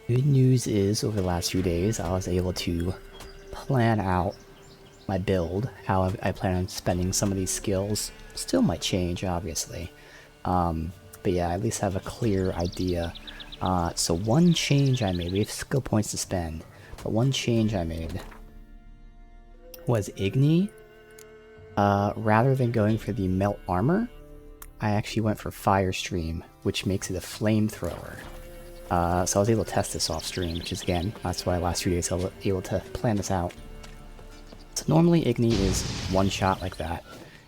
Good news is, over the last few days, I was able to plan out my build, how I plan on spending some of these skills. Still might change, obviously. But yeah, I at least have a clear idea. So one change I made, we have skill points to spend, but one change I made was Igni. Rather than going for the Melt Armor, I actually went for Fire Stream, which makes it a flamethrower. So I was able to test this off stream, which is, again, that's why last few days I was able to plan this out. So normally Igni is one shot like that.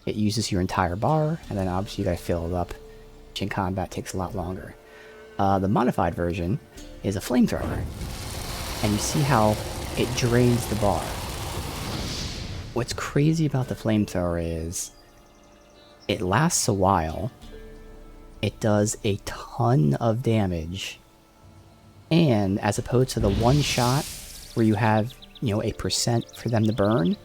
It uses your entire bar, and then obviously you gotta fill it up, which in combat takes a lot longer. The modified version is a flamethrower, and you see how it drains the bar. What's crazy about the flamethrower is it lasts a while, it does a ton of damage, and as opposed to the one shot where you have, a percent for them to burn,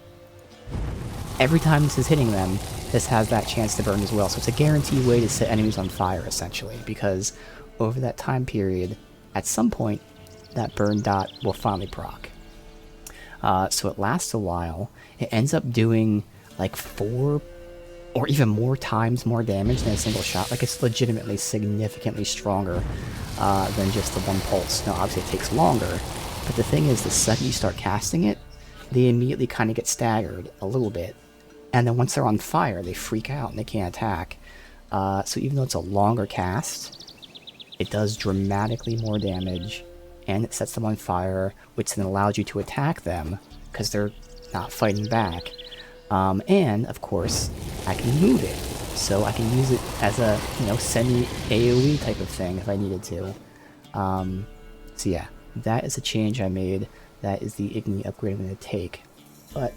every time this is hitting them, this has that chance to burn as well. So it's a guaranteed way to set enemies on fire, essentially, because over that time period, at some point, that burn dot will finally proc. So it lasts a while. It ends up doing like 4 or even more times more damage than a single shot. Like, it's legitimately significantly stronger than just the one pulse. Now, obviously it takes longer, but the thing is, the second you start casting it, they immediately kind of get staggered a little bit. And then once they're on fire, they freak out and they can't attack. So even though it's a longer cast, it does dramatically more damage, and it sets them on fire, which then allows you to attack them, because they're not fighting back. And, of course, I can move it, so I can use it as a, semi-AoE type of thing if I needed to. So yeah, that is a change I made. That is the Igni upgrade I'm going to take. But,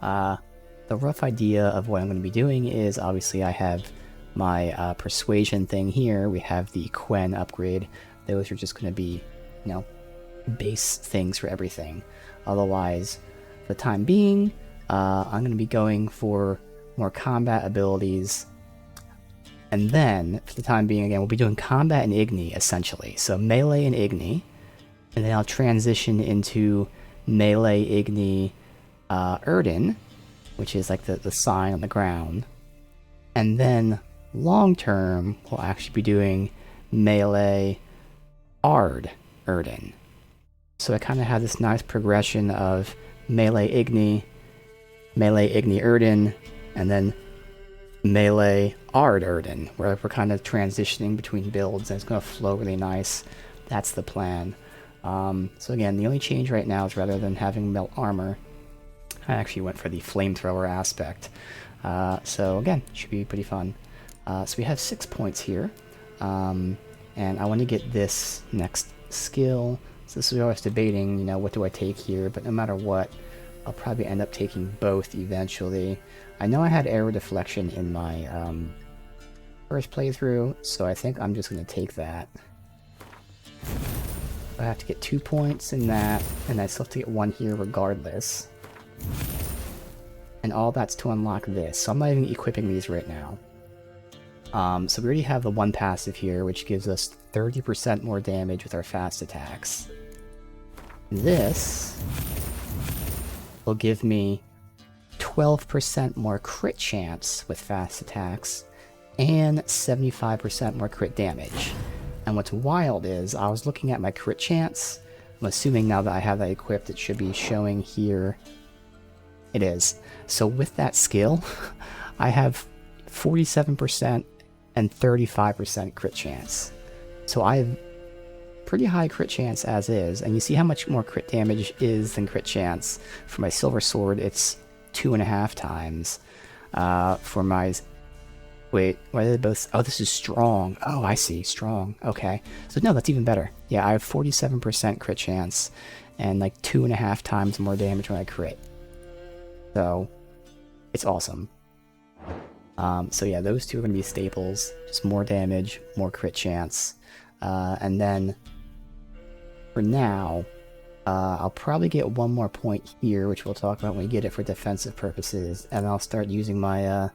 the rough idea of what I'm going to be doing is, obviously, I have my persuasion thing here. We have the Quen upgrade. Those are just going to be, base things for everything. Otherwise, for the time being, I'm going to be going for more combat abilities. And then, for the time being, again, we'll be doing combat and Igni, essentially. So melee and Igni. And then I'll transition into melee Igni Yrden, which is like the sign on the ground. And then, long term, we'll actually be doing melee Ard Yrden. So I kind of have this nice progression of melee Igni Yrden, and then melee Ard Yrden, where we're kind of transitioning between builds, and it's going to flow really nice. That's the plan. So again, the only change right now is, rather than having melt armor, I actually went for the flamethrower aspect. So again, should be pretty fun. So we have 6 points here, and I want to get this next skill. So this is what I was debating, what do I take here, but no matter what, I'll probably end up taking both eventually. I know I had arrow deflection in my first playthrough, so I think I'm just going to take that. I have to get 2 points in that, and I still have to get 1 here regardless. And all that's to unlock this, so I'm not even equipping these right now. So we already have the 1 passive here, which gives us 30% more damage with our fast attacks. This will give me 12% more crit chance with fast attacks, and 75% more crit damage. And what's wild is, I was looking at my crit chance. I'm assuming now that I have that equipped, it should be showing here. It is. So with that skill, I have 47% and 35% crit chance. So I have pretty high crit chance as is, and you see how much more crit damage is than crit chance. For my silver sword, it's 2.5 times. For my... Wait, why are they both... Oh, this is strong. Oh, I see. Strong. Okay. So no, that's even better. Yeah, I have 47% crit chance, and like 2.5 times more damage when I crit. So, it's awesome. So yeah, those two are going to be staples. Just more damage, more crit chance. And then, for now, I'll probably get 1 more point here, which we'll talk about when we get it for defensive purposes, and I'll start using my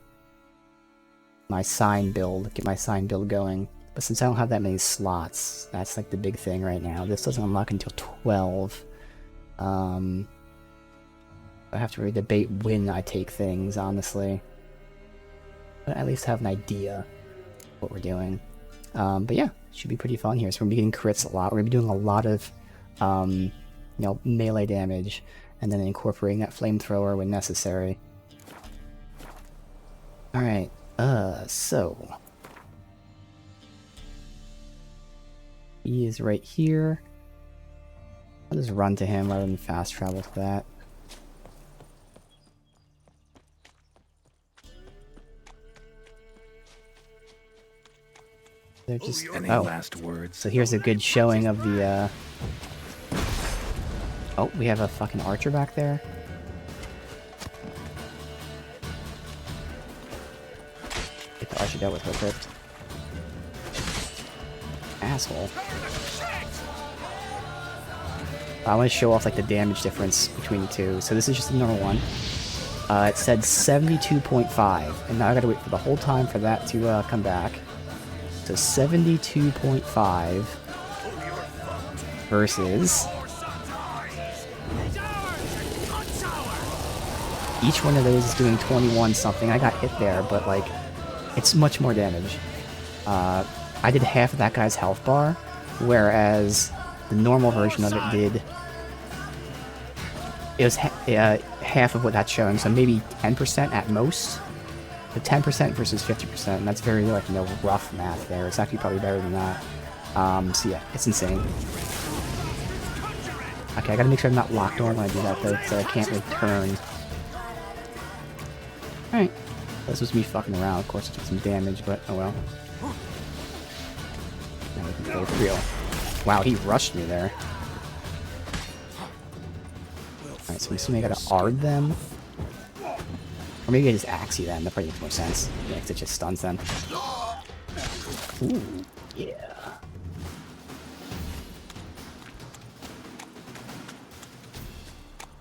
my sign build, get my sign build going. But since I don't have that many slots, that's like the big thing right now. This doesn't unlock until 12. I have to really debate when I take things, honestly. But at least have an idea what we're doing. But yeah, should be pretty fun here. So we're gonna be getting crits a lot. We're gonna be doing a lot of, you know, melee damage, and then incorporating that flamethrower when necessary. All right. So he is right here. I'll just run to him rather than fast travel to that. They're just last words? So here's a good showing of the oh, we have a fucking archer back there. Get the archer dealt with real quick. Asshole. I want to show off like the damage difference between the two. So this is just the normal one. It said 72.5, and now I gotta wait for the whole time for that to come back. So 72.5 versus each one of those is doing 21 something. I got hit there, but like it's much more damage. I did half of that guy's health bar, whereas the normal version of it did. It was half of what that's showing, so maybe 10% at most. The 10% versus 50%, and that's very, like, you know, rough math there. It's actually probably better than that. So yeah, it's insane. Okay, I gotta make sure I'm not locked on when I do that, though, so I can't return. Alright. This was me fucking around. Of course, it took some damage, but oh well. Now we can go real. Wow, he rushed me there. Alright, so I'm assuming I gotta Ard them. Or maybe I just Axie them, that probably makes more sense. Yeah, because it just stuns them. Ooh, yeah.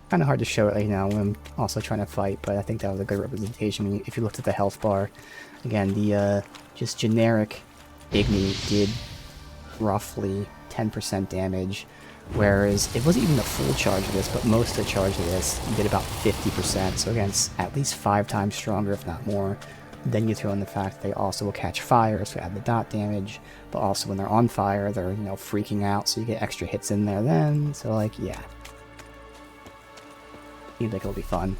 Kind of hard to show it right now when I'm also trying to fight, but I think that was a good representation. If you looked at the health bar, again, the just generic Igni did roughly 10% damage. Whereas it wasn't even the full charge of this, but most of the charge of this did about 50%. So again, it's at least 5 times stronger, if not more. Then you throw in the fact that they also will catch fire, so add the dot damage. But also when they're on fire, they're, you know, freaking out, so you get extra hits in there then. So like, yeah. Seems like it'll be fun.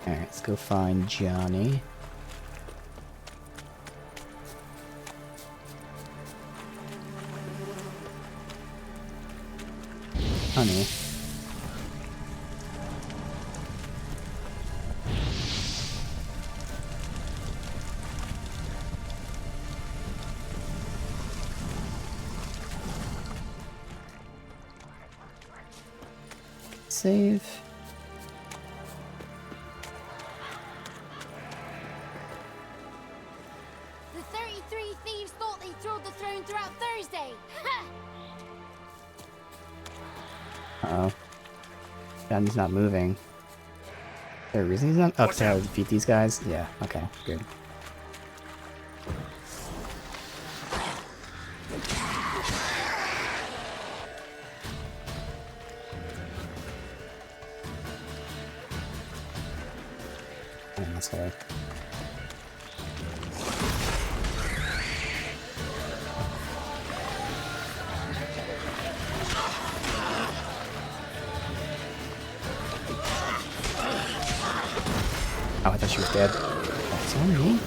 Alright, let's go find Johnny. Honey. Save. The 33 thieves thought they thrilled the throne throughout Thursday. Uh-oh. Johnny's not moving. Is there a reason he's not? Oh, because I gotta defeat these guys? Yeah, okay, good. Oh, that's hard. Oh, I thought she was dead. That's on me.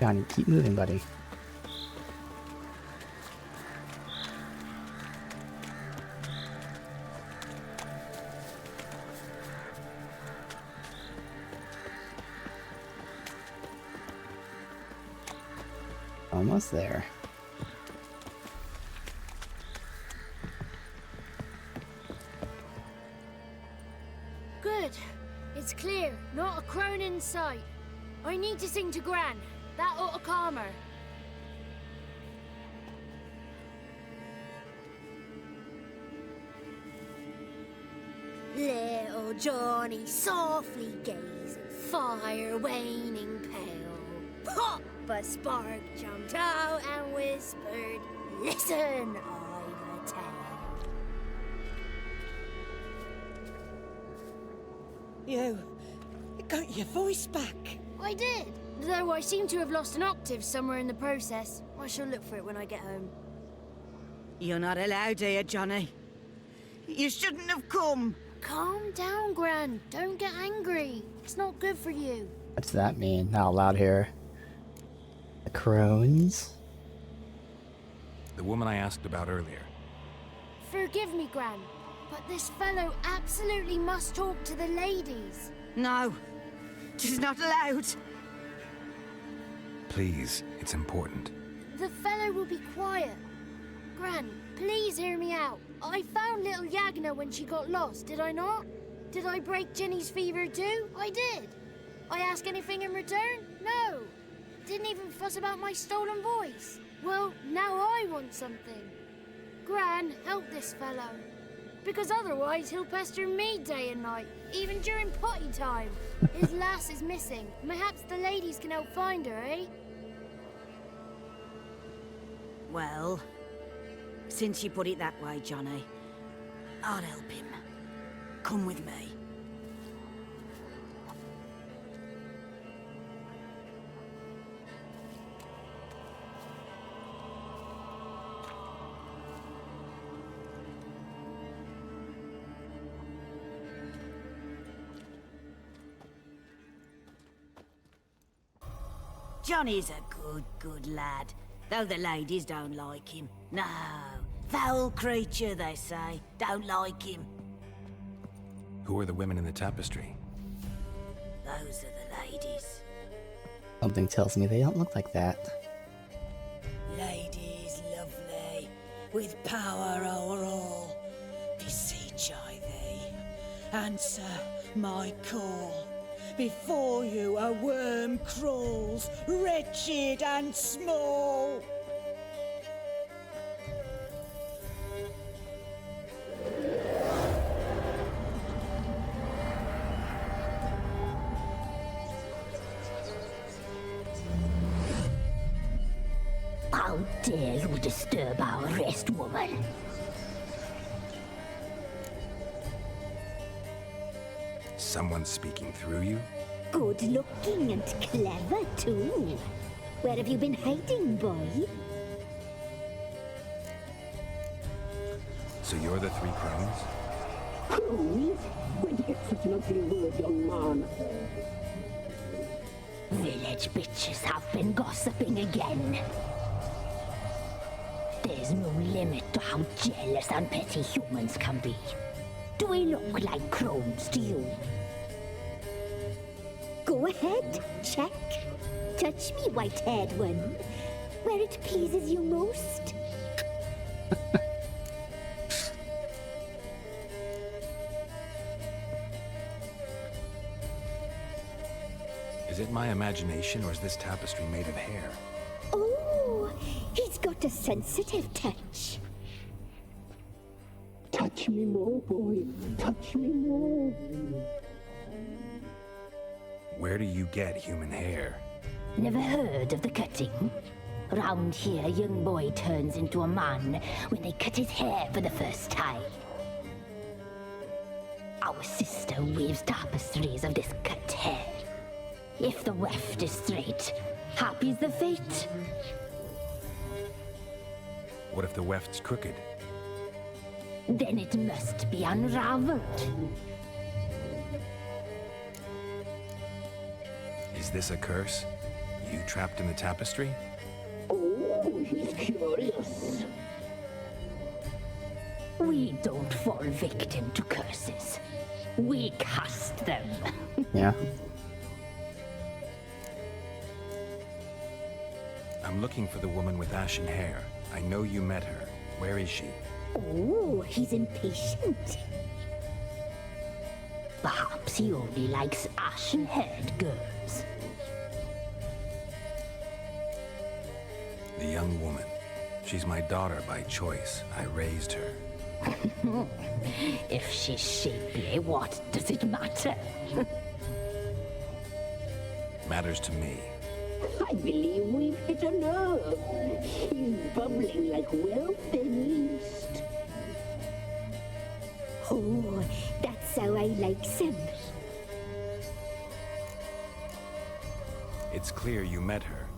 Johnny, keep moving, buddy. Almost there. Good. It's clear. Not a crone in sight. I need to sing to Gran. That ought to calm her. Little Johnny softly gazing, fire waning pale. Pop! A spark jumped out and whispered, "Listen, I've a tale." You got your voice back. I did, though I seem to have lost an octave somewhere in the process. I shall look for it when I get home. You're not allowed here, Johnny. You shouldn't have come. Calm down, Gran. Don't get angry. It's not good for you. What does that mean? Not allowed here. The crones? The woman I asked about earlier. Forgive me, Gran, but this fellow absolutely must talk to the ladies. No, she's not allowed. Please, it's important. The fellow will be quiet. Gran, please hear me out. I found little Yagna when she got lost, did I not? Did I break Ginny's fever too? I did. I ask anything in return? No. Didn't even fuss about my stolen voice. Well, now I want something. Gran, help this fellow. Because otherwise he'll pester me day and night, even during potty time. His lass is missing. Perhaps the ladies can help find her, eh? Well, since you put it that way, Johnny, I'll help him. Come with me. Johnny's a good lad, though the ladies don't like him. No, foul creature, they say. Don't like him. Who are the women in the tapestry? Those are the ladies. Something tells me they don't look like that. Ladies lovely, with power o'er all. Beseech I thee, answer my call. Before you a worm crawls, wretched and small. How dare you disturb our rest, woman? Someone speaking through you? Good looking and clever, too. Where have you been hiding, boy? So you're the three crones? Crones? Where'd you get such an ugly word, young man? Village bitches have been gossiping again. There's no limit to how jealous and petty humans can be. Do we look like crones to you? Go ahead, check. Touch me, white-haired one, where it pleases you most. Is it my imagination, or is this tapestry made of hair? Oh, he's got a sensitive touch. Touch me more, boy. Touch me more. Where do you get human hair? Never heard of the cutting? Round here, a young boy turns into a man when they cut his hair for the first time. Our sister weaves tapestries of this cut hair. If the weft is straight, happy's the fate. What if the weft's crooked? Then it must be unraveled. Is this a curse? You trapped in the tapestry? Oh, he's curious. We don't fall victim to curses. We cast them. Yeah. I'm looking for the woman with ashen hair. I know you met her. Where is she? Oh, he's impatient. Perhaps he only likes ashen-haired girls. The young woman. She's my daughter by choice. I raised her. If she's shapely, what does it matter? Matters to me. I believe we've hit a nerve. He's bubbling like well-fed yeast. Oh, that's how I like him. It's clear you met her.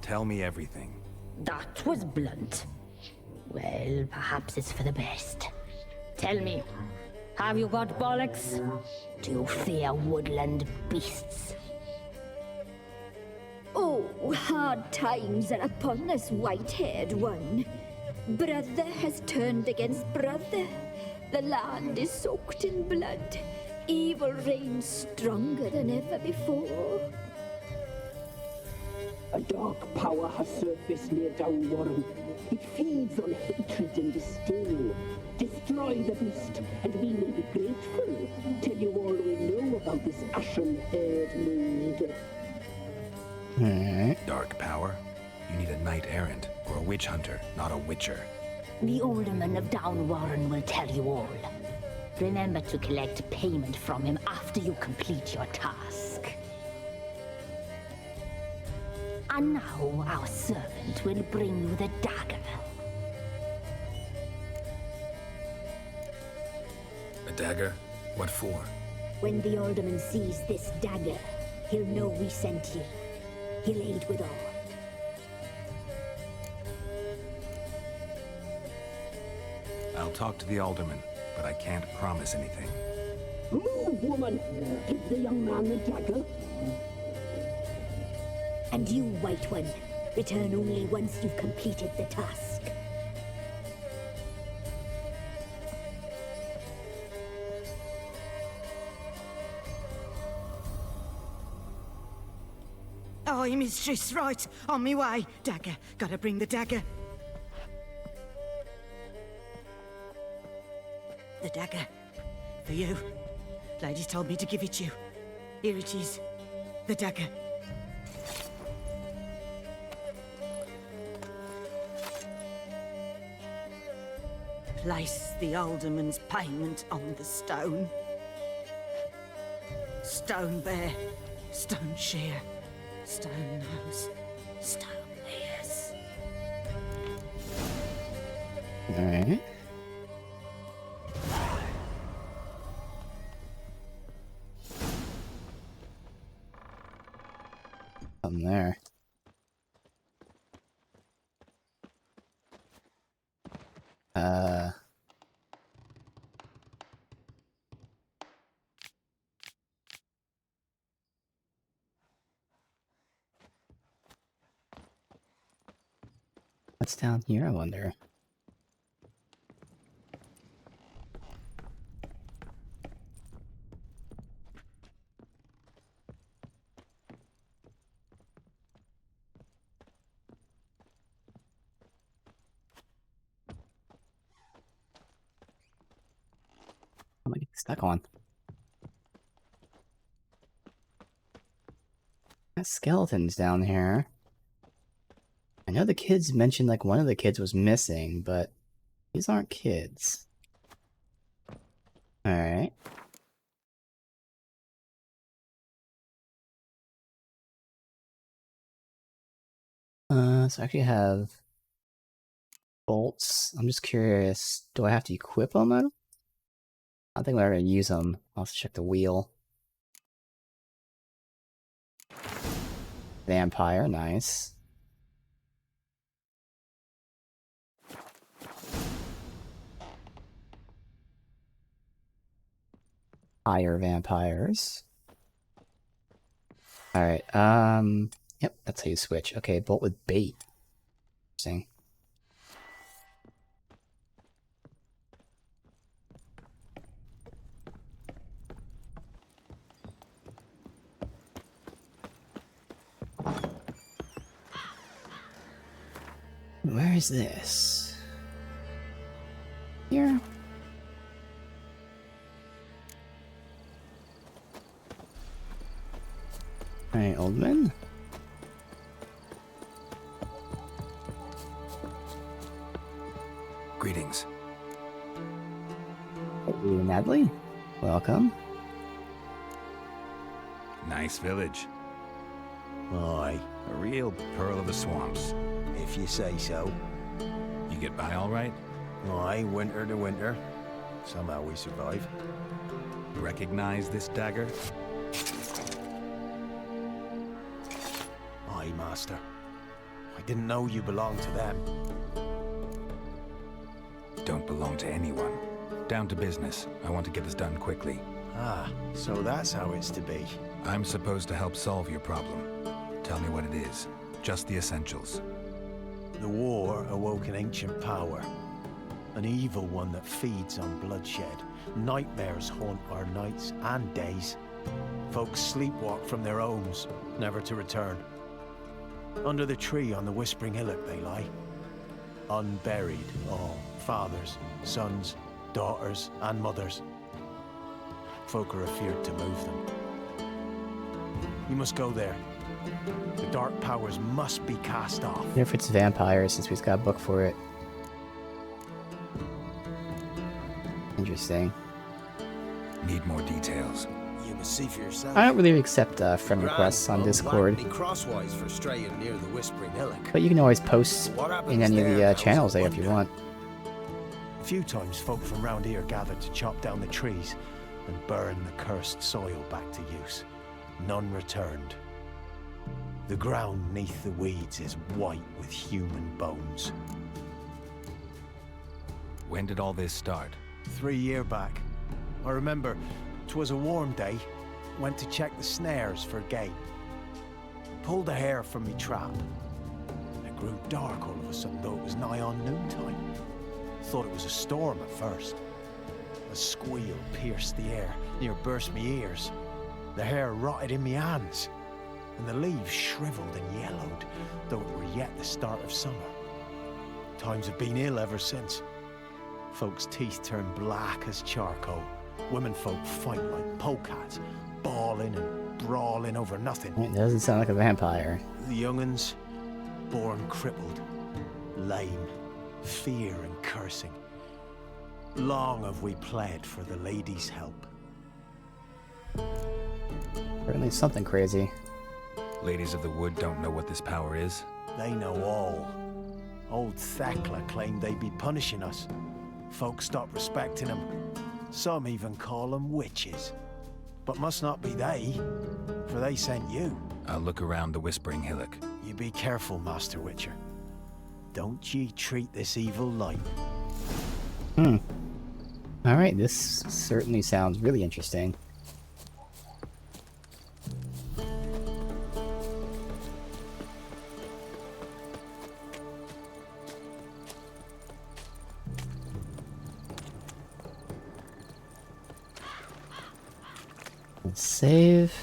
Tell me everything. That was blunt. Well, perhaps it's for the best. Tell me, have you got bollocks? Do you fear woodland beasts? Oh, hard times are upon this white-haired one. Brother has turned against brother. The land is soaked in blood. Evil reigns stronger than ever before. A dark power has surfaced near Downwarren. It feeds on hatred and disdain. Destroy the beast, and we may be grateful. Tell you all we know about this ashen-haired maid. Alright. Dark power? You need a knight errant or a witch hunter, not a witcher. The alderman of Downwarren will tell you all. Remember to collect payment from him after you complete your task. And now our servant will bring you the dagger. A dagger? What for? When the alderman sees this dagger, he'll know we sent you. He'll aid with all. I'll talk to the alderman, but I can't promise anything. Move, woman! Give the young man the dagger. And you, White One, return only once you've completed the task. Aye, mistress, right. On me way. Dagger. Gotta bring the dagger. The dagger. For you. Ladies told me to give it you. Here it is. The dagger. Place the alderman's payment on the stone. Stone bear, stone shear, stone nose, stone ears. Alright. Something there. What's down here, I wonder? What am I getting stuck on? Got skeletons down here. I know the kids mentioned like one of the kids was missing, but these aren't kids. Alright. So I actually have bolts. I'm just curious, do I have to equip them? I don't think we're gonna use them. I'll have to check the wheel. Vampire, nice. Higher vampires. Alright, yep, that's how you switch. Okay, bolt with bait. Interesting. Where is this? Here? Alright, old man. Greetings. Hey, Natalie. Welcome. Nice village. Aye, A real pearl of the swamps. if you say so. You get by all right? Aye, winter to winter. Somehow we survive. Recognize this dagger? Aye, master. I didn't know you belonged to them. Don't belong to anyone. Down to business. I want to get this done quickly. Ah, so that's how it's to be. I'm supposed to help solve your problem. Tell me what it is. Just the essentials. The war awoke an ancient power. An evil one that feeds on bloodshed. Nightmares haunt our nights and days. Folks sleepwalk from their homes, never to return. Under the tree on the Whispering Hillock they lie. Unburied, all. Fathers, sons, daughters, and mothers. Folk are afeard to move them. You must go there. The dark powers must be cast off. I wonder if it's vampires since we've got a book for it. Interesting. Need more details. You must see for yourself. I don't really accept friend requests on Discord, Be crosswise for straying near the Whispering Hillock. but you can always post What happens in any of the there, I channels also there if you wonder. want. A few times folk from round here gathered to chop down the trees and burn the cursed soil back to use. None returned. The ground neath the weeds is white with human bones. When did all this start? 3 year back. I remember 'twas a warm day. Went to check the snares for game. Pulled a hare from me trap. It grew dark all of a sudden, though it was nigh on noontime. Thought it was a storm at first. A squeal pierced the air, near burst me ears. The hair rotted in me hands, and the leaves shriveled and yellowed, though it were yet the start of summer. Times have been ill ever since. Folks' teeth turn black as charcoal. Women folk fight like polecats, bawling and brawling over nothing. It doesn't sound like a vampire. The young'uns, born crippled, lame, fear and cursing. Long have we pled for the lady's help. Certainly something crazy. Ladies of the Wood don't know what this power is? They know all. Old Thekla claimed they'd be punishing us. Folks stopped respecting them. Some even call them witches. But must not be they, for they sent you. I'll look around the Whispering Hillock. You be careful, Master Witcher. Don't ye treat this evil light. Alright, this certainly sounds really interesting. Let's save.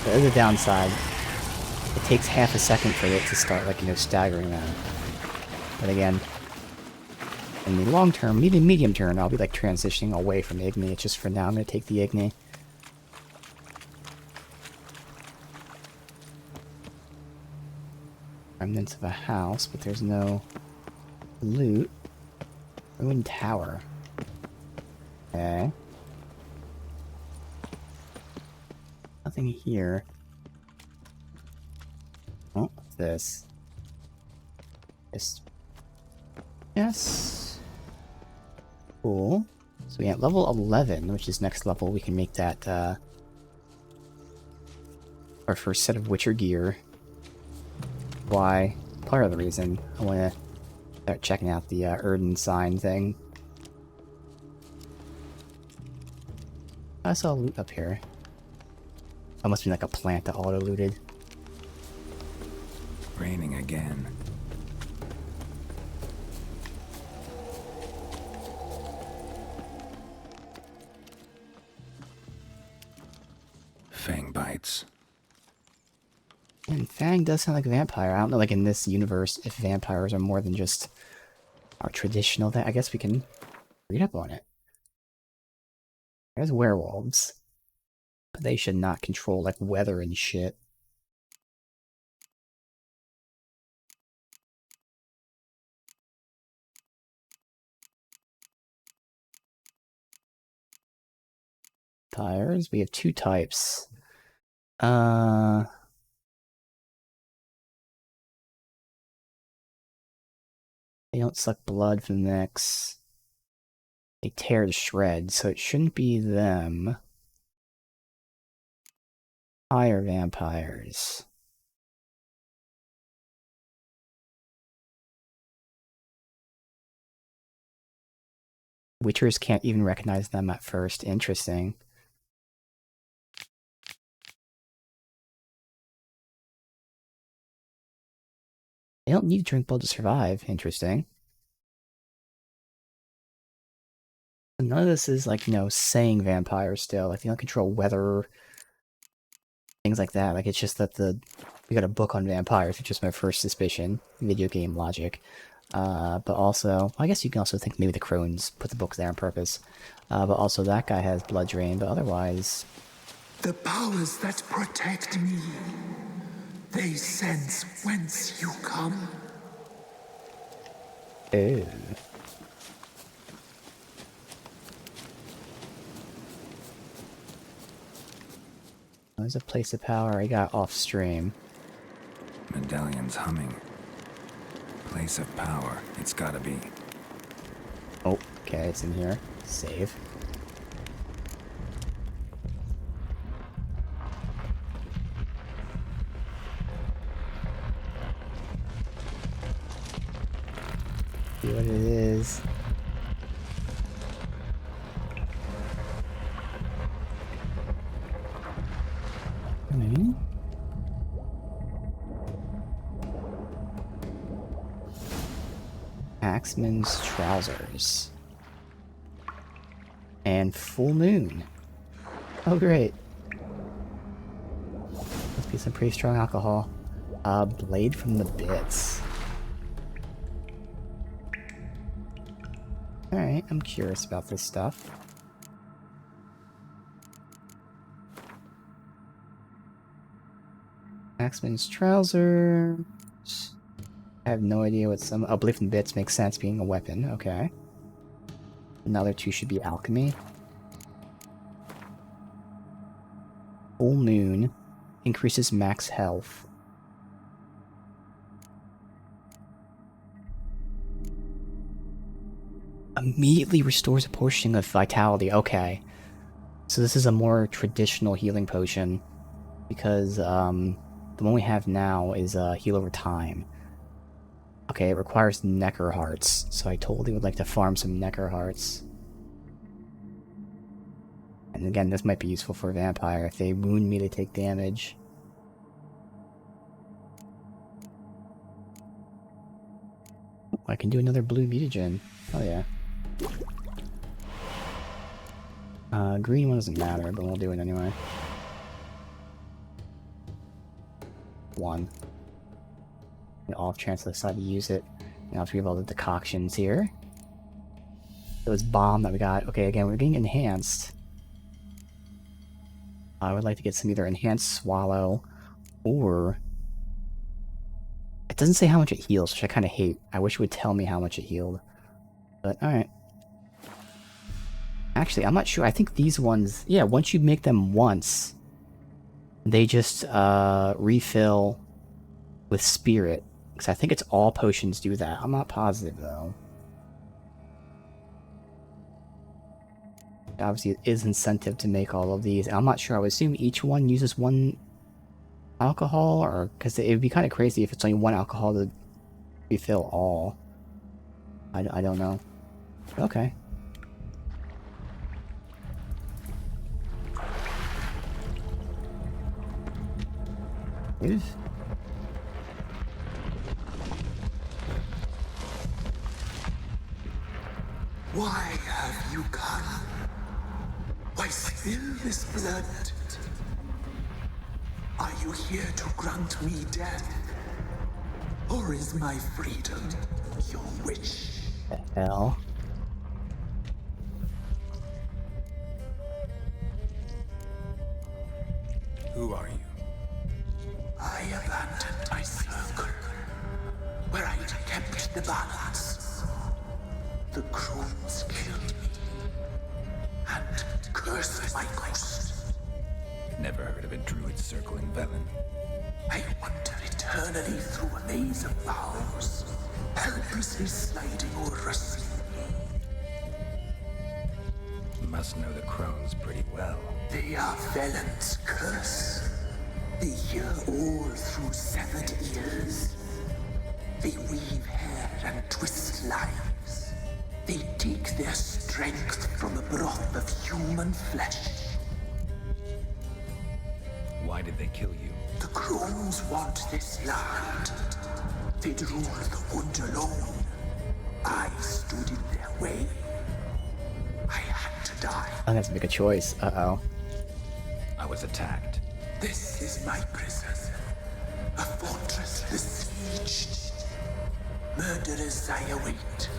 There's a downside. It takes half a second for it to start, like, staggering them. But again, in the long term, medium term, I'll be, like, transitioning away from Igni. It's just for now, I'm going to take the Igni. Remnants of a house, but there's no loot. Ruined tower. Okay. Nothing here. Oh, what's this? Yes. Cool. So we at level 11, which is next level, we can make that, our first set of Witcher gear. Why? Part of the reason I want to start checking out the Erden sign thing. I saw loot up here. That must be like a plant that auto-looted. Raining again. And Fang does sound like a vampire. I don't know, like, in this universe, if vampires are more than just our traditional thing. I guess we can read up on it. There's werewolves. But they should not control, like, weather and shit. Vampires. We have 2 types. They don't suck blood from the necks. They tear to shreds, so it shouldn't be them. Fire vampires. Witchers can't even recognize them at first. Interesting. They don't need to drink blood to survive. Interesting. None of this is, like, you know, saying vampires still. Like, they don't control weather, things like that. Like, it's just that we got a book on vampires, which is my first suspicion. Video game logic. But also, I guess you can also think maybe the Crones put the books there on purpose. But also that guy has blood drain, but otherwise... The powers that protect me, they sense whence you come. Ew. There's a place of power I got off stream. Medallion's humming. Place of power. It's gotta be. Oh, okay, it's in here. Save. See what it is. Okay. Axeman's trousers. And full moon. Oh, great. Must be some pretty strong alcohol. Blade from the bits. Alright, I'm curious about this stuff. Axeman's trousers. I have no idea what some... Oh, Blade from the bits makes sense being a weapon. Okay. Another 2 should be alchemy. Full moon. Increases max health. Immediately restores a portion of vitality. Okay. So this is a more traditional healing potion. Because, the one we have now is, heal over time. Okay, it requires Necker Hearts. So I totally would like to farm some Necker Hearts. And again, this might be useful for a vampire. If they wound me, they take damage. I can do another blue mutagen. Oh yeah. Green one doesn't matter, but we'll do it anyway. 1. The off chance I decide to use it. Now we have all the decoctions here. Those bomb that we got. Okay, again, we're getting enhanced. I would like to get some either enhanced swallow or... It doesn't say how much it heals, which I kind of hate. I wish it would tell me how much it healed. But, alright. Actually, I'm not sure. I think these ones... Yeah, once you make them once, they just refill with spirit. Because I think it's all potions do that. I'm not positive, though. Obviously, it is incentive to make all of these. I'm not sure. I would assume each one uses 1 alcohol, or... Because it would be kind of crazy if it's only 1 alcohol to refill all. I don't know. Okay. Good. Why have you come? Why spill this blood? Are you here to grant me death? Or is my freedom your wish? The hell? Who are you? I abandoned my circle, where I'd kept the balance. The crones killed me, and cursed my ghost. Never heard of a druid circle in Velen. I wander eternally through a maze of boughs, helplessly sliding over a sea. You must know the crones pretty well. They are Velen's curse. They hear all through severed ears. They weave hair and twist lives. They take their strength from the broth of human flesh. Why did they kill you? The crones want this land. They'd rule the wood alone. I stood in their way. I had to die. I have to make a choice. Uh-oh. I was attacked. This is my prison. A fortress besieged. Murderers I await,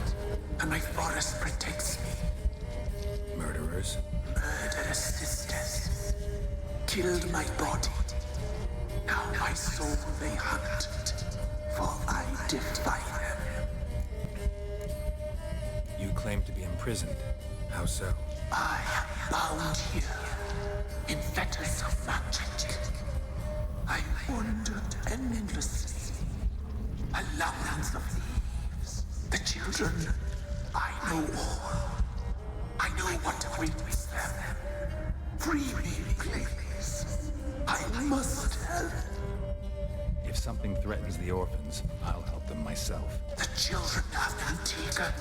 and my forest protects me. Murderers? Murderous sisters killed my body. Now my soul they hunt, for I defy them. You claim to be imprisoned. How so? I am bound here in fetters of magic. I wandered endlessly along lands of leaves. The children, I know all. I know what awaits them. Free me, please. I must help. If something threatens the orphans, I'll help them myself. The children have been taken.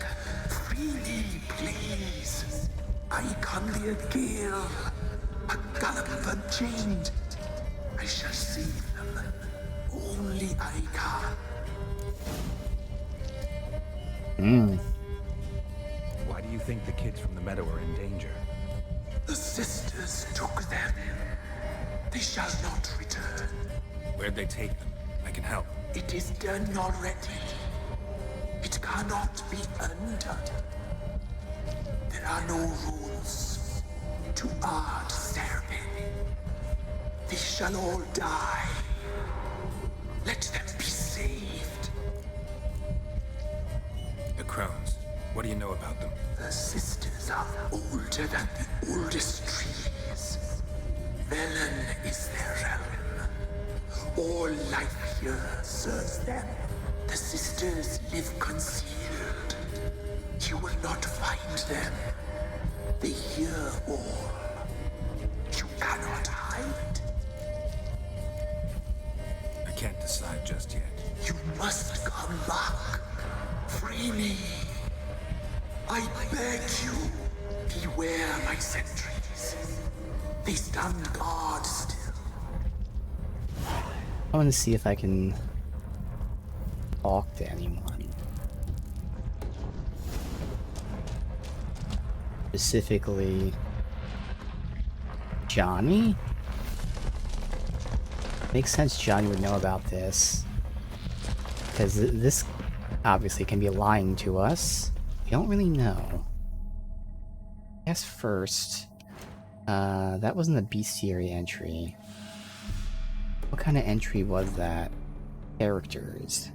Free me, please. I can be a gale, a gallop unchained. I shall save them. Only I can. Why do you think the kids from the meadow are in danger? The sisters took them. They shall not return. Where'd they take them? I can help. It is done already. It cannot be undone. There are no rules to art serving. They shall all die. Let them be saved. The crones. What do you know about them? The sisters are older than the oldest trees. Velen is their realm. All life here serves them. The sisters live concealed. You will not find them. They hear all. You cannot hide. I can't decide just yet. You must come back. Free me. I beg you. Beware my sentries. They stand guard still. I want to see if I can talk to anyone. Specifically, Johnny? Makes sense Johnny would know about this. Because this obviously can be lying to us. We don't really know. I guess first, that wasn't a bestiary entry. What kind of entry was that? Characters.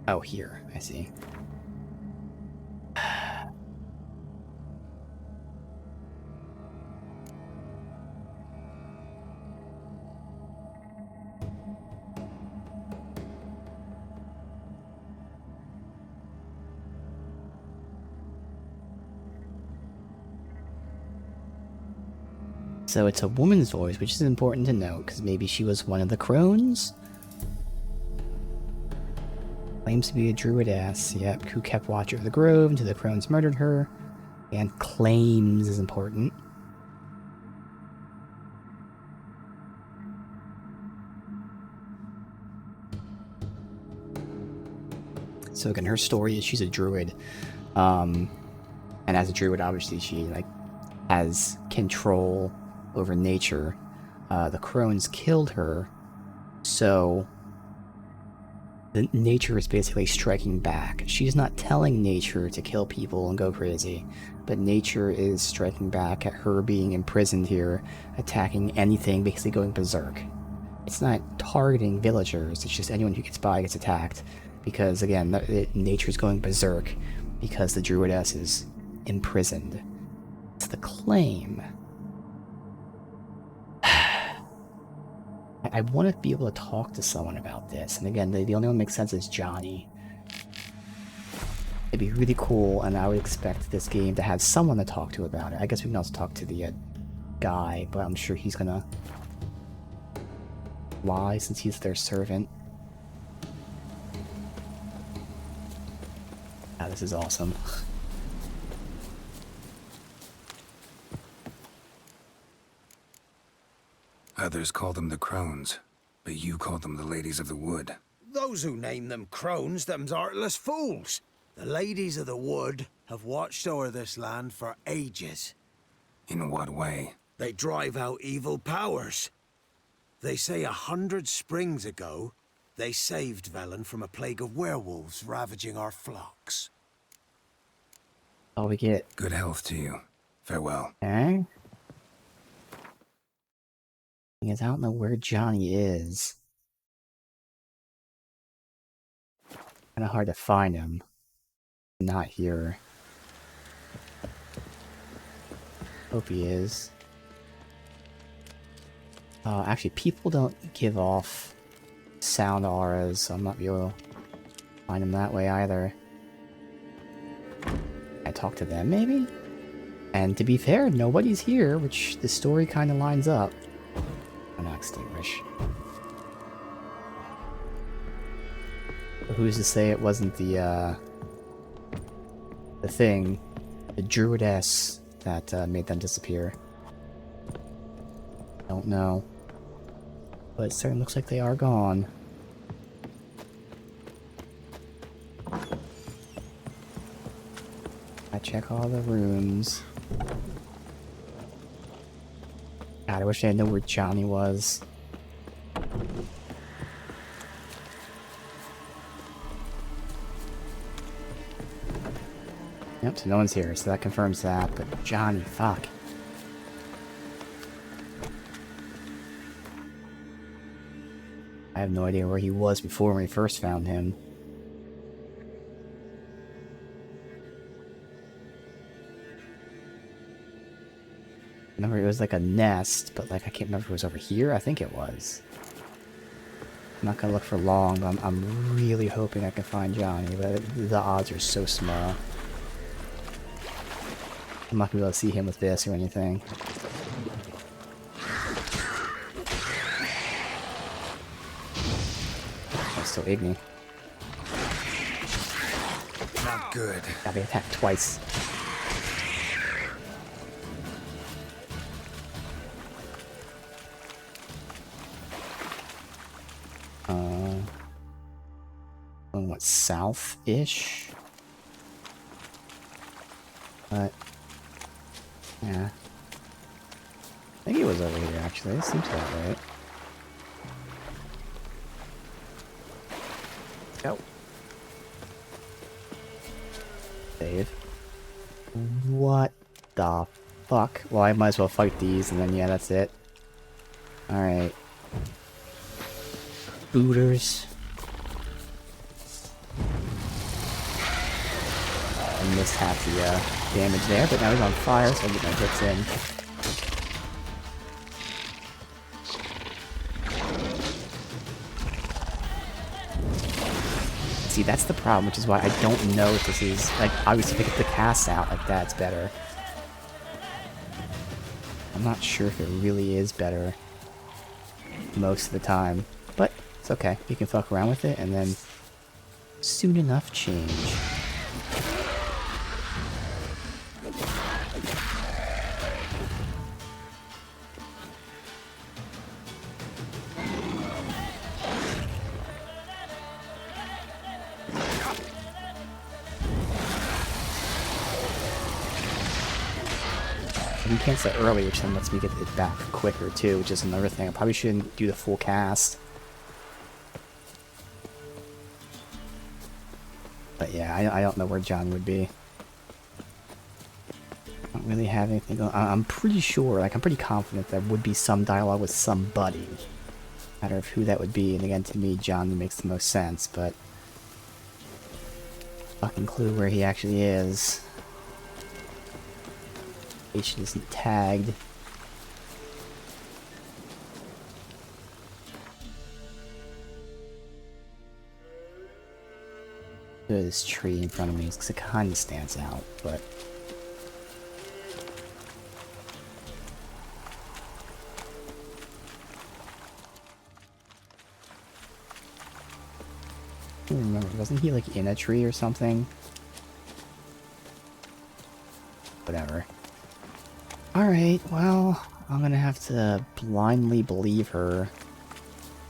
Oh, here. I see. So it's a woman's voice, which is important to note, because maybe she was one of the crones? Claims to be a druidess, yep, who kept watch over the grove until the crones murdered her. And claims is important. So again, her story is she's a druid. And as a druid, obviously, she, like, has control over nature. The crones killed her So nature is basically striking back. She's not telling nature to kill people and go crazy, but nature is striking back at her being imprisoned here, attacking anything, basically going berserk. It's not targeting villagers, it's just anyone who gets by gets attacked, because again, nature's going berserk because the Druidess is imprisoned. It's the claim. I want to be able to talk to someone about this, and again, the only one that makes sense is Johnny. It'd be really cool, and I would expect this game to have someone to talk to about it. I guess we can also talk to the guy, but I'm sure he's gonna lie since he's their servant. Ah, this is awesome. Others call them the Crones, but you call them the Ladies of the Wood. Those who name them crones, them's artless fools. The Ladies of the Wood have watched over this land for ages. In what way? They drive out evil powers. They say 100 springs ago, they saved Velen from a plague of werewolves ravaging our flocks. All we get. Good health to you. Farewell. Okay. Because I don't know where Johnny is. Kinda hard to find him. Not here. Hope he is. Actually, people don't give off sound auras, so I'm not able to find him that way either. I talk to them, maybe? And to be fair, nobody's here, which the story kind of lines up. I'm not extinguish. But who's to say it wasn't the thing, the Druidess that made them disappear? Don't know. But it certainly looks like they are gone. I check all the rooms. God, I wish I knew where Johnny was. Yep, so no one's here, so that confirms that, but Johnny, fuck. I have no idea where he was before when we first found him. Remember, it was like a nest, but like I can't remember if it was over here. I think it was. I'm not gonna look for long, but I'm really hoping I can find Johnny, but the odds are so small. I'm not gonna be able to see him with this or anything. I'm still iggy. Not good. Got me attacked twice. What, south-ish? But yeah. I think he was over here actually. It seems that right. Go. Save. What the fuck? Well, I might as well fight these and then yeah, that's it. Alright. Booters. I missed half the damage there, but now he's on fire, so I'll get my hits in. See, that's the problem, which is why I don't know if this is, like, obviously if I get the cast out, like, that's better. I'm not sure if it really is better most of the time, but it's okay. You can fuck around with it, and then soon enough change. You cancel it early, which then lets me get it back quicker too, which is another thing. I probably shouldn't do the full cast. But yeah, I don't know where John would be. I don't really have anything going. I'm pretty sure, like I'm pretty confident there would be some dialogue with somebody. Matter of who that would be, and again to me, John makes the most sense, but fucking clue where he actually is. H isn't tagged. There's this tree in front of me because it kind of stands out, but I don't remember. Wasn't he like in a tree or something? Whatever. Alright, well, I'm gonna have to blindly believe her.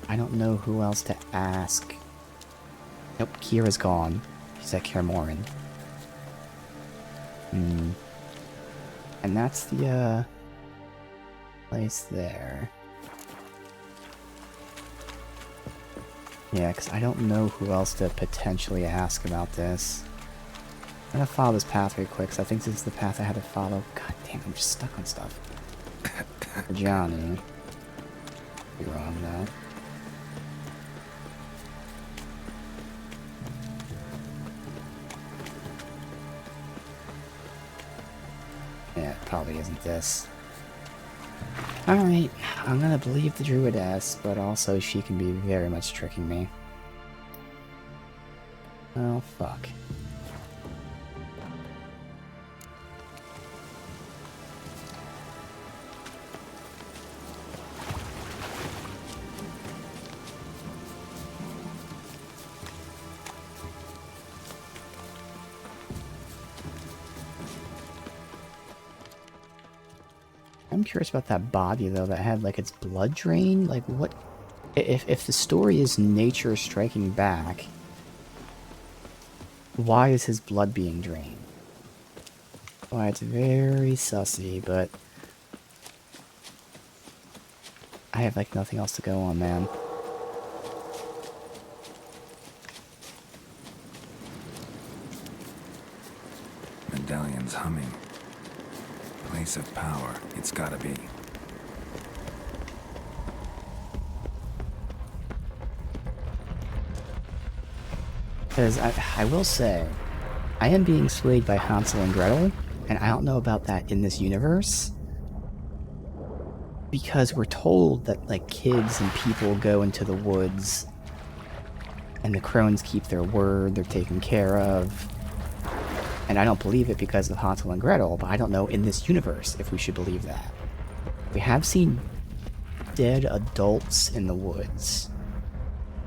I don't know who else to ask. Nope, Kira's gone. She's at Kaer Morhen. And that's the, place there. Yeah, because I don't know who else to potentially ask about this. I'm gonna follow this path really quick, because I think this is the path I had to follow. God damn, I'm just stuck on stuff. For Johnny. You're wrong, though. Yeah, it probably isn't this. Alright, I'm gonna believe the druidess, but also she can be very much tricking me. Oh, fuck. I'm curious about that body, though, that had, like, its blood drained. Like, what... If the story is nature striking back, why is his blood being drained? Why, it's very sussy, but... I have, like, nothing else to go on, man. Medallion's humming. Place of power, it's gotta be. Because I will say, I am being swayed by Hansel and Gretel, and I don't know about that in this universe. Because we're told that, like, kids and people go into the woods, and the crones keep their word, they're taken care of. And I don't believe it because of Hansel and Gretel, but I don't know in this universe if we should believe that. We have seen dead adults in the woods.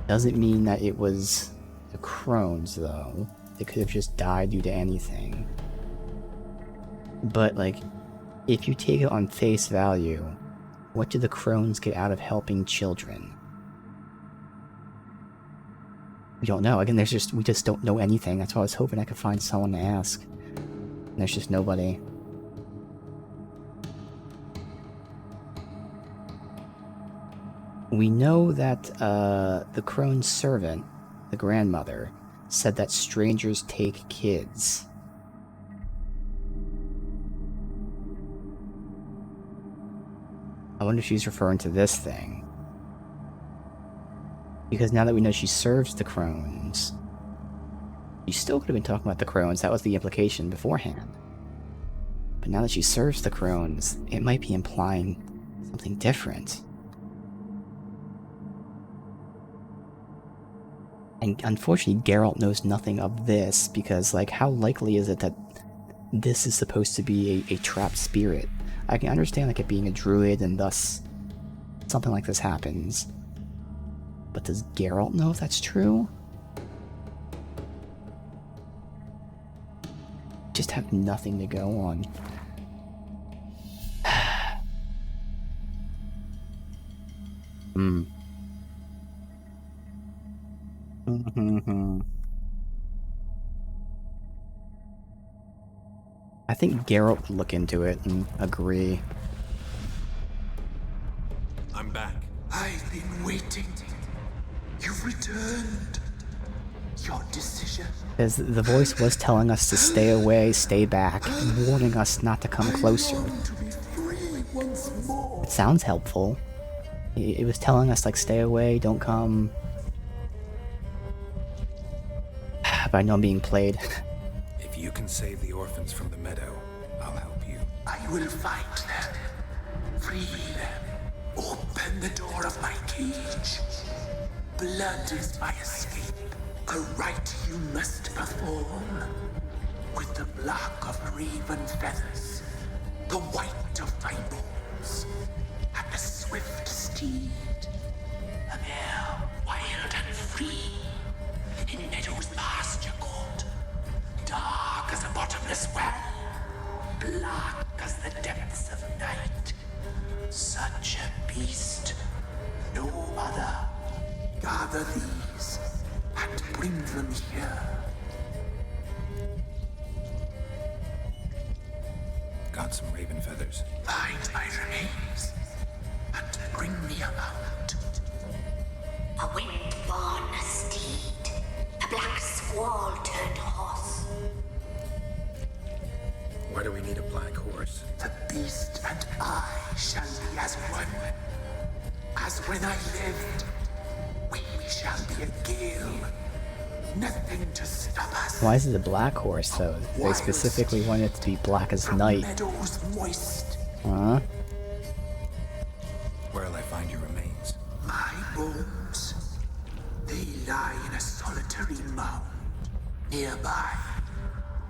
Doesn't mean that it was the crones, though. They could have just died due to anything. But, like, if you take it on face value, what do the crones get out of helping children? We don't know. Again, we just don't know anything. That's why I was hoping I could find someone to ask. And there's just nobody. We know that the crone's servant, the grandmother, said that strangers take kids. I wonder if she's referring to this thing. Because now that we know she serves the crones, she still could have been talking about the crones. That was the implication beforehand. But now that she serves the crones, it might be implying something different. And unfortunately, Geralt knows nothing of this, because, like, how likely is it that this is supposed to be a trapped spirit? I can understand, like, it being a druid, and thus something like this happens. But does Geralt know if that's true? Just have nothing to go on. I think Geralt would look into it and agree. I'm back. I've been waiting. You've returned. your decision. Because the voice was telling us to stay away, stay back, warning us not to come closer. To be free once more. It sounds helpful. It was telling us, like, stay away, don't come. But I know I'm being played. If you can save the orphans from the meadow, I'll help you. I will find them, free them, open the door of my cage. Blood is my escape, a rite you must perform. With the black of raven feathers, the white of my bones, and a swift steed. A mare, wild and free, in meadows pasture court, dark as a bottomless well, black as the depths of night. Such a beast, no other. Gather these and bring them here. Got some raven feathers. Find my remains and bring me a mount. A wind-born steed, a black squall turned horse. Why do we need a black horse? The beast and I shall be as one. As when I lived, we shall be a gale. Nothing to stop us. Why is it a black horse, though? They specifically want it to be black as night. Meadows moist. Huh? Where'll I find your remains? My bones, they lie in a solitary mound. Nearby,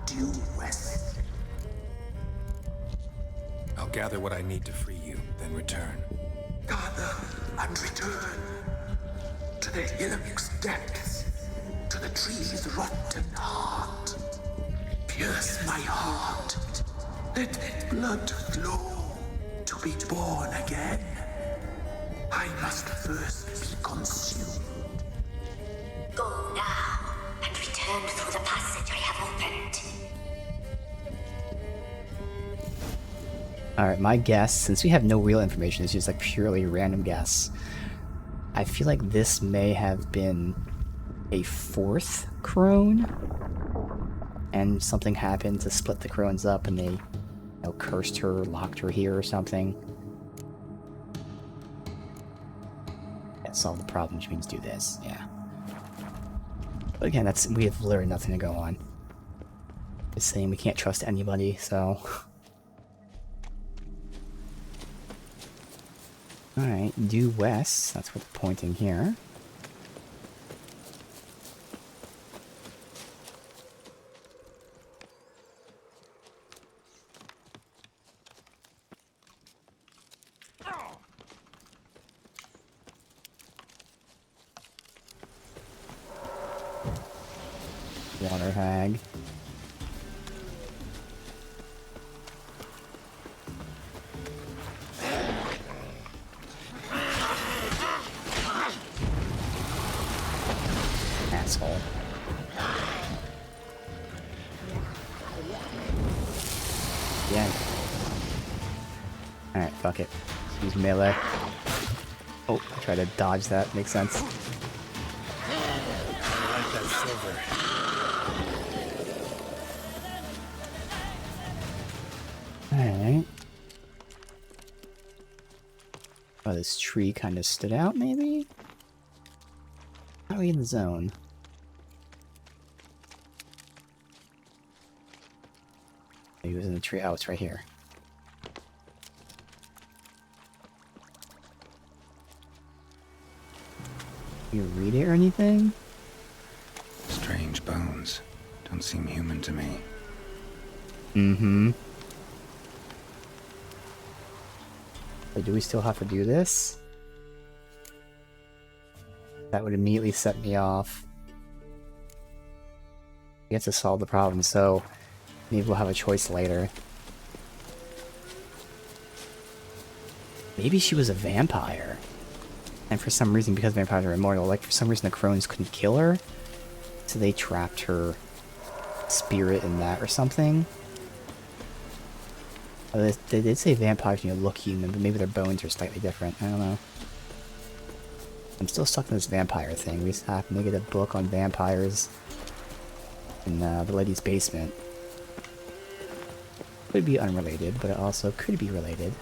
due west. I'll gather what I need to free you, then return. Gather and return to the Illimix depths, to the tree's rotten heart. Pierce my heart, let blood flow to be born again. I must first be consumed. Go now and return through the passage I have opened. Alright, my guess, since we have no real information, it's just like purely random guess. I feel like this may have been a fourth crone, and something happened to split the crones up, and they, you know, cursed her, locked her here or something. Yeah, solve the problem, which means do this, yeah. But again, we have literally nothing to go on. Just saying we can't trust anybody, so... Alright, due west, that's what's pointing here. Water hag. Asshole. Yeah. Alright, fuck it. Use melee. Oh, I tried to dodge that. Makes sense. I like that silver. Alright. Oh, this tree kind of stood out, maybe? How are we in the zone? He was in the tree. Oh, it's right here. You read it or anything? Strange bones. Don't seem human to me. Mm-hmm. Wait, do we still have to do this? That would immediately set me off. We have to solve the problem, so maybe we'll have a choice later. Maybe she was a vampire. And for some reason, because vampires are immortal, like for some reason the crones couldn't kill her. So they trapped her spirit in that or something. Oh, they did say vampires, you know, look human, but maybe their bones are slightly different. I don't know. I'm still stuck in this vampire thing. We have to make a book on vampires in the lady's basement. Could be unrelated, but it also could be related.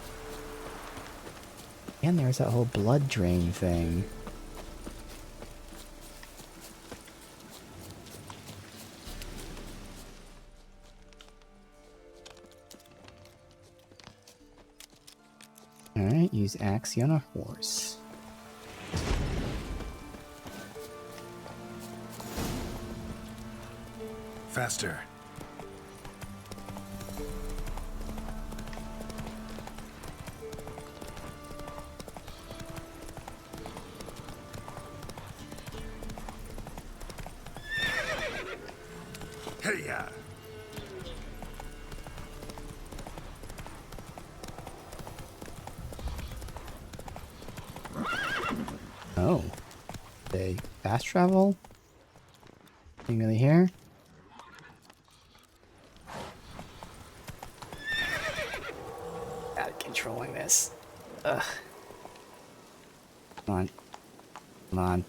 And there's that whole blood drain thing. Alright, use Axii on a horse. Faster. Hey-ya! Oh. They fast travel? Anything really here? Bad at controlling this. Ugh. Come on. Come on.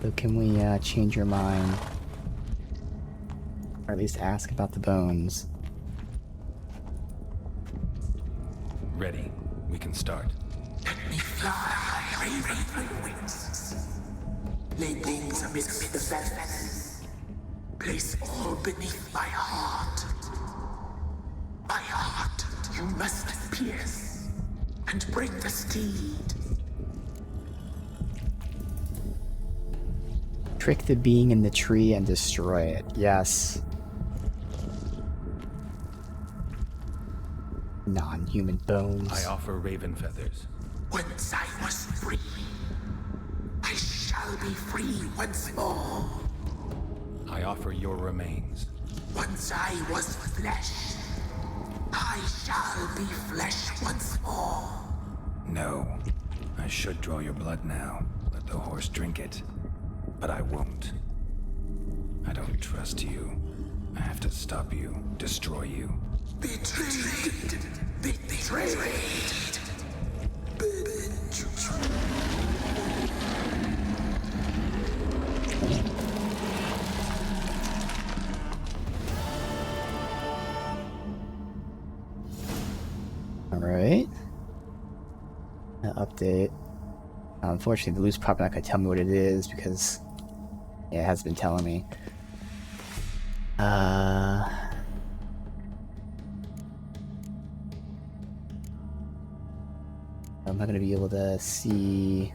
So can we change your mind? Or at least ask about the bones. Ready. We can start. Let me fly, raven wings. Lay things amidst the feathers. Place all beneath my heart. My heart you must pierce, and bring the steed. Trick the being in the tree and destroy it. Yes. Non-human bones. I offer raven feathers. Once I was free, I shall be free once more. I offer your remains. Once I was flesh, I shall be flesh once more. No. I should draw your blood now. Let the horse drink it. But I won't. I don't trust you. I have to stop you, destroy you. Betrayed! Betrayed! Alright. Update. Unfortunately, the loot's probably not going to tell me what it is because yeah, it has been telling me. I'm not going to be able to see.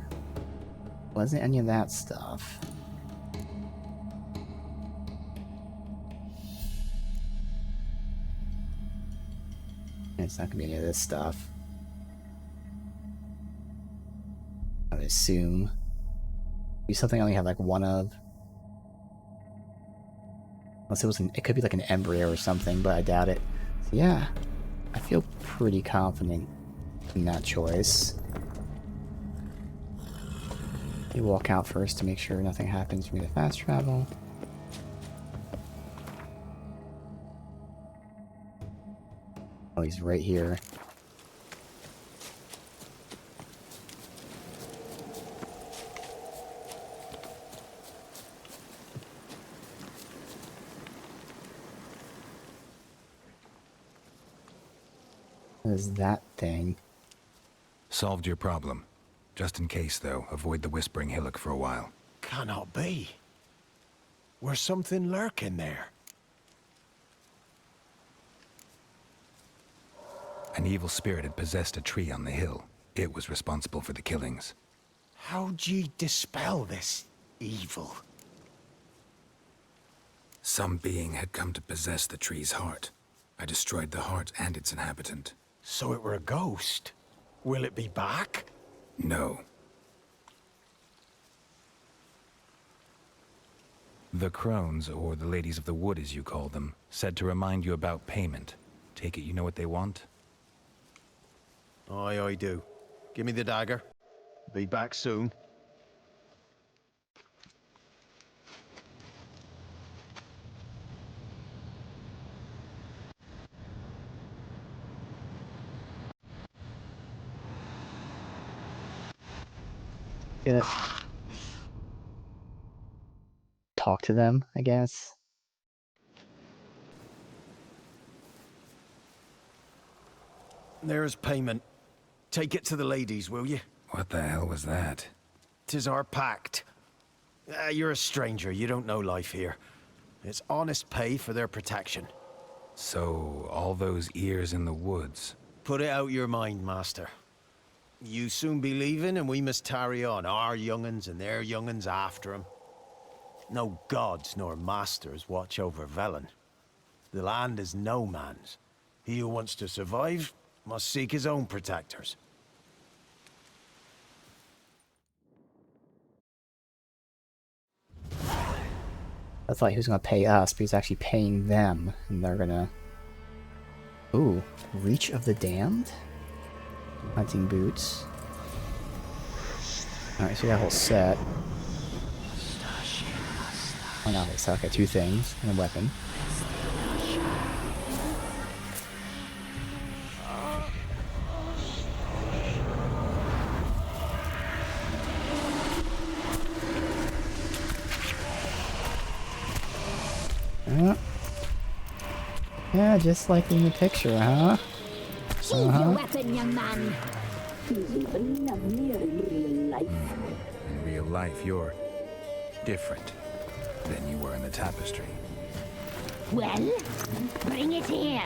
Wasn't any of that stuff. It's not going to be any of this stuff. I would assume. Be something I only have like one of. Unless it was it could be like an embryo or something, but I doubt it. So yeah, I feel pretty confident in that choice. You walk out first to make sure nothing happens for me to fast travel. Oh, he's right here. What is that thing? Solved your problem. Just in case, though, avoid the Whispering Hillock for a while. Cannot be. Where's something lurking there? An evil spirit had possessed a tree on the hill. It was responsible for the killings. How'd ye dispel this evil? Some being had come to possess the tree's heart. I destroyed the heart and its inhabitant. So it were a ghost. Will it be back? No. The crones, or the ladies of the wood as you call them, said to remind you about payment. Take it you know what they want? Aye, I do. Give me the dagger. Be back soon. Gonna talk to them, I guess. There's payment. Take it to the ladies, will you? What the hell was that? 'Tis our pact. You're a stranger, you don't know life here. It's honest pay for their protection. So, all those ears in the woods. Put it out your mind, master. You soon be leaving and we must tarry on, our young'uns and their young'uns after 'em. No gods nor masters watch over Velen. The land is no man's. He who wants to survive must seek his own protectors. I thought he was gonna pay us, but he's actually paying them, and they're gonna... Ooh, Reach of the Damned? Hunting boots. Alright, so we got a whole set. Oh no, it's okay, 2 things, and a weapon. Yeah, just like in the picture, huh? Keep your weapon, young man. He's even lovelier in real life. In real life, you're different than you were in the tapestry. Well, bring it here.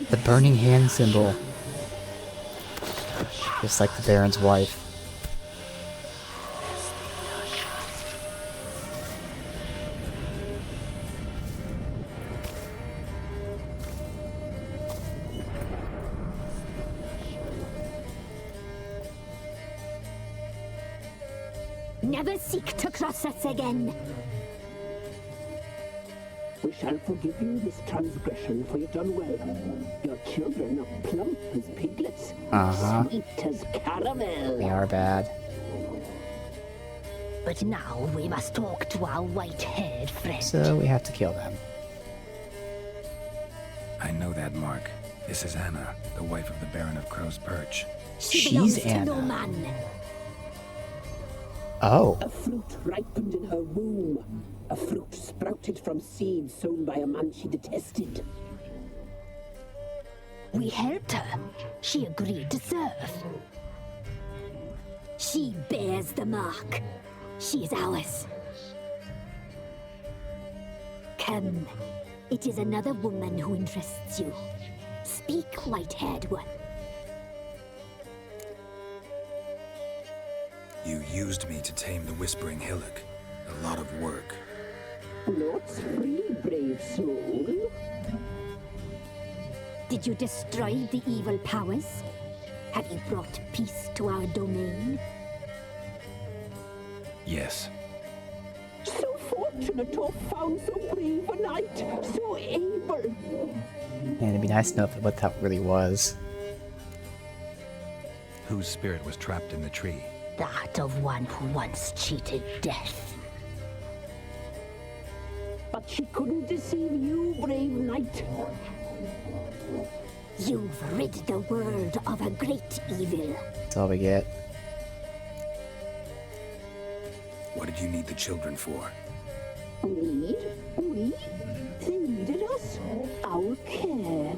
The burning hand symbol. Just like the Baron's wife. Never seek to cross us again. We shall forgive you this transgression, for you've done well. Your children are plump as piglets, sweet as caramel. They are bad. But now we must talk to our white-haired friend. So we have to kill them. I know that mark. This is Anna, the wife of the Baron of Crow's Perch. She belongs She's to Anna. no man. Oh. A fruit ripened in her womb. A fruit sprouted from seeds sown by a man she detested. We helped her. She agreed to serve. She bears the mark. She is ours. Come. It is another woman who interests you. Speak, white-haired one. You used me to tame the Whispering Hillock. A lot of work. Lots free, brave soul. Did you destroy the evil powers? Have you brought peace to our domain? Yes. So fortunate to have found so brave a knight, so able. And it'd be nice to know what that really was. Whose spirit was trapped in the tree? That of one who once cheated death. But she couldn't deceive you, brave knight. You've rid the world of a great evil. That's all we get. What did you need the children for? Need? We? They needed us. Our care.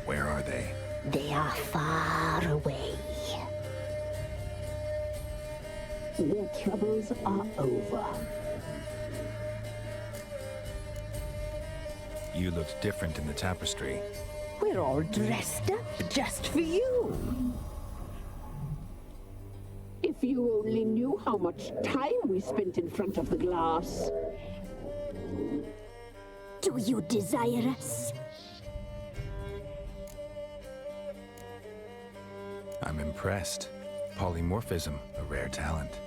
Where are they? They are far away. Their troubles are over. You looked different in the tapestry. We're all dressed up just for you. If you only knew how much time we spent in front of the glass. Do you desire us? I'm impressed. Polymorphism, a rare talent.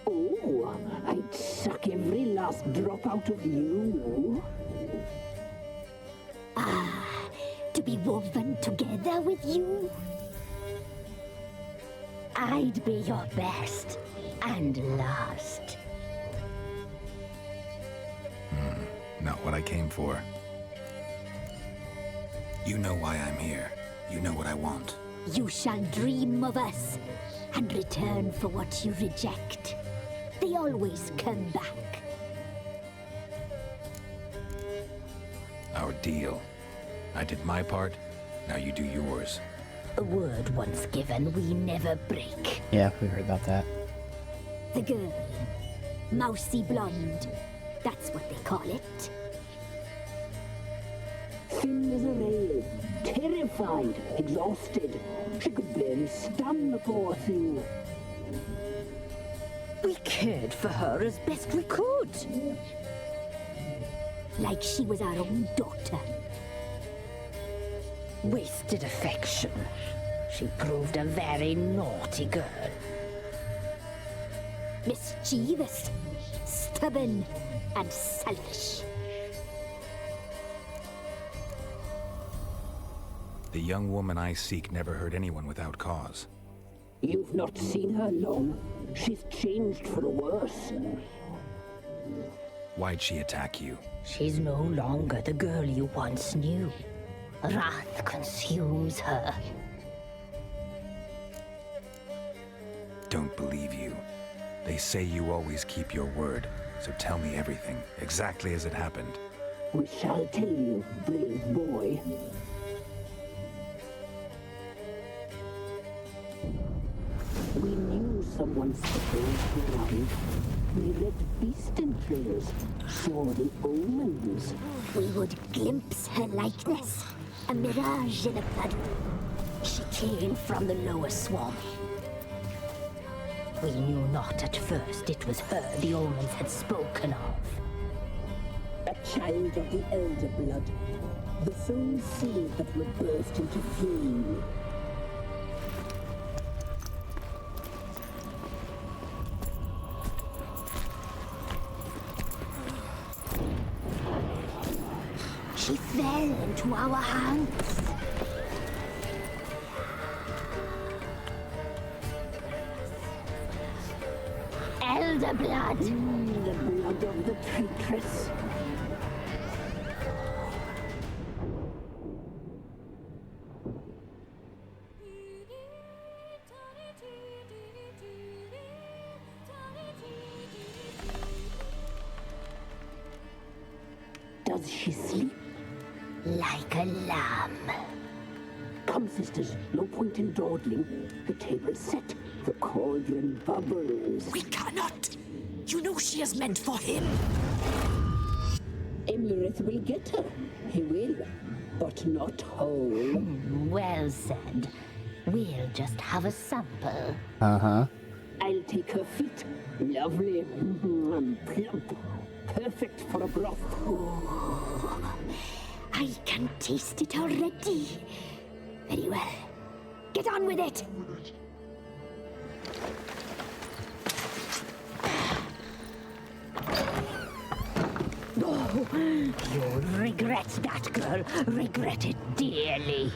Oh, I'd suck every last drop out of you. To be woven together with you? I'd be your best and last. Not what I came for. You know why I'm here. You know what I want. You shall dream of us and return for what you reject. They always come back. Our deal. I did my part, now you do yours. A word once given, we never break. Yeah, we heard about that. The girl. Mousy blonde. That's what they call it. Thin as a rail, terrified, exhausted. She could barely stand the poor thing. We cared for her as best we could. Like she was our own daughter. Wasted affection. She proved a very naughty girl. Mischievous, stubborn, and selfish. The young woman I seek never hurt anyone without cause. You've not seen her long. She's changed for the worse. Why'd she attack you? She's no longer the girl you once knew. Wrath consumes her. Don't believe you. They say you always keep your word, so tell me everything, exactly as it happened. We shall tell you, brave boy. We knew someone special was around. We read beast entrails, saw the omens. We would glimpse her likeness, a mirage in a blood. She came from the lower swamp. We knew not at first it was her the omens had spoken of. A child of the elder blood, the soul seed that would burst into flame. She fell into our hands. Elder blood! The blood of the traitress. Does she sleep? Like a lamb. Come, sisters, no point in dawdling. The table's set, the cauldron bubbles. We cannot. You know she is meant for him. Emurith will get her. He will, but not whole. Well said. We'll just have a sample. Uh-huh. I'll take her feet. Lovely and plump. Perfect for a broth. I can taste it already. Very well. Get on with it. Oh, you'll regret that, girl. Regret it dearly.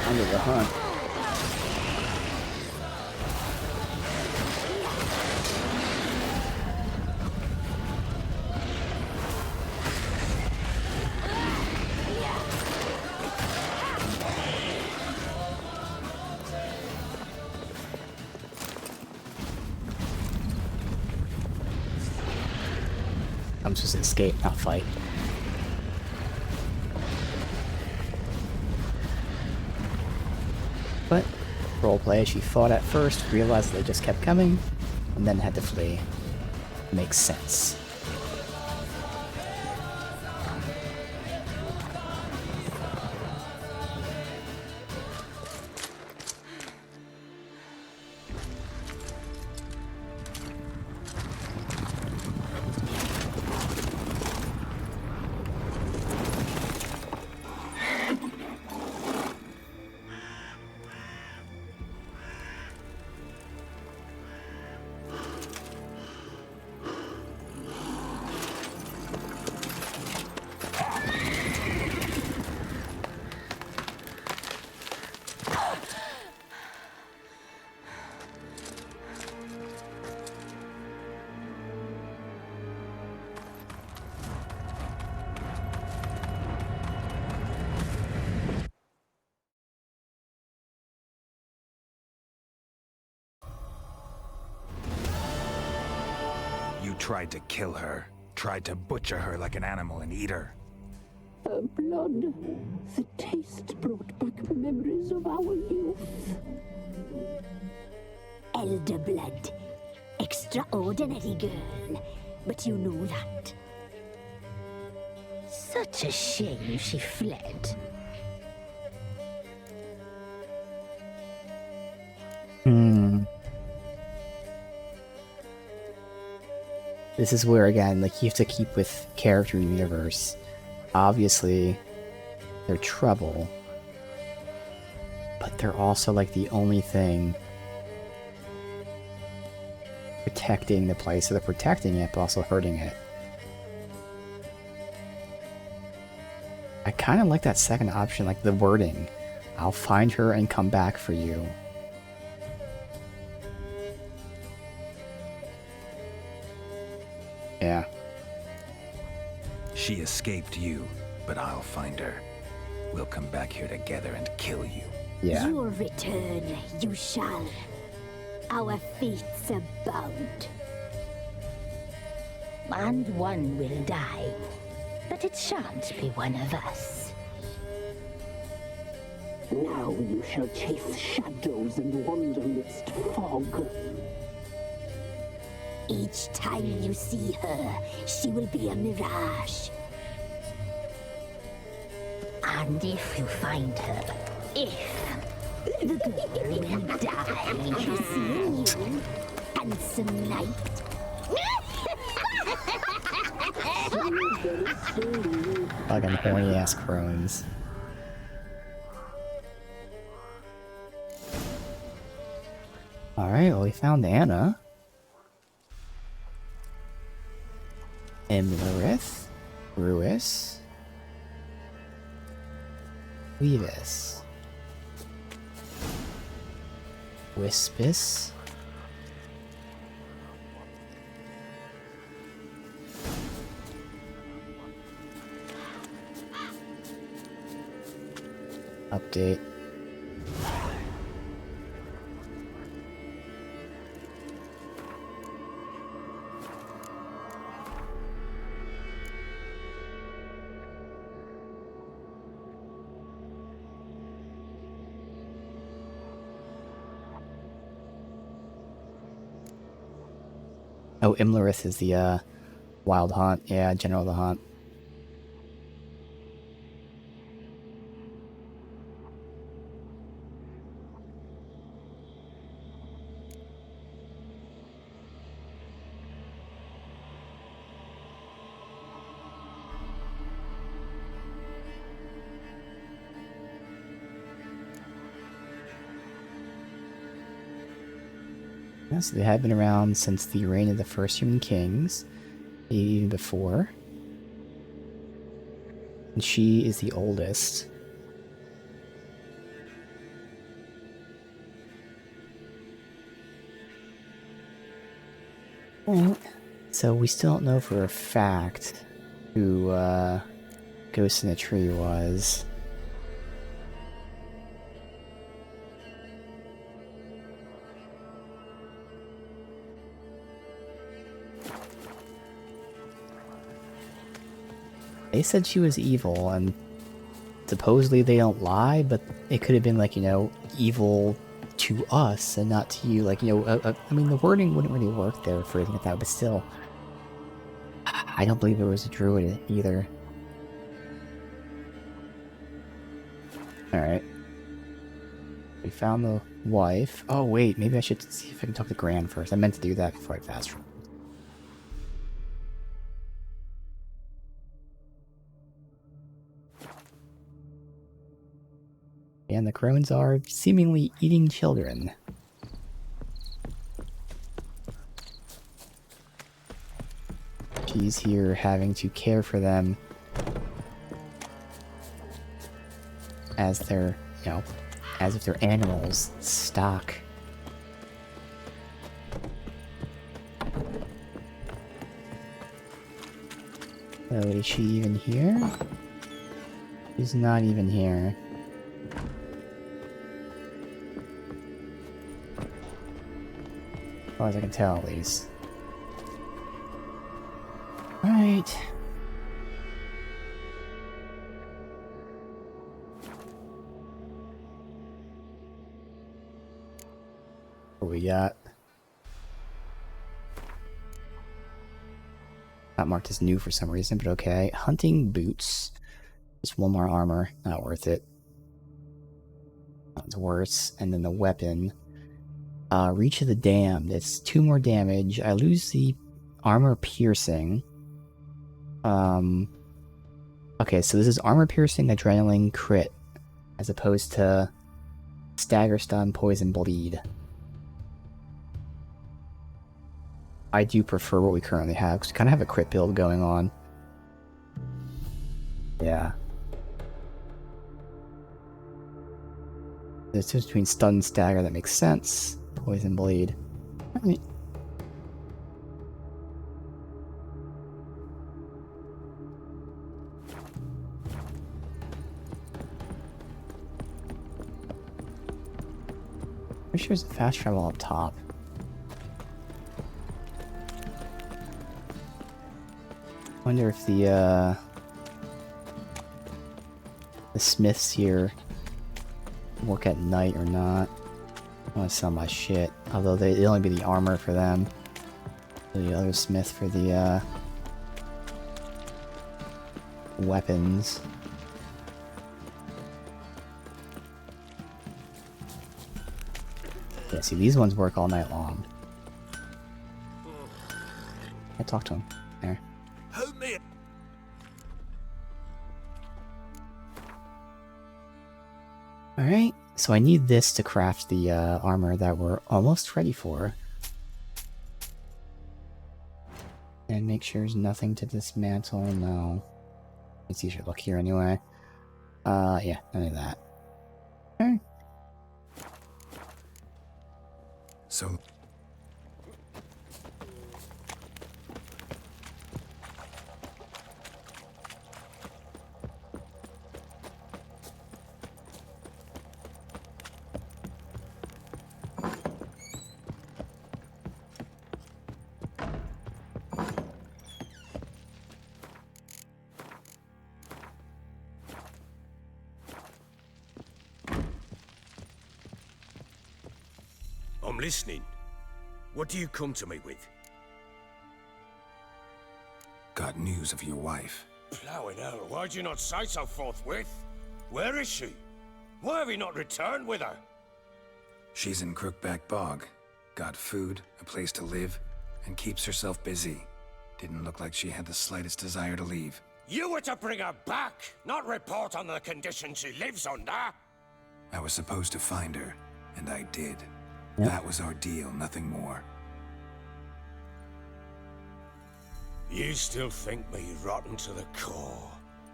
Under the hunt. I'm supposed to escape, not fight. But, roleplay, she fought at first, realized they just kept coming, and then had to flee. Makes sense. You tried to kill her. Tried to butcher her like an animal and eat her. Her blood, the taste brought back memories of our youth. Elder blood. Extraordinary girl. But you know that. Such a shame she fled. This is where, again, like, you have to keep with character in the universe. Obviously, they're trouble. But they're also, like, the only thing protecting the place. So they're protecting it, but also hurting it. I kind of like that second option, like the wording. I'll find her and come back for you. Yeah. She escaped you, but I'll find her. We'll come back here together and kill you. Yeah. You'll return, you shall. Our fates are bound. And one will die, but it shan't be one of us. Now you shall chase shadows and wander midst fog. Each time you see her, she will be a mirage. And if you find her, the girl will die seeing you, handsome knight. Fucking horny ass crones. Alright, well, we found Anna. Imlerith. Ruis. Weavis. Wispis. Update. Oh, Imlerith is the Wild Hunt. Yeah, General of the Hunt. So they have been around since the reign of the first human kings, even before. And she is the oldest. Right. So we still don't know for a fact who Ghost in the Tree was. They said she was evil, and supposedly they don't lie, but it could have been, like, you know, evil to us and not to you. Like, you know, I mean, the wording wouldn't really work there for anything like that, but still. I don't believe it was a druid either. Alright. We found the wife. Oh, wait, maybe I should see if I can talk to Gran first. I meant to do that before I fast forward. And the crones are seemingly eating children. She's here having to care for them as they're, you know, as if they're animals, stock. So is she even here? She's not even here. As far as I can tell, at least. Right. What we got? Not marked as new for some reason, but okay. Hunting boots. Just one more armor. Not worth it. That's worse. And then the weapon. Reach of the Damned. It's 2 more damage. I lose the armor piercing. Okay, so this is armor piercing, adrenaline, crit, as opposed to stagger, stun, poison, bleed. I do prefer what we currently have, because we kind of have a crit build going on. Yeah. There's a difference between stun and stagger that makes sense. Poison, bleed. Alright. Pretty sure there's a fast travel up top. Wonder if the smiths here work at night or not. I want to sell my shit. Although they only be the armor for them. The other smith for the weapons. Yeah, see, these ones work all night long. I talked to him. There. Alright, so I need this to craft the armor that we're almost ready for. And make sure there's nothing to dismantle. No. It's easier to look here anyway. Yeah, none of that. Alright. So... I'm listening. What do you come to me with? Got news of your wife. Plowing hell, why'd you not say so forthwith? Where is she? Why have you not returned with her? She's in Crookback Bog. Got food, a place to live, and keeps herself busy. Didn't look like she had the slightest desire to leave. You were to bring her back, not report on the conditions she lives under. I was supposed to find her, and I did. Yep. That was our deal, nothing more. You still think me rotten to the core.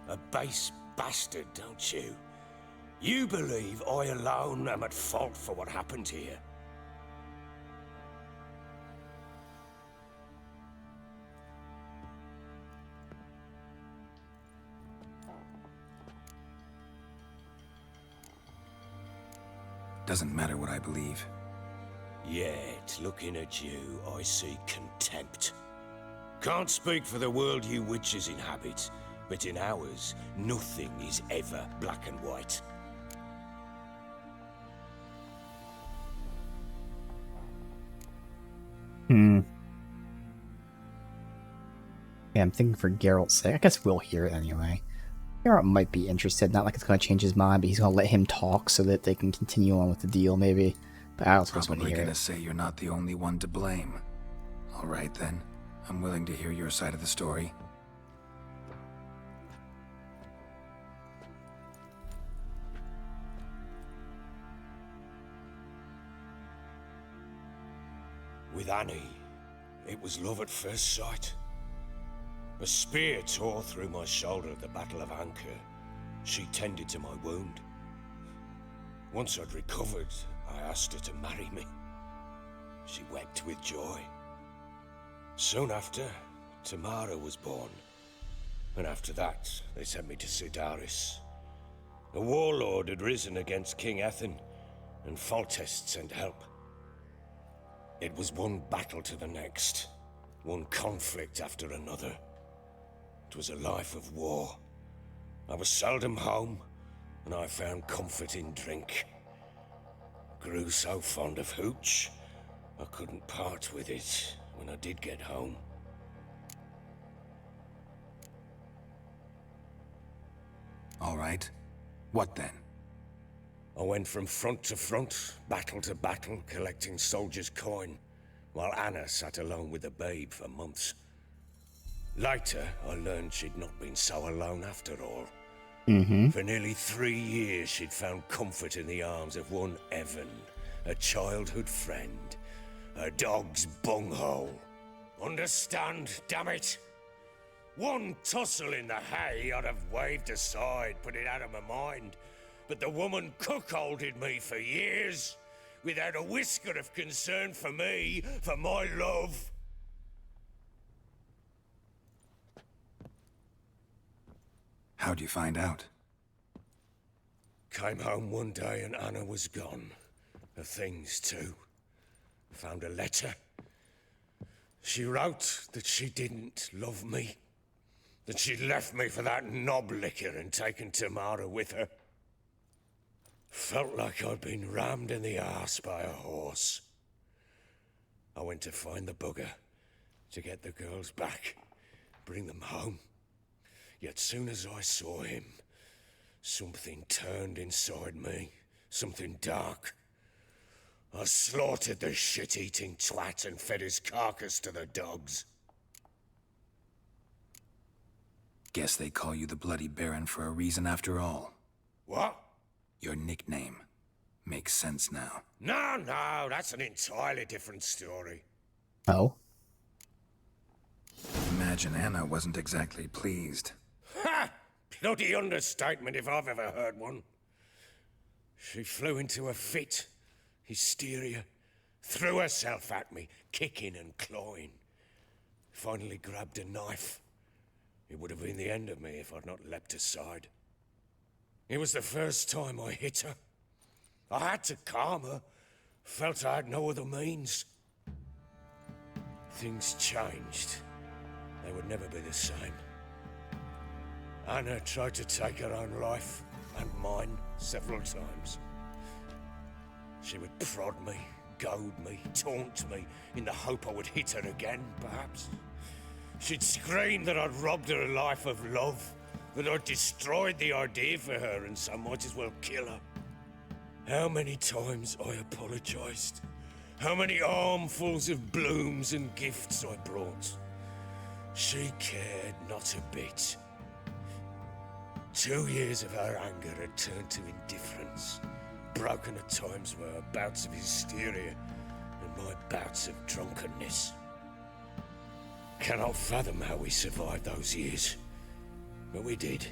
A base bastard, don't you? You believe I alone am at fault for what happened here. Doesn't matter what I believe. Yet, looking at you, I see contempt. Can't speak for the world you witches inhabit, but in ours, nothing is ever black and white. Yeah, I'm thinking for Geralt's sake. I guess we'll hear it anyway. Geralt might be interested. Not like it's going to change his mind, but he's going to let him talk so that they can continue on with the deal, maybe. But I also want to Probably hear gonna it. say you're not the only one to blame. All right then. I'm willing to hear your side of the story. With Annie, it was love at first sight. A spear tore through my shoulder at the Battle of Anchor. She tended to my wound. Once I'd recovered, I asked her to marry me. She wept with joy. Soon after, Tamara was born. And after that, they sent me to Sidaris. A warlord had risen against King Ethan, and Foltest sent help. It was one battle to the next, one conflict after another. was a life of war. I was seldom home, and I found comfort in drink. Grew so fond of hooch, I couldn't part with it when I did get home. All right. What then? I went from front to front, battle to battle, collecting soldiers' coin, while Anna sat alone with the babe for months. Later, I learned she'd not been so alone after all. For nearly 3 years, she'd found comfort in the arms of one Evan, a childhood friend, a dog's bunghole. Understand, damn it? One tussle in the hay I'd have waved aside, put it out of my mind. But the woman cuckolded me for years, without a whisker of concern for me, for my love. How'd you find out? Came home one day and Anna was gone. Her things too. Found a letter. She wrote that she didn't love me. That she'd left me for that knob licker and taken Tamara with her. Felt like I'd been rammed in the arse by a horse. I went to find the bugger, to get the girls back, bring them home. Yet soon as I saw him, something turned inside me, something dark. I slaughtered the shit-eating twat and fed his carcass to the dogs. Guess they call you the Bloody Baron for a reason after all. What? Your nickname. Makes sense now. No, that's an entirely different story. Oh? Imagine Anna wasn't exactly pleased. Ha! Bloody understatement if I've ever heard one. She flew into a fit, hysteria, threw herself at me, kicking and clawing. Finally grabbed a knife. It would have been the end of me if I'd not leapt aside. It was the first time I hit her. I had to calm her. Felt I had no other means. Things changed. They would never be the same. Anna tried to take her own life, and mine, several times. She would prod me, goad me, taunt me, in the hope I would hit her again, perhaps. She'd scream that I'd robbed her a life of love, that I'd destroyed the idea for her, and so might as well kill her. How many times I apologized. How many armfuls of blooms and gifts I brought. She cared not a bit. 2 years of her anger had turned to indifference, broken at times by her bouts of hysteria and my bouts of drunkenness. Cannot fathom how we survived those years, but we did.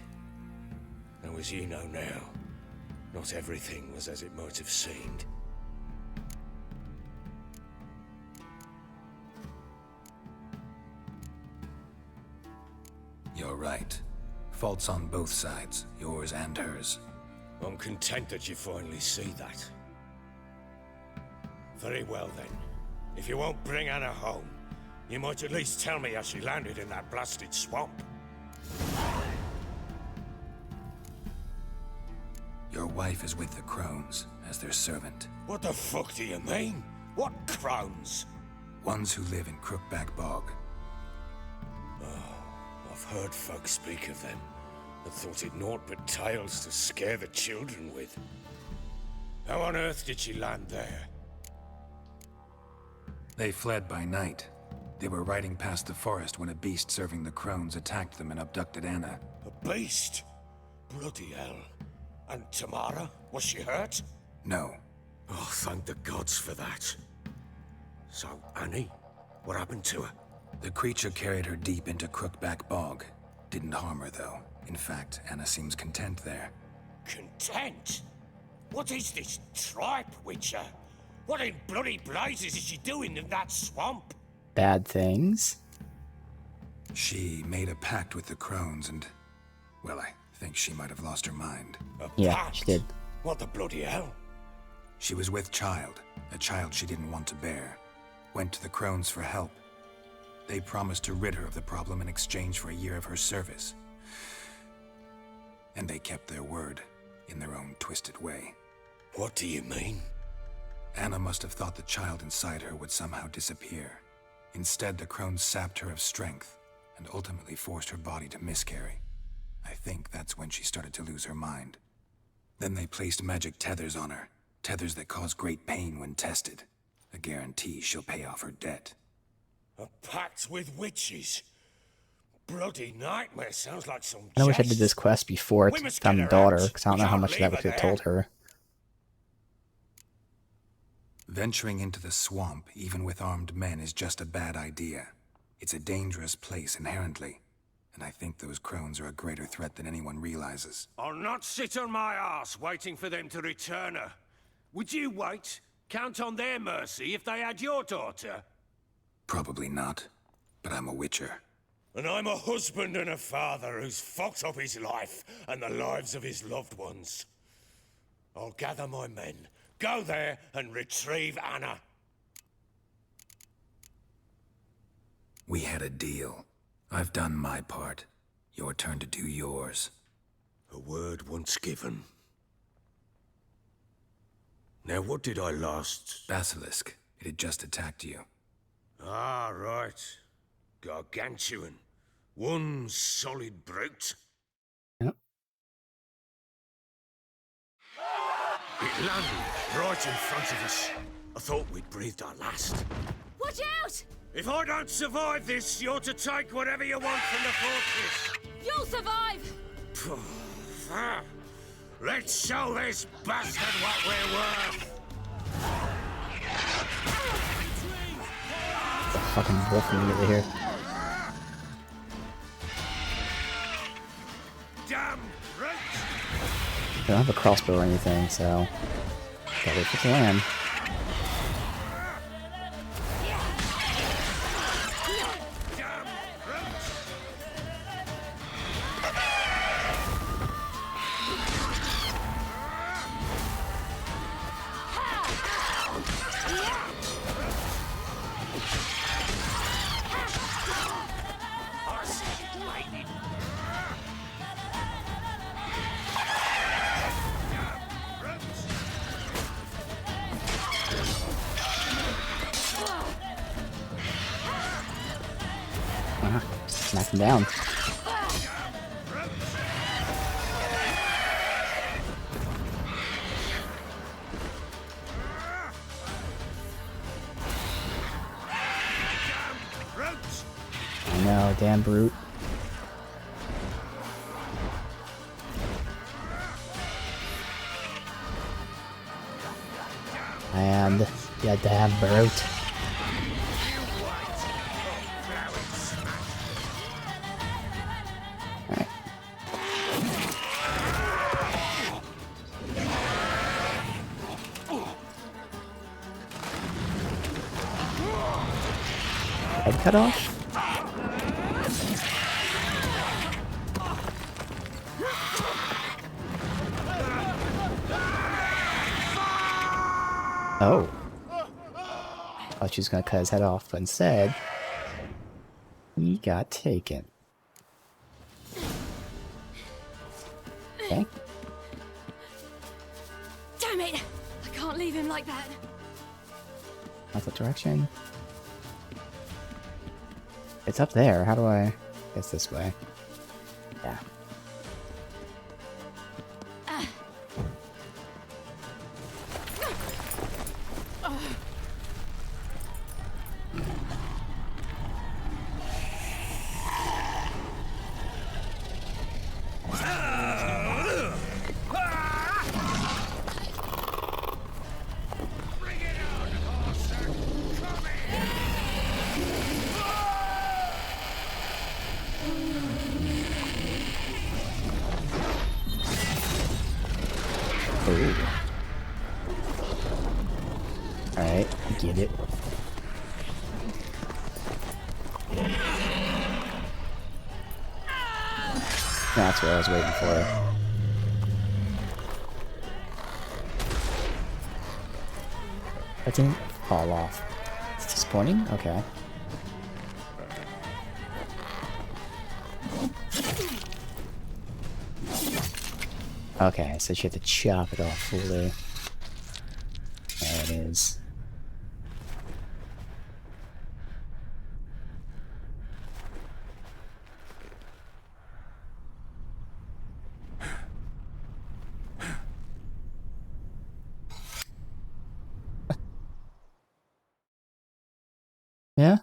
Though as you know now, not everything was as it might have seemed. You're right. Faults on both sides, yours and hers. I'm content that you finally see that. Very well then. If you won't bring Anna home, you might at least tell me how she landed in that blasted swamp. Your wife is with the Crones, as their servant. What the fuck do you mean? What Crones? Ones who live in Crookback Bog. I've heard folk speak of them, and thought it naught but tales to scare the children with. How on earth did she land there? They fled by night. They were riding past the forest when a beast serving the Crones attacked them and abducted Anna. A beast? Bloody hell. And Tamara? Was she hurt? No. Oh, thank the gods for that. So, Annie? What happened to her? The creature carried her deep into Crookback Bog. Didn't harm her, though. In fact, Anna seems content there. Content? What is this tripe, Witcher? What in bloody blazes is she doing in that swamp? Bad things? She made a pact with the Crones and... well, I think she might have lost her mind. Yeah, pact? she did. What the bloody hell? She was with child, a child she didn't want to bear. Went to the Crones for help. They promised to rid her of the problem in exchange for a year of her service. And they kept their word, in their own twisted way. What do you mean? Anna must have thought the child inside her would somehow disappear. Instead, the crones sapped her of strength, and ultimately forced her body to miscarry. I think that's when she started to lose her mind. Then they placed magic tethers on her, tethers that cause great pain when tested. A guarantee she'll pay off her debt. A pact with witches? Bloody nightmare, sounds like some I wish I jest. did this quest before We to must found get the her daughter, out. because I don't We know how can't much that leave we her could have there. told her. Venturing into the swamp, even with armed men, is just a bad idea. It's a dangerous place inherently, and I think those crones are a greater threat than anyone realizes. I'll not sit on my arse waiting for them to return her. Would you wait? Count on their mercy if they had your daughter? Probably not, but I'm a witcher. And I'm a husband and a father who's fucked up his life and the lives of his loved ones. I'll gather my men, go there and retrieve Anna. We had a deal. I've done my part. Your turn to do yours. A word once given. Now what did I last... Basilisk. It had just attacked you. Ah, right. Gargantuan. One solid brute. Yep. It landed right in front of us. I thought we'd breathed our last. Watch out! If I don't survive this, you're to take whatever you want from the fortress. You'll survive! Let's show this bastard what we're worth. Fucking wolf immediately here. Damn brute! I don't have a crossbow or anything, so gotta wait for it to land. Damn brute! I see it lightning. Knock him down. I know, damn brute. And yeah, damn brute. Alright. Head cut off? Oh. Thought she was gonna cut his head off, but instead, he got taken. Okay. Damn it! I can't leave him like that. Not that direction. It's up there. How do I... It's this way. Yeah. Alright, get it. That's what I was waiting for. That didn't fall off. It's disappointing? Okay. Okay, so you have to chop it off fully. There it is. Yeah?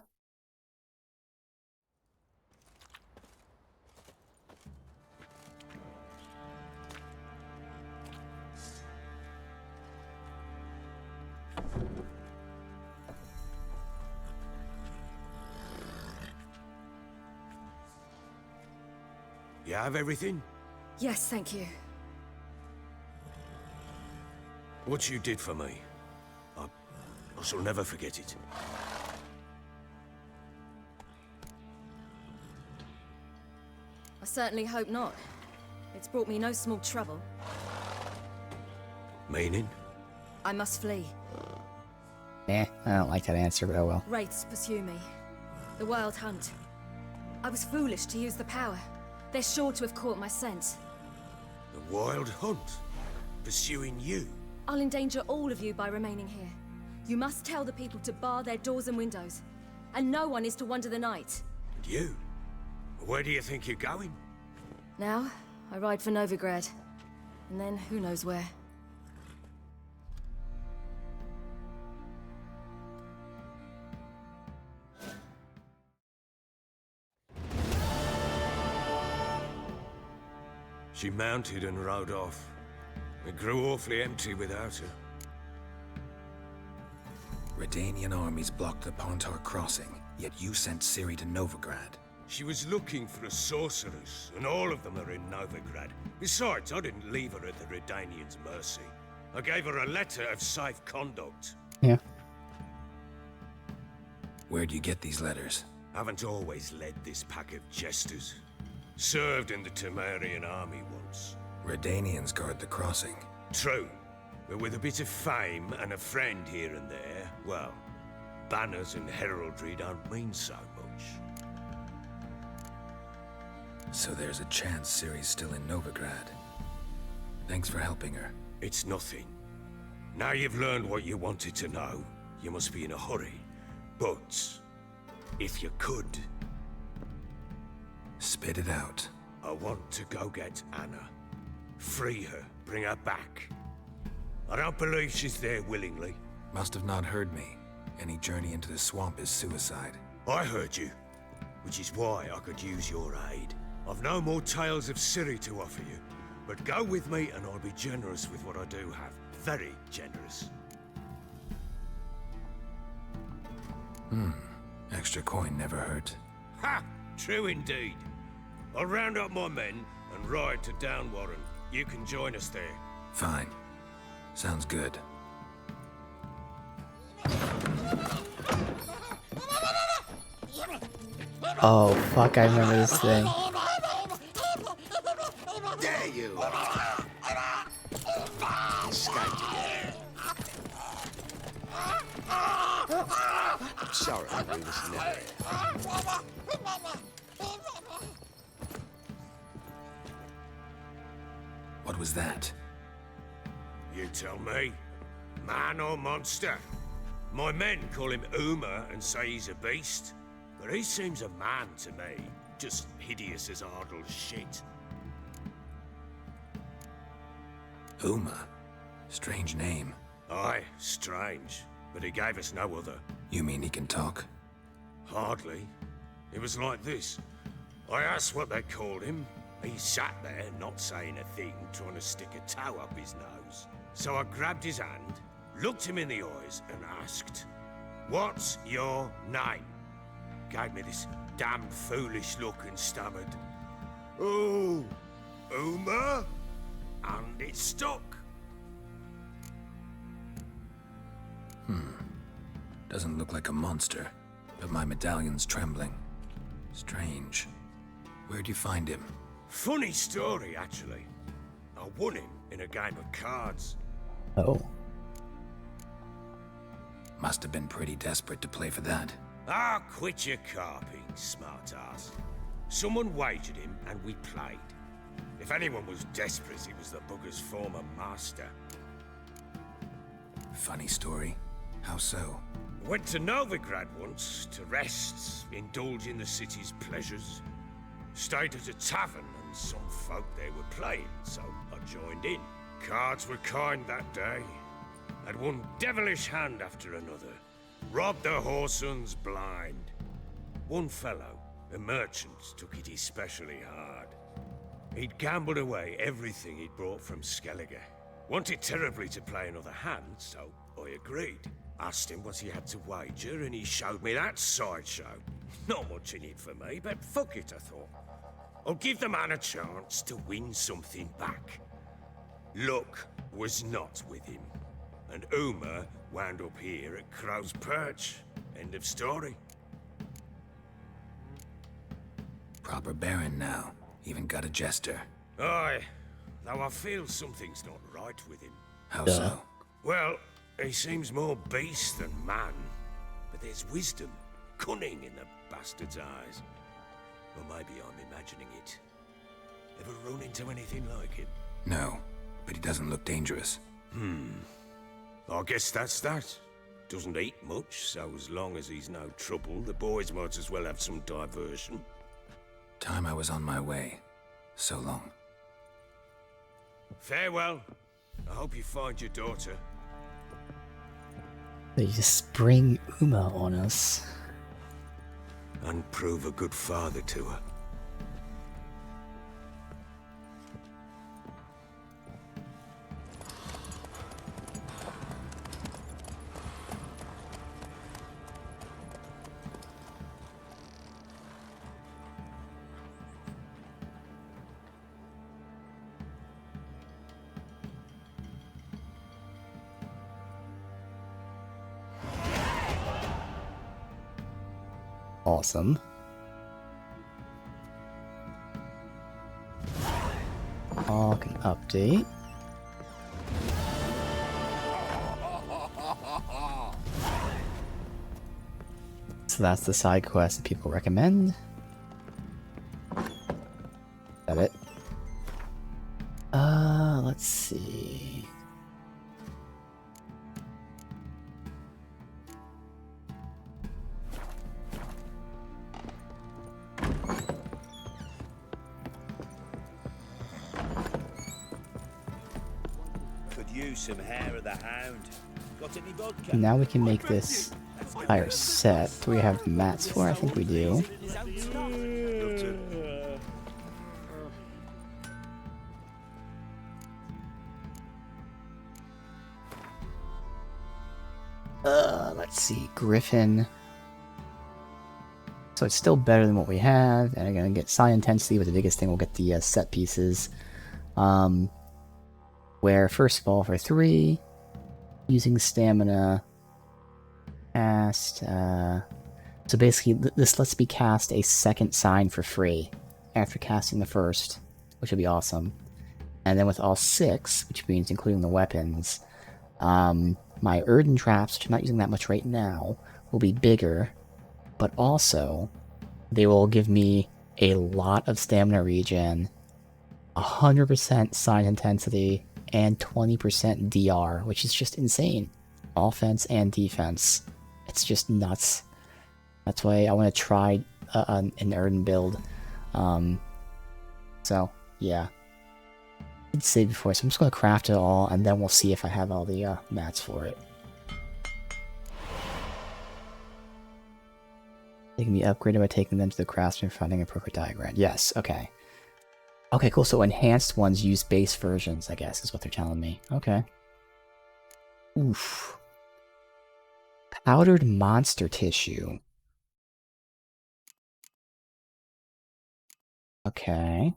You have everything? Yes, thank you. What you did for me, I shall never forget it. I certainly hope not. It's brought me no small trouble. Meaning? I must flee. I don't like that answer, but oh well. Wraiths pursue me. The Wild Hunt. I was foolish to use the power. They're sure to have caught my scent. The Wild Hunt? Pursuing you? I'll endanger all of you by remaining here. You must tell the people to bar their doors and windows. And no one is to wander the night. And you? Where do you think you're going? Now, I ride for Novigrad. And then, who knows where. She mounted and rode off. It grew awfully empty without her. Redanian armies blocked the Pontar crossing, yet you sent Ciri to Novigrad. She was looking for a sorceress, and all of them are in Novigrad. Besides, I didn't leave her at the Redanians' mercy. I gave her a letter of safe conduct. Yeah. Where do you get these letters? Haven't always led this pack of jesters. Served in the Temerian army once. Redanians guard the crossing. True, but with a bit of fame and a friend here and there, well, banners and heraldry don't mean so much. So there's a chance Ciri's still in Novigrad. Thanks for helping her. It's nothing. Now you've learned what you wanted to know, you must be in a hurry. But, if you could... Spit it out. I want to go get Anna. Free her, bring her back. I don't believe she's there willingly. Must have not heard me. Any journey into the swamp is suicide. I heard you, which is why I could use your aid. I've no more tales of Ciri to offer you, but go with me and I'll be generous with what I do have. Very generous. Extra coin never hurt. Ha! True indeed. I'll round up my men and ride to Downwarren. You can join us there. Fine. Sounds good. Oh, fuck, I remember this thing. There you are. Escaped again. I'm sorry, we was never. What was that? You tell me. Man or monster? My men call him Uma and say he's a beast. But he seems a man to me. Just hideous as Ardle's shit. Uma? Strange name. Aye, strange. But he gave us no other. You mean he can talk? Hardly. It was like this. I asked what they called him. He sat there, not saying a thing, trying to stick a toe up his nose. So I grabbed his hand, looked him in the eyes, and asked, "What's your name?" Gave me this damn foolish look and stammered, "Oh, Uma?" And it stuck. Doesn't look like a monster, but my medallion's trembling. Strange. Where'd you find him? Funny story, actually. I won him in a game of cards. Oh. Must have been pretty desperate to play for that. Ah, quit your carping, smartass. Someone wagered him and we played. If anyone was desperate, it was the bugger's former master. Funny story. How so? Went to Novigrad once to rest, indulge in the city's pleasures. Stayed at a tavern and some folk there were playing, so I joined in. Cards were kind that day. Had one devilish hand after another. Robbed the Whoresons blind. One fellow, a merchant, took it especially hard. He'd gambled away everything he'd brought from Skellige. Wanted terribly to play another hand, so I agreed. Asked him what he had to wager, and he showed me that sideshow. Not much in it for me, but fuck it, I thought. I'll give the man a chance to win something back. Luck was not with him, and Uma wound up here at Crow's Perch. End of story. Proper baron now. Even got a jester. Aye, though I feel something's not right with him. How so? Well, he seems more beast than man, but there's wisdom, cunning in the bastard's eyes. Or maybe I'm imagining it. Ever run into anything like him? No, but he doesn't look dangerous. I guess that's that. Doesn't eat much, so as long as he's no trouble, the boys might as well have some diversion. Time I was on my way. So long. Farewell. I hope you find your daughter. They just spring Uma on us. And prove a good father to her. Awesome. I can update. So that's the side quest that people recommend. Is that it? Let's see. Some hair of the hound. Got any vodka? Now we can make this entire set. Do we have mats for? I think we do. Let's see, Griffin. So it's still better than what we have, and I'm gonna get Psi Intensity, but the biggest thing we'll get the set pieces. Where first of all, for 3, using stamina, cast. So basically, this lets me cast a second sign for free after casting the first, which would be awesome. And then with all 6, which means including the weapons, my Earthen Traps, which I'm not using that much right now, will be bigger, but also they will give me a lot of stamina regen, 100% Sign Intensity, and 20% DR, which is just insane. Offense and defense. It's just nuts. That's why I want to try an Earthen build. So, yeah. I did say before, so I'm just going to craft it all, and then we'll see if I have all the mats for it. They can be upgraded by taking them to the craftsman and finding a appropriate diagram. Yes, okay. Okay, cool, so enhanced ones use base versions, I guess, is what they're telling me. Okay. Oof. Powdered monster tissue. Okay.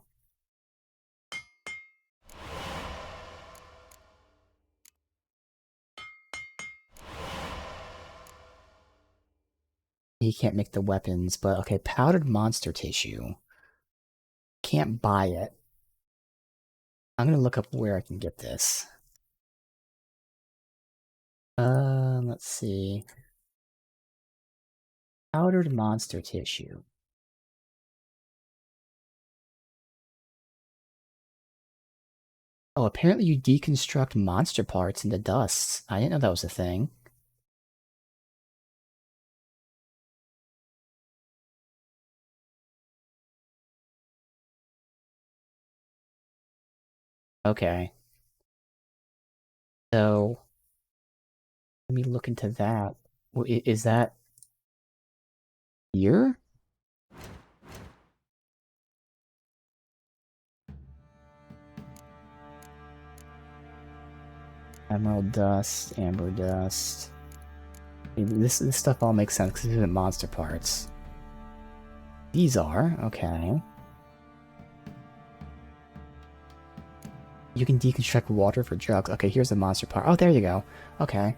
He can't make the weapons, but okay, powdered monster tissue. Can't buy it. I'm gonna look up where I can get this. Let's see. Powdered monster tissue. Oh, apparently you deconstruct monster parts into dust. I didn't know that was a thing. Okay. So, let me look into that. Is that here? Emerald dust, amber dust. This stuff all makes sense because these are monster parts. These are, okay. You can deconstruct water for drugs. Okay, here's the monster part. Oh, there you go. Okay.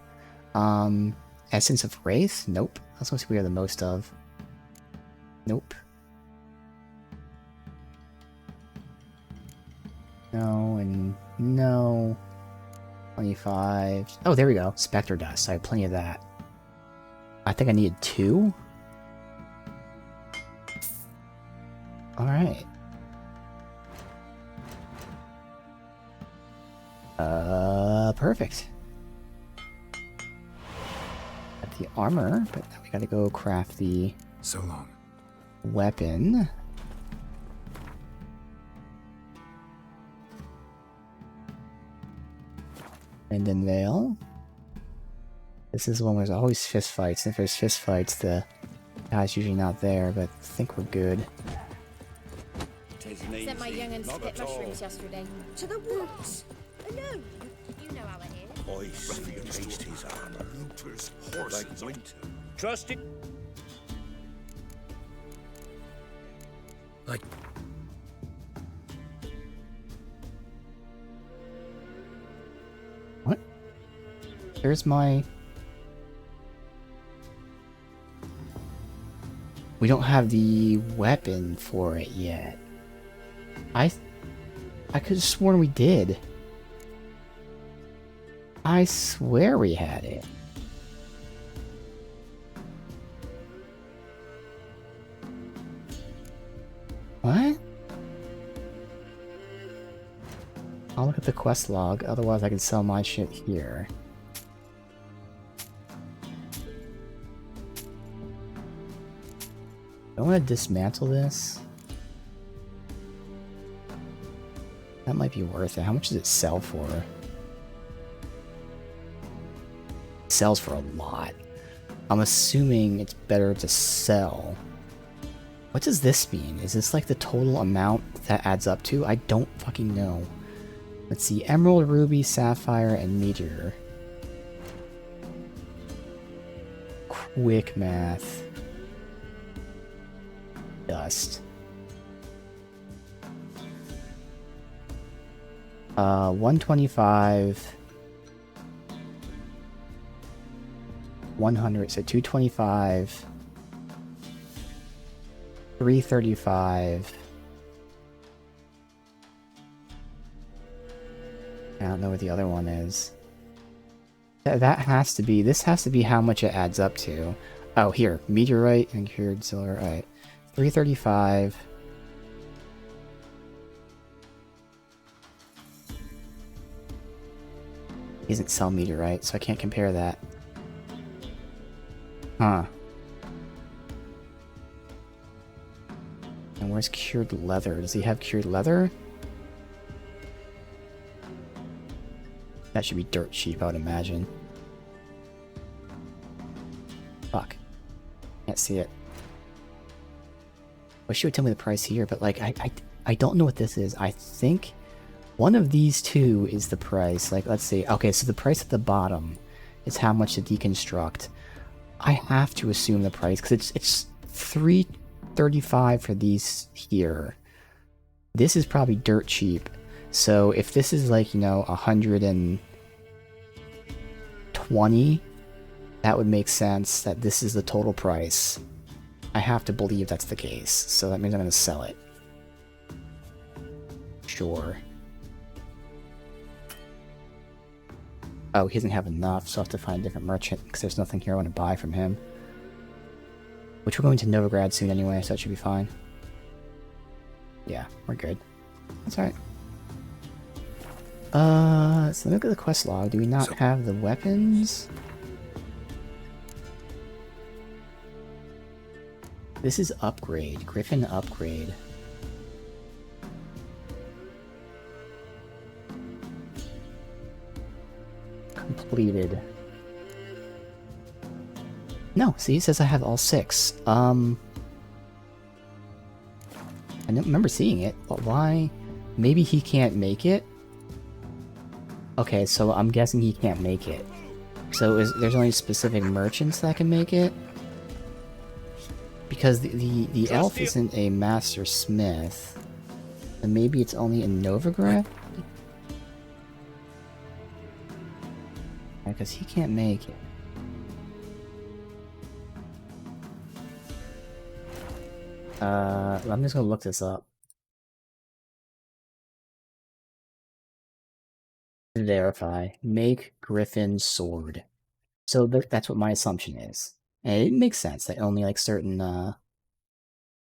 Essence of Wraith? Nope. That's what we are the most of. Nope. No, and no. 25. Oh, there we go. Spectre dust. I have plenty of that. I think I needed 2. Alright. Perfect. Got the armor, but now we gotta go craft the So long. weapon. And then Veil. This is one where there's always fist fights. If there's fist fights, the guy's usually not there, but I think we're good. Sent my young'uns to pick mushrooms yesterday. To the woods. Alone. You know how it is. I see against his armor. Looter's horses. Like winter. Trust it. Like... What? There's my... We don't have the weapon for it yet. I could have sworn we did. I swear we had it. What? I'll look at the quest log, otherwise I can sell my shit here. I want to dismantle this. That might be worth it. How much does it sell for? It sells for a lot. I'm assuming it's better to sell. What does this mean? Is this like the total amount that adds up to? I don't fucking know. Let's see. Emerald, ruby, sapphire, and meteor. Quick math. Dust. 125. 100, so 225. 335. I don't know what the other one is. That has to be, this has to be how much it adds up to. Oh, here, meteorite and cured silver, alright. 335. He doesn't sell meteorite, so I can't compare that. Huh. And where's cured leather? Does he have cured leather? That should be dirt cheap, I would imagine. Fuck. Can't see it. Wish you would tell me the price here, but like, I don't know what this is. I think one of these two is the price. Like, let's see. Okay, so the price at the bottom is how much to deconstruct. I have to assume the price because it's $3.35 for these here. This is probably dirt cheap. So if this is like, you know, 120, that would make sense that this is the total price. I have to believe that's the case, so that means I'm going to sell it. Sure. Oh, he doesn't have enough, so I'll have to find a different merchant, because there's nothing here I want to buy from him. Which we're going to Novigrad soon anyway, so that should be fine. Yeah, we're good. That's alright. So look at the quest log. Do we not have the weapons? This is upgrade. Griffin upgrade. Completed. No, see, it says I have all 6. I don't remember seeing it, but why? Maybe he can't make it? Okay, so I'm guessing he can't make it. So there's only specific merchants that can make it? Because the elf isn't a master smith. And maybe it's only in Novigrad? Because he can't make it. I'm just gonna look this up. Verify. Make Griffin sword. So that's what my assumption is. And it makes sense that only like certain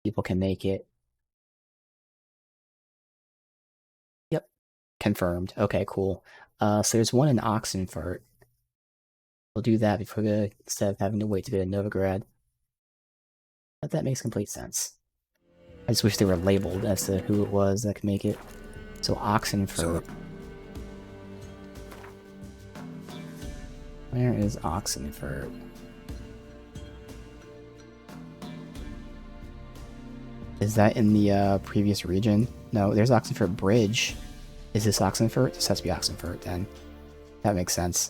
people can make it. Yep. Confirmed. Okay, cool. So there's one in Oxenfurt. We'll do that before instead of having to wait to go to Novigrad. But that makes complete sense. I just wish they were labeled as to who it was that could make it. So Oxenfurt. Where is Oxenfurt? Is that in the previous region? No, there's Oxenfurt Bridge. Is this Oxenfurt? This has to be Oxenfurt then. That makes sense.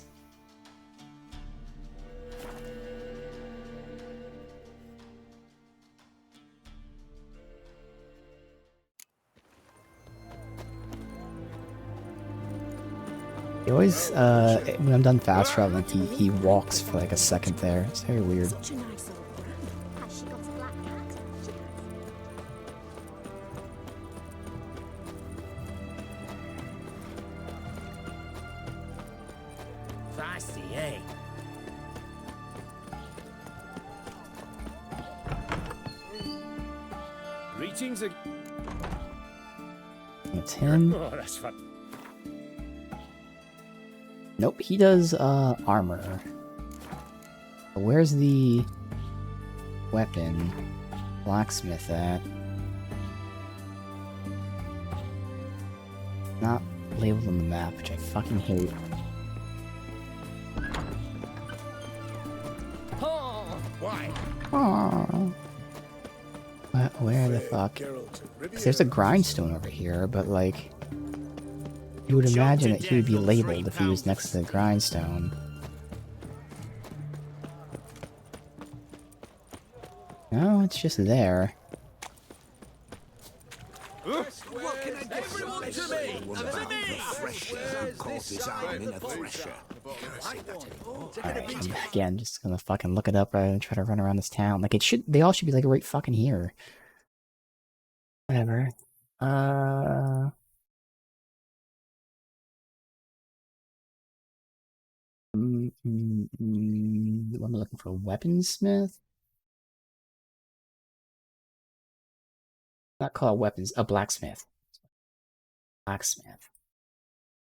He always, when I'm done fast traveling, he walks for like a second there. It's very weird. Feisty, eh? Greetings again. It's him. Oh, that's fun. Nope, he does armor. Where's the weapon blacksmith at? Not labeled on the map, which I fucking hate. Why? Aww. Where the fuck? 'Cause there's a grindstone over here, but like, you would imagine that he would be labeled if he was next to the grindstone. No, it's just there. Alright, I'm again just gonna fucking look it up rather than try to run around this town. Like, they all should be like right fucking here. Whatever. I'm looking for a weaponsmith. Not called weapons, a blacksmith. Blacksmith.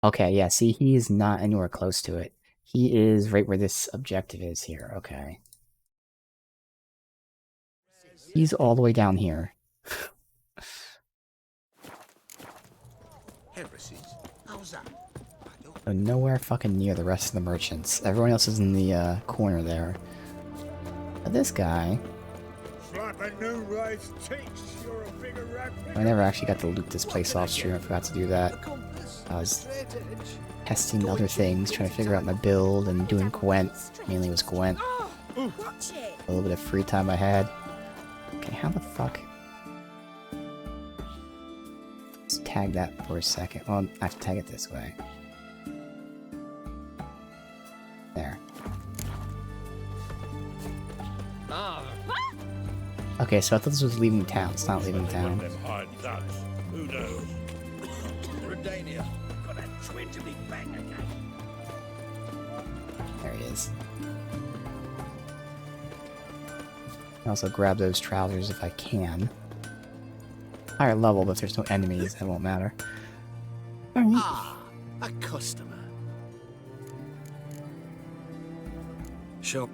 Okay, yeah, see, he is not anywhere close to it. He is right where this objective is here, okay. He's all the way down here. So nowhere fucking near the rest of the merchants. Everyone else is in the corner there. But this guy... I never actually got to loot this place off stream. I forgot to do that. I was testing other things, trying to figure out my build and doing Gwent. Mainly was Gwent. A little bit of free time I had. Okay, how the fuck? Let's tag that for a second. Well, I have to tag it this way. There. Okay, so I thought this was leaving town. It's not leaving town. Who knows? Redania. Got that twin to be back again. There he is. I also grab those trousers if I can. Higher level, but if there's no enemies, that won't matter. Alright. A customer. Sure.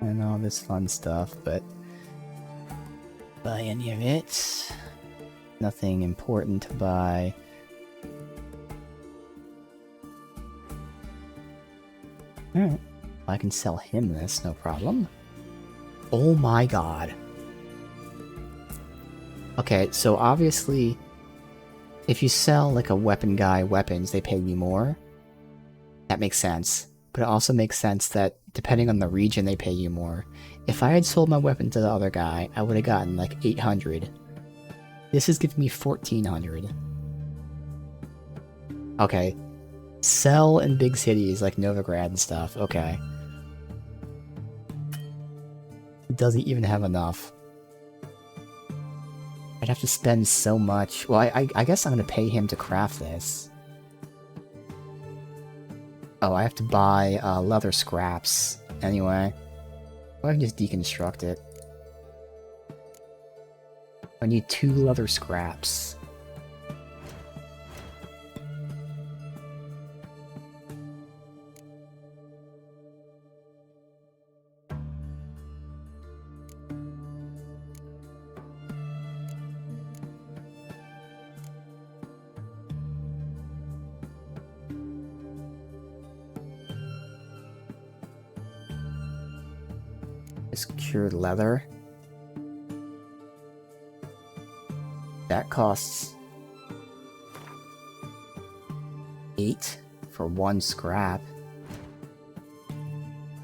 And all this fun stuff, but buy any of it. Nothing important to buy. Alright. I can sell him this, no problem. Oh my god. Okay, so obviously, if you sell like a weapon guy weapons, they pay you more. That makes sense. But it also makes sense that depending on the region, they pay you more. If I had sold my weapon to the other guy, I would have gotten like 800. This is giving me 1400. Okay. Sell in big cities like Novigrad and stuff. Okay. It doesn't even have enough. I'd have to spend so much. Well, I guess I'm going to pay him to craft this. Oh, I have to buy leather scraps anyway. Or I can just deconstruct it. I need 2 leather scraps. Cured leather. That costs 8 for 1 scrap.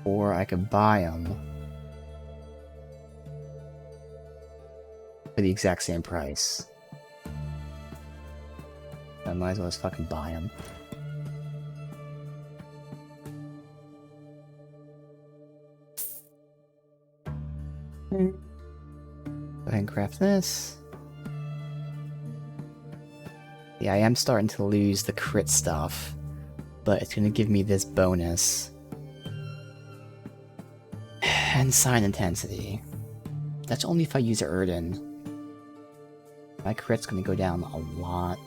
Or I could buy them for the exact same price. I might as well just fucking buy them. Go ahead and craft this. Yeah, I am starting to lose the crit stuff, but it's going to give me this bonus. And sign intensity. That's only if I use Erden. My crit's going to go down a lot.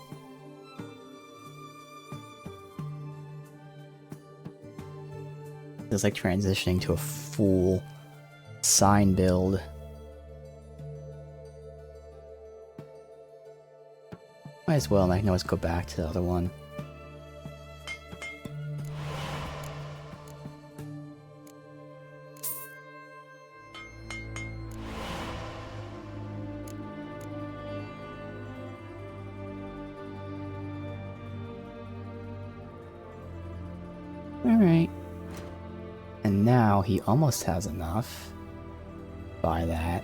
It's like transitioning to a full sign build. Might as well, and I can always go back to the other one. Alright. And now he almost has enough. Buy that.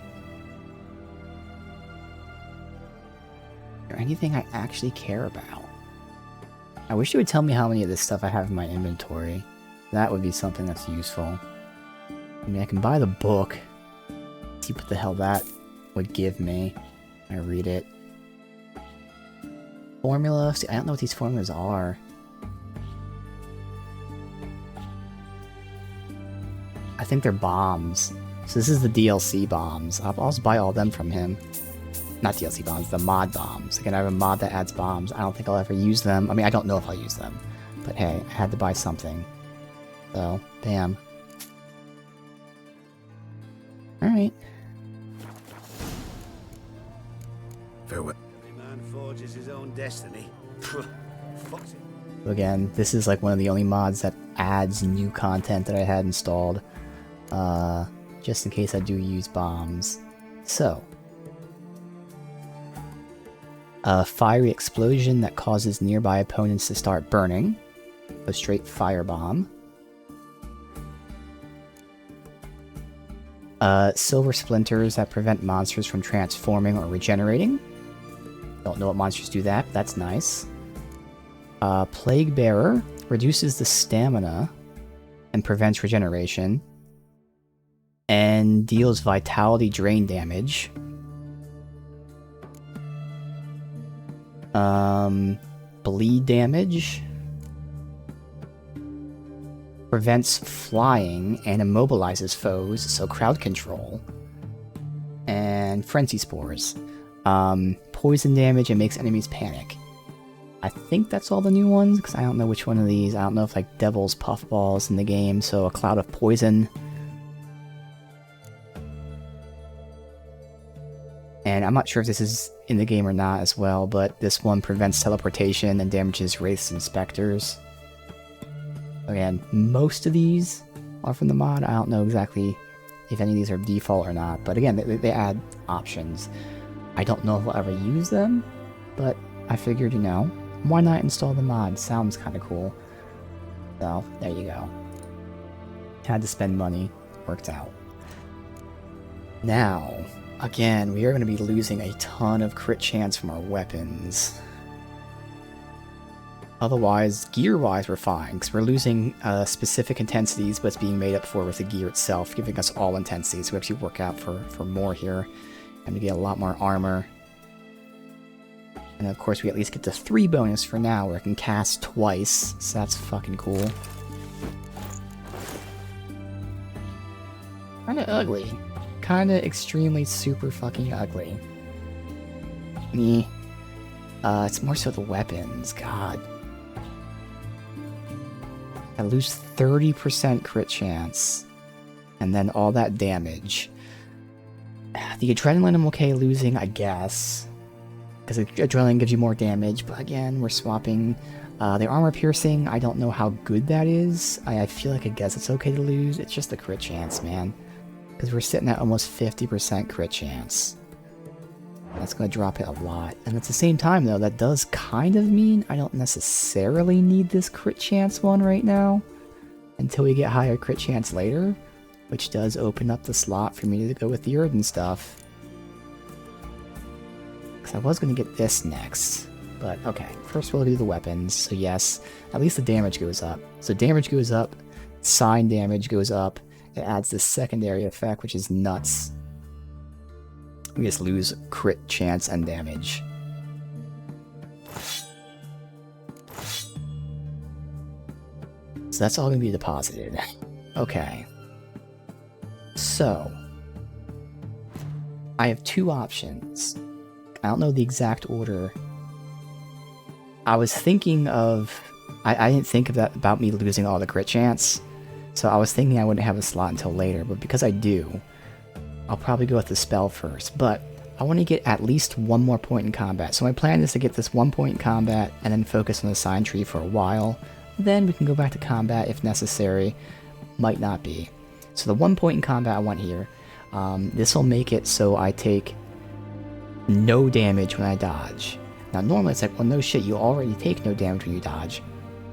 Is there anything I actually care about? I wish you would tell me how many of this stuff I have in my inventory. That would be something that's useful. I mean, I can buy the book. See what the hell that would give me. I read it. Formula? See, I don't know what these formulas are. I think they're bombs. So this is the DLC bombs. I'll also buy all of them from him. Not DLC bombs, the mod bombs. Again, I have a mod that adds bombs. I don't think I'll ever use them. I mean, I don't know if I'll use them. But hey, I had to buy something. So, bam. Alright. Farewell. Every man forges his own destiny. Fuck's it. Again, this is like one of the only mods that adds new content that I had installed. Just in case I do use bombs. So. A fiery explosion that causes nearby opponents to start burning. A straight firebomb. Silver splinters that prevent monsters from transforming or regenerating. Don't know what monsters do that, but that's nice. Plague Bearer reduces the stamina and prevents regeneration. And deals vitality drain damage. Bleed damage. Prevents flying and immobilizes foes, so crowd control. and Frenzy Spores. Poison damage and makes enemies panic. I think that's all the new ones, because I don't know which one of these. I don't know if like Devil's Puffball's in the game, so a Cloud of Poison. And I'm not sure if this is in the game or not as well, but this one prevents teleportation and damages Wraiths and Spectres. Again, most of these are from the mod. I don't know exactly if any of these are default or not, but again, they add options. I don't know if I'll ever use them, but I figured, you know, why not install the mod? Sounds kind of cool. So, there you go. Had to spend money. Worked out. Now, again, we are going to be losing a ton of crit chance from our weapons. Otherwise, gear-wise, we're fine, because we're losing specific intensities, but it's being made up for with the gear itself, giving us all intensities. So we actually work out for more here, and we get a lot more armor. And of course, we at least get the 3 bonus for now, where I can cast twice, so that's fucking cool. Kinda ugly. Kinda extremely super fucking ugly. It's more so the weapons, god. I lose 30% crit chance, and then all that damage. The adrenaline I'm okay losing, I guess, because adrenaline gives you more damage, but again, we're swapping the armor piercing. I don't know how good that is. I feel like I guess it's okay to lose. It's just the crit chance, man, because we're sitting at almost 50% crit chance. That's going to drop it a lot. And at the same time, though, that does kind of mean I don't necessarily need this crit chance one right now until we get higher crit chance later, which does open up the slot for me to go with the Yrden stuff. Because I was going to get this next. But okay, first we'll do the weapons. So yes, at least the damage goes up. So damage goes up, sign damage goes up. It adds this secondary effect, which is nuts. We just lose crit chance and damage. So that's all going to be deposited. Okay. So, I have 2 options. I don't know the exact order. I was thinking of... I didn't think of that about me losing all the crit chance. So I was thinking I wouldn't have a slot until later, but because I do, I'll probably go with the spell first, but I want to get at least 1 more point in combat. So my plan is to get this 1 point in combat and then focus on the sign tree for a while. Then we can go back to combat if necessary. Might not be. So the 1 point in combat I want here. This will make it so I take no damage when I dodge. Now normally it's like, well no shit, you already take no damage when you dodge.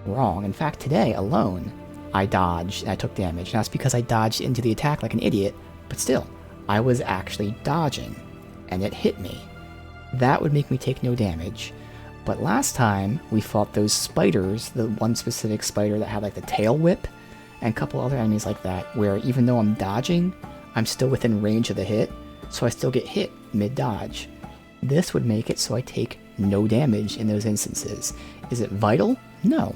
Wrong. In fact, today alone, I dodged and I took damage. Now it's because I dodged into the attack like an idiot, but still. I was actually dodging, and it hit me. That would make me take no damage, but last time we fought those spiders, the one specific spider that had like the tail whip, and a couple other enemies like that, where even though I'm dodging, I'm still within range of the hit, so I still get hit mid-dodge. This would make it so I take no damage in those instances. Is it vital? No.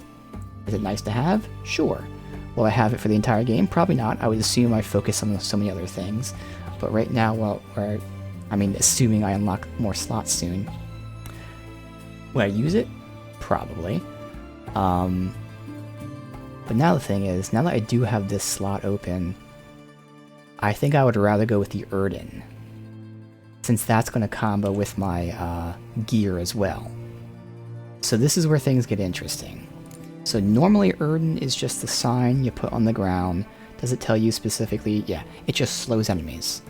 Is it nice to have? Sure. Will I have it for the entire game? Probably not. I would assume I focus on so many other things. But right now, assuming I unlock more slots soon. Will I use it? Probably. But now the thing is, now that I do have this slot open, I think I would rather go with the Yrden, since that's going to combo with my gear as well. So this is where things get interesting. So normally Yrden is just the sign you put on the ground. Does it tell you specifically? Yeah, it just slows enemies.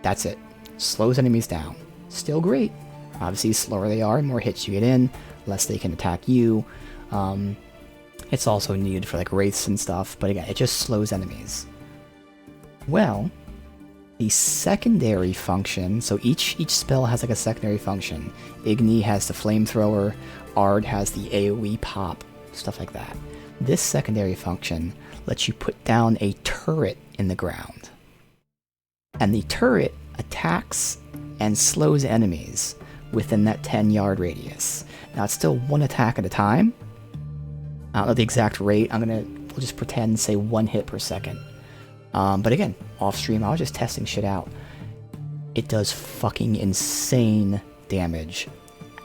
That's it. Slows enemies down. Still great. Obviously, the slower they are, the more hits you get in, less they can attack you. It's also needed for like wraiths and stuff, but again, it just slows enemies. Well, the secondary function, so each spell has like a secondary function. Igni has the flamethrower, Ard has the AoE pop, stuff like that. This secondary function lets you put down a turret in the ground. And the turret attacks and slows enemies within that 10-yard radius. Now it's still 1 attack at a time. I don't know the exact rate. We'll just pretend, say 1 hit per second. But again, off stream, I was just testing shit out. it does fucking insane damage.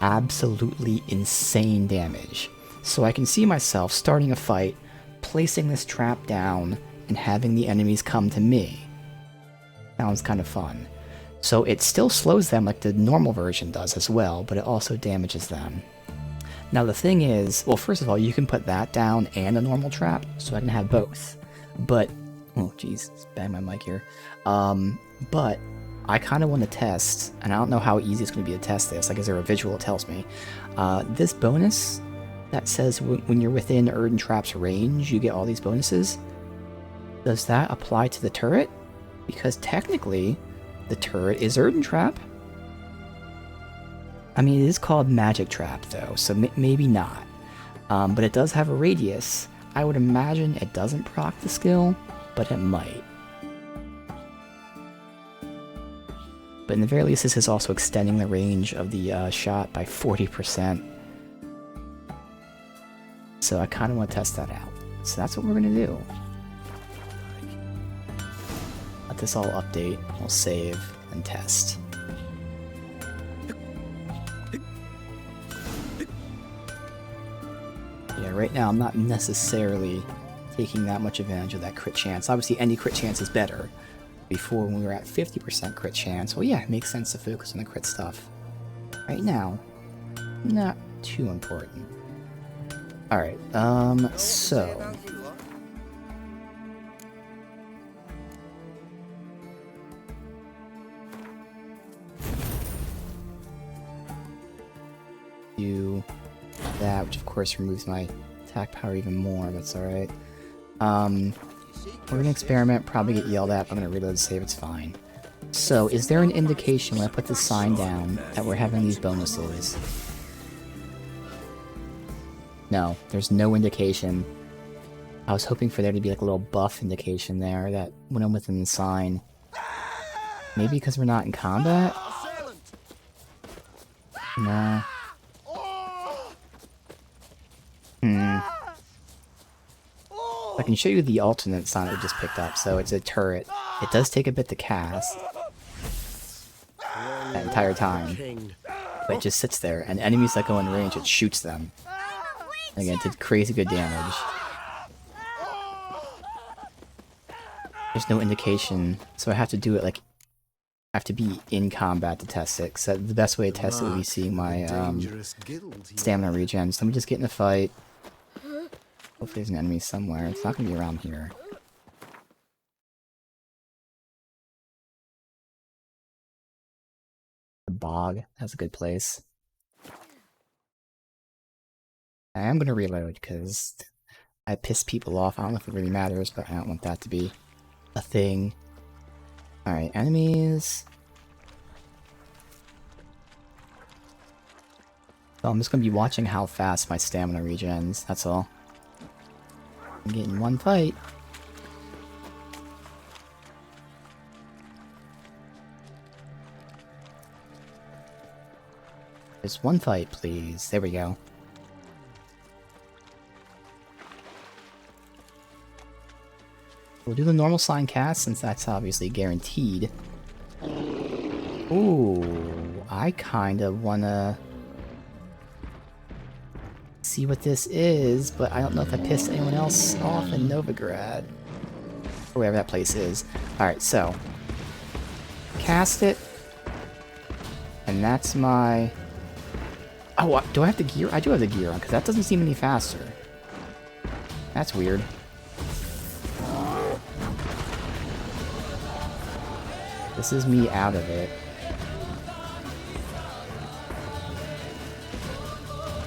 Absolutely insane damage. So I can see myself starting a fight, placing this trap down, and having the enemies come to me. Sounds kind of fun. So it still slows them like the normal version does as well, but it also damages them. Now the thing is, well, first of all, you can put that down and a normal trap, so I can have both. But, oh jeez, bang my mic here. But I kind of want to test, and I don't know how easy it's going to be to test this, like is there a visual that tells me. This bonus that says when you're within Erdin Trap's range, you get all these bonuses. Does that apply to the turret? Because technically, the turret is Erdin Trap. I mean, it is called Magic Trap though, so maybe not. But it does have a radius. I would imagine it doesn't proc the skill, but it might. But in the very least, this is also extending the range of the shot by 40%. So I kind of want to test that out. So that's what we're going to do. Let this all update, we'll save, and test. Yeah, right now I'm not necessarily taking that much advantage of that crit chance. Obviously any crit chance is better. Before, when we were at 50% crit chance, well yeah, it makes sense to focus on the crit stuff. Right now, not too important. Alright, so... do that, which of course removes my attack power even more, but it's alright. We're gonna experiment, probably get yelled at, but I'm gonna reload the save, it's fine. So, is there an indication when I put this sign down that we're having these bonuses? No, there's no indication. I was hoping for there to be like a little buff indication there that when I'm within the sign. Maybe because we're not in combat? Nah. I can show you the alternate sign I just picked up. So it's a turret. It does take a bit to cast that entire time, but it just sits there, and enemies that go in range, it shoots them. And again, it did crazy good damage. There's no indication, so I have to do it like I have to be in combat to test it. So the best way to test it would be seeing my stamina regen. So let me just get in a fight. Hopefully there's an enemy somewhere. It's not going to be around here. The bog. That's a good place. I am going to reload because I piss people off. I don't know if it really matters, but I don't want that to be a thing. Alright, enemies. So I'm just going to be watching how fast my stamina regens. That's all. I'm getting one fight. Just one fight, please. There we go. We'll do the normal sign cast since that's obviously guaranteed. Ooh, I kinda wanna see what this is, but I don't know if I pissed anyone else off in Novigrad. Or wherever that place is. Alright, so. Cast it. And that's my... Oh, do I have the gear? I do have the gear on, because that doesn't seem any faster. That's weird. This is me out of it.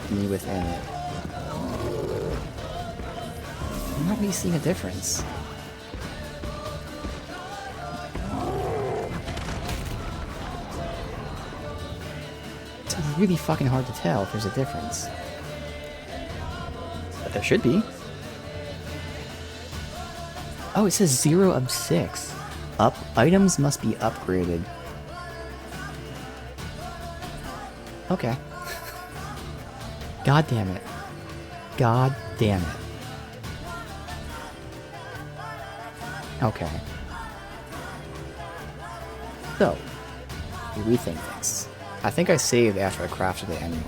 Me within it. I'm not really seeing a difference. It's really fucking hard to tell if there's a difference. But there should be. Oh, it says 0 of 6. Items must be upgraded. Okay. God damn it. God damn it. Okay. So, rethink things. I think I saved after I crafted it anyway.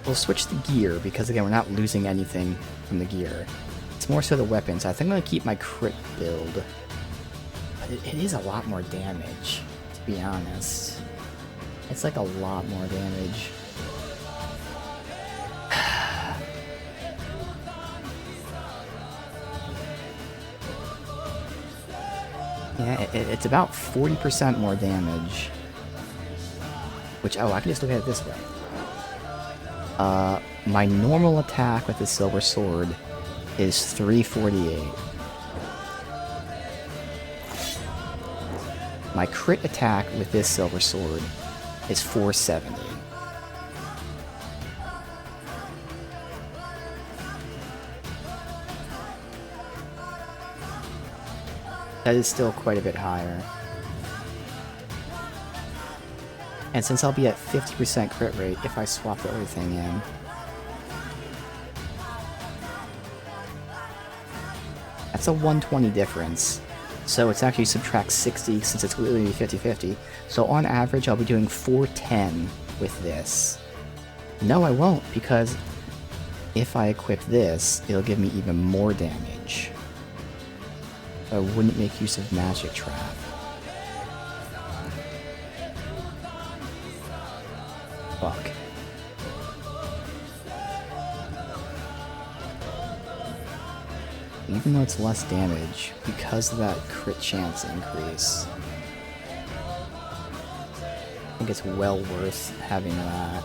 We'll switch the gear, because again, we're not losing anything from the gear. It's more so the weapons. I think I'm going to keep my crit build. But it is a lot more damage, to be honest. It's like a lot more damage. Yeah, it's about 40% more damage. Which, oh, I can just look at it this way. My normal attack with the silver sword is 348. My crit attack with this silver sword is 470. That is still quite a bit higher. And since I'll be at 50% crit rate if I swap everything in, that's a 120 difference. So it's actually subtract 60 since it's literally 50-50. So on average, I'll be doing 410 with this. No, I won't, because if I equip this, it'll give me even more damage. I wouldn't make use of Magic Trap. Fuck. Even though it's less damage, because of that crit chance increase, I think it's well worth having that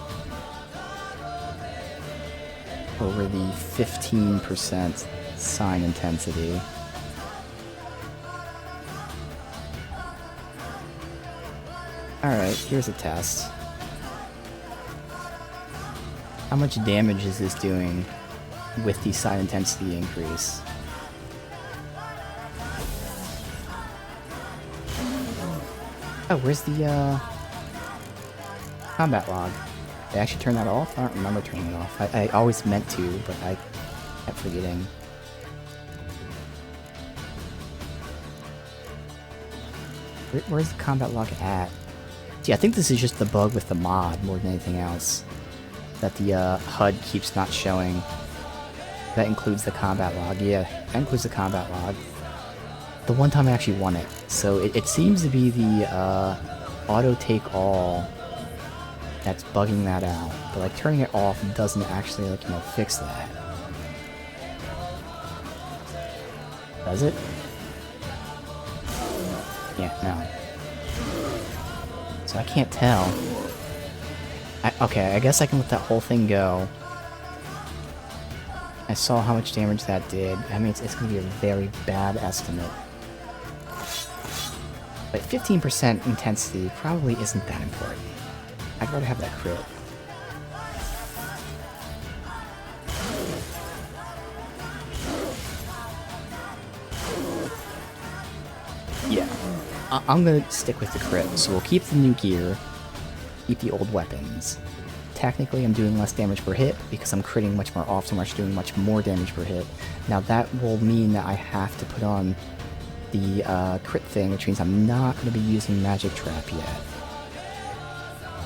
over the 15% sign intensity. Alright, here's a test. How much damage is this doing with the sign intensity increase? Oh, where's the combat log? Did I actually turn that off? I don't remember turning it off. I always meant to, but I kept forgetting. Where's the combat log at? See, I think this is just the bug with the mod more than anything else. That the HUD keeps not showing. That includes the combat log. Yeah, that includes the combat log. The one time I actually won it. So it seems to be the auto take all that's bugging that out. But like turning it off doesn't actually like, you know, fix that. Does it? Yeah, no. So I can't tell. Okay, I guess I can let that whole thing go. I saw how much damage that did. I mean, it's gonna be a very bad estimate. But 15% intensity probably isn't that important. I'd rather have that crit. Yeah. I'm gonna stick with the crit, so we'll keep the new gear, keep the old weapons. Technically, I'm doing less damage per hit because I'm critting much more often, I'm actually doing much more damage per hit. Now that will mean that I have to put on the crit thing, which means I'm not going to be using Magic Trap yet.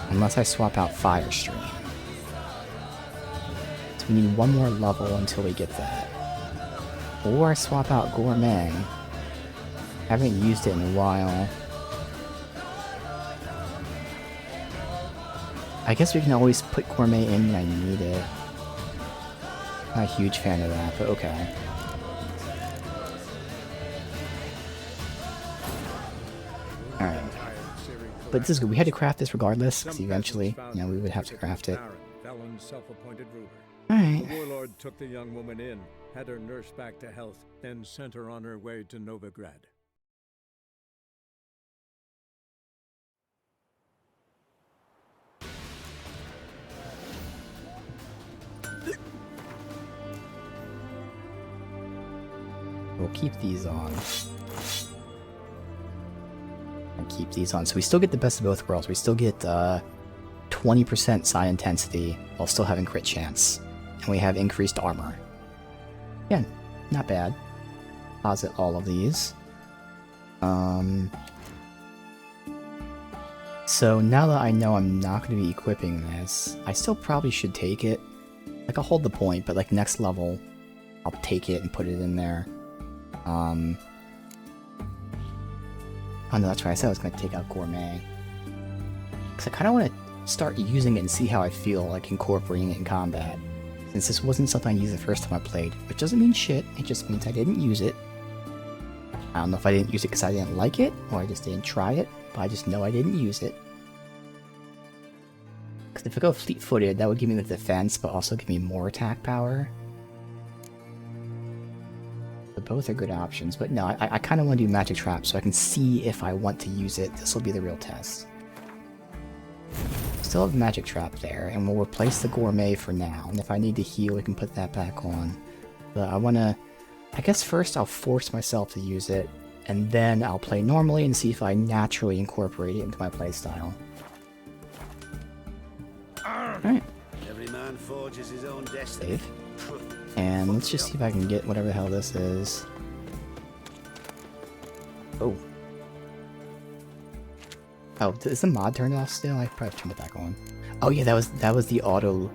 Unless I swap out Firestream. So we need one more level until we get that. Or I swap out Gourmet. Haven't used it in a while. I guess we can always put Gourmet in when I need it. Not a huge fan of that, but okay. Alright. But this is good. We had to craft this regardless, because eventually, you know, we would have to craft it. Alright. The warlord took the young woman in, had her nursed back to health, then sent her on her way to Novigrad. We'll keep these on. And keep these on. So we still get the best of both worlds. We still get 20% psi intensity while still having crit chance. And we have increased armor. Again, not bad. Posit all of these. So now that I know I'm not going to be equipping this, I still probably should take it. Like, I'll hold the point, but like next level, I'll take it and put it in there. Oh no, that's right, I said I was going to take out Gourmet. Because I kind of want to start using it and see how I feel, like, incorporating it in combat. Since this wasn't something I used the first time I played, which doesn't mean shit, it just means I didn't use it. I don't know if I didn't use it because I didn't like it, or I just didn't try it, but I just know I didn't use it. Because if I go fleet-footed, that would give me the defense, but also give me more attack power. So both are good options, but no, I kind of want to do Magic Trap so I can see if I want to use it. This will be the real test. Still have Magic Trap there, and we'll replace the Gourmet for now, and if I need to heal, we can put that back on. But I want to... I guess first I'll force myself to use it, and then I'll play normally and see if I naturally incorporate it into my playstyle. Alright. Every man forges his own destiny. Save. And let's just see if I can get whatever the hell this is. Oh. Oh, is the mod turned off still? I probably turned it back on. Oh yeah, that was the auto,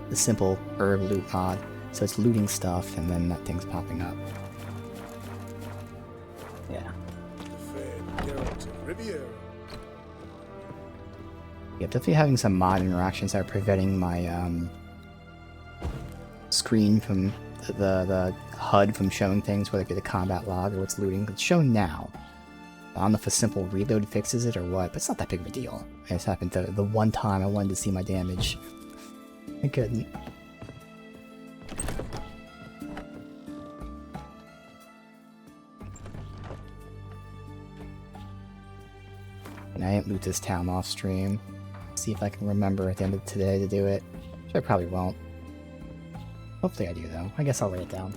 the simple herb loot mod. So it's looting stuff, and then that thing's popping up. Yeah. Yeah, definitely having some mod interactions that are preventing my screen from the HUD from showing things, whether it be the combat log or what's looting. It's showing now. I don't know if a simple reload fixes it or what, but it's not that big of a deal. It just happened the one time I wanted to see my damage. I couldn't. And I didn't loot this town off stream. See if I can remember at the end of today to do it. Which I probably won't. Hopefully I do though. I guess I'll write it down.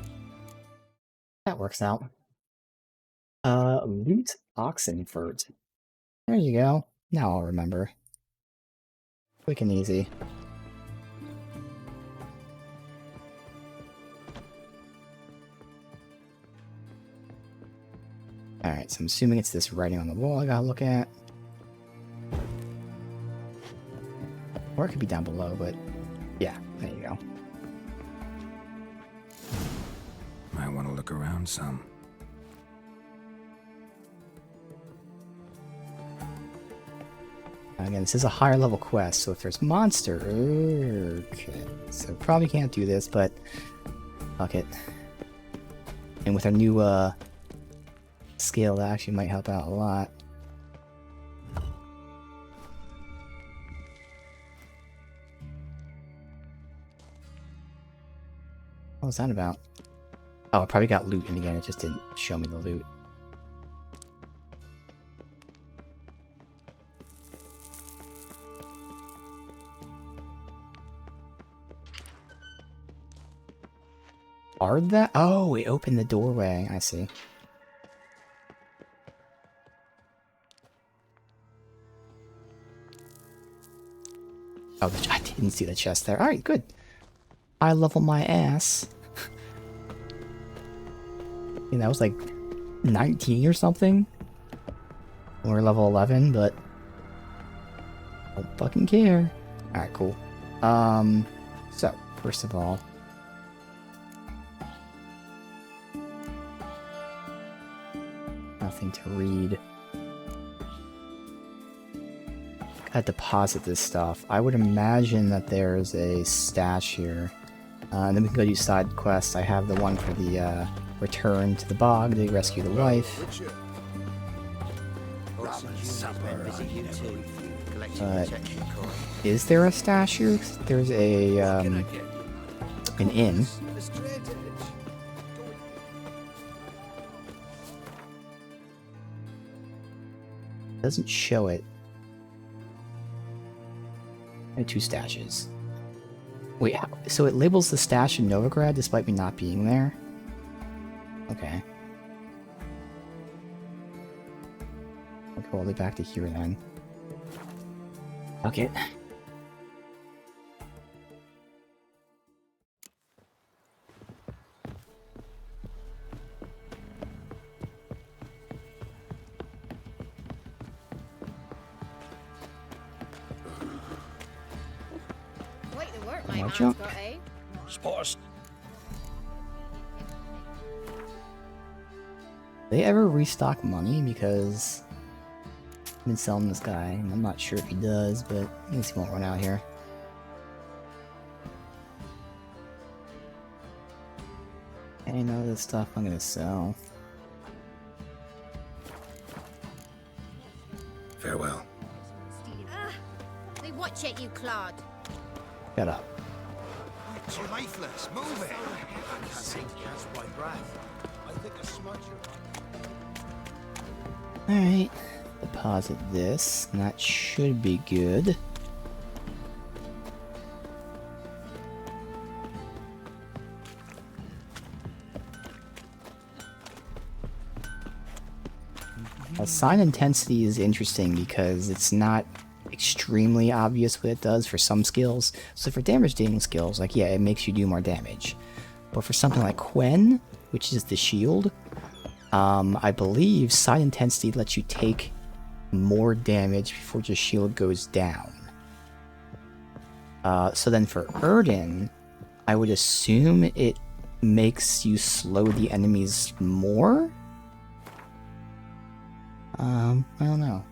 That works out. Loot Oxenfurt. There you go. Now I'll remember. Quick and easy. Alright, so I'm assuming it's this writing on the wall I gotta look at. Or it could be down below, but yeah, there you go. Might want to look around some. Again, this is a higher level quest, so if there's monster... Okay, so probably can't do this, but... Fuck it. And with our new, skill, that actually might help out a lot. What was that about? Oh, I probably got loot, and again, it just didn't show me the loot. Are that? Oh, it opened the doorway. I see. Oh, I didn't see the chest there. Alright, good. I level my ass. I think that was like 19 or something. We're level 11, but I don't fucking care. Alright, cool. So, first of all, nothing to read. Gotta deposit this stuff. I would imagine that there's a stash here. And then we can go do side quests. I have the one for the return to the bog to rescue the wife. Is there a stash here? There's a an inn. Doesn't show it. And 2 stashes. Wait, so it labels the stash in Novigrad despite me not being there? Okay. I'll go all the way back to here then. Okay. My junk. Spot They ever restock money? Because I've been selling this guy, and I'm not sure if he does, but I guess he won't run out here. Any of this stuff I'm gonna sell. Farewell. They watch it, you clod. Shut up. It's lifeless. Move it. I can't seem to catch my breath. I think a smudge. Alright. Deposit this, and that should be good. Sign intensity is interesting because it's not extremely obvious what it does for some skills. So for damage dealing skills, like yeah, it makes you do more damage. But for something like Quen, which is the shield, I believe sign intensity lets you take more damage before your shield goes down. So then for Erden, I would assume it makes you slow the enemies more? I don't know.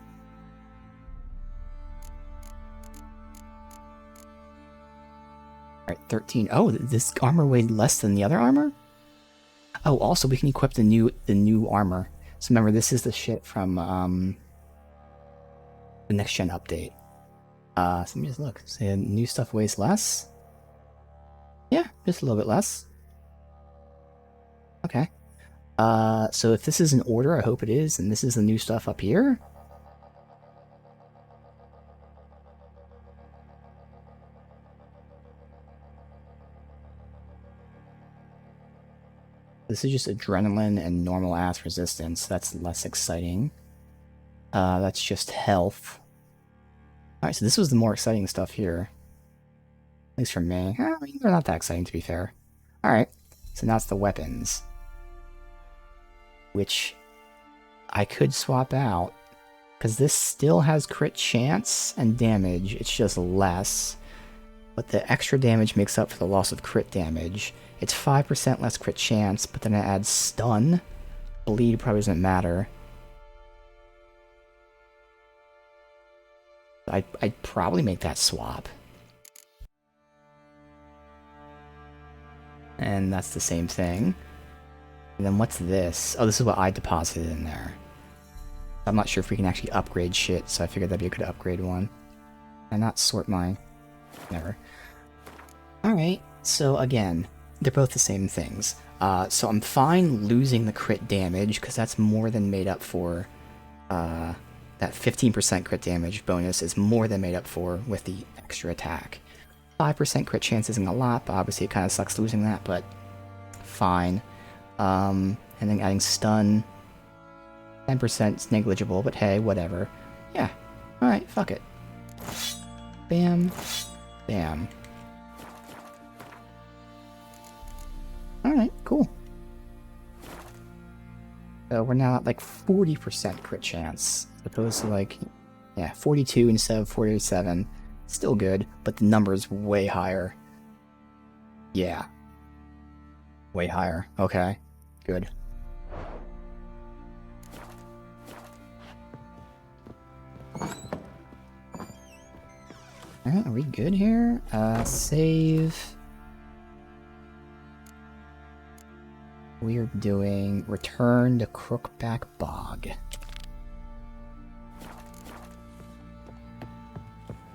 Alright, 13. Oh, this armor weighed less than the other armor? Oh, also we can equip the new armor. So remember, this is the shit from the next gen update. So let me just look. So new stuff weighs less? Yeah, just a little bit less. Okay. So if this is in order, I hope it is, and this is the new stuff up here. This is just adrenaline and normal ass resistance. That's less exciting. That's just health. Alright, so this was the more exciting stuff here. At least for me. I mean, they're not that exciting, to be fair. Alright, so now it's the weapons. Which I could swap out. Because this still has crit chance and damage. It's just less. But the extra damage makes up for the loss of crit damage. It's 5% less crit chance, but then it adds stun. Bleed probably doesn't matter. I'd probably make that swap. And that's the same thing. And then what's this? Oh, this is what I deposited in there. I'm not sure if we can actually upgrade shit, so I figured that'd be a good upgrade one. And not sort my... Never. Alright, so again, they're both the same things. So I'm fine losing the crit damage, because that's more than made up for... that 15% crit damage bonus is more than made up for with the extra attack. 5% crit chance isn't a lot, but obviously it kind of sucks losing that, but fine. And then adding stun, 10% is negligible, but hey, whatever. Yeah, alright, fuck it. Bam, bam. Alright, cool. So we're now at like 40% crit chance, as opposed to like, yeah, 42 instead of 47. Still good, but the number is way higher. Yeah. Way higher. Okay. Good. Alright, are we good here? Save. We are doing Return to Crookback Bog.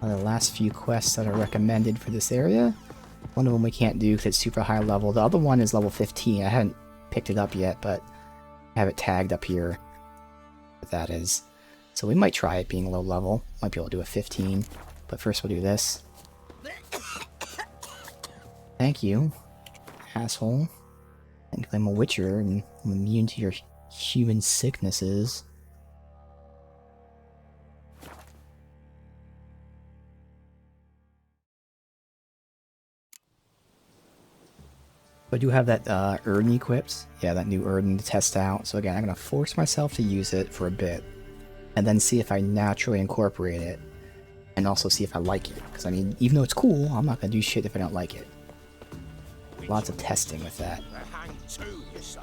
The last few quests that are recommended for this area. One of them we can't do because it's super high level. The other one is level 15. I haven't picked it up yet, but I have it tagged up here. What that is. So we might try it being low level. Might be able to do a 15. But first we'll do this. Thank you, asshole. Thank you, I'm a witcher and I'm immune to your human sicknesses. I do have that Erden equipped. Yeah, that new Erden to test out. So again, I'm going to force myself to use it for a bit. And then see if I naturally incorporate it. and also see if I like it. Because I mean, even though it's cool, I'm not gonna do shit if I don't like it. Lots of testing with that. A hang too, you say?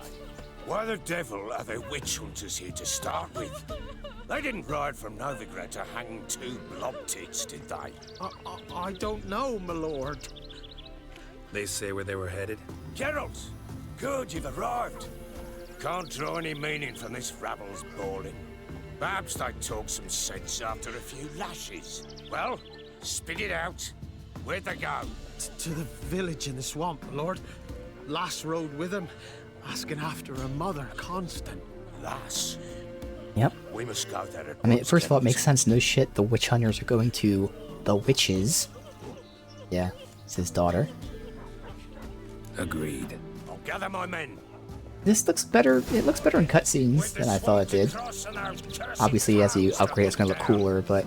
Why the devil are there witch hunters here to start with? They didn't ride from Novigrad to hang 2 blob tits, did they? I don't know, my lord. They say where they were headed? Geralt! Good, you've arrived. Can't draw any meaning from this rabble's bawling. Perhaps they'd talk some sense after a few lashes. Well, spit it out. Where'd they go? To the village in the swamp, my lord. Lass rode with him, asking after her mother, Constant. Lass? Yep. We must go there at I mean, once, first of all, it Geralt. makes sense. No shit, the witch hunters are going to the witches. Yeah, it's his daughter. Agreed. I'll gather my men. This looks better. It looks better in cutscenes than I thought it did. Obviously, as you upgrade, it's gonna look cooler, but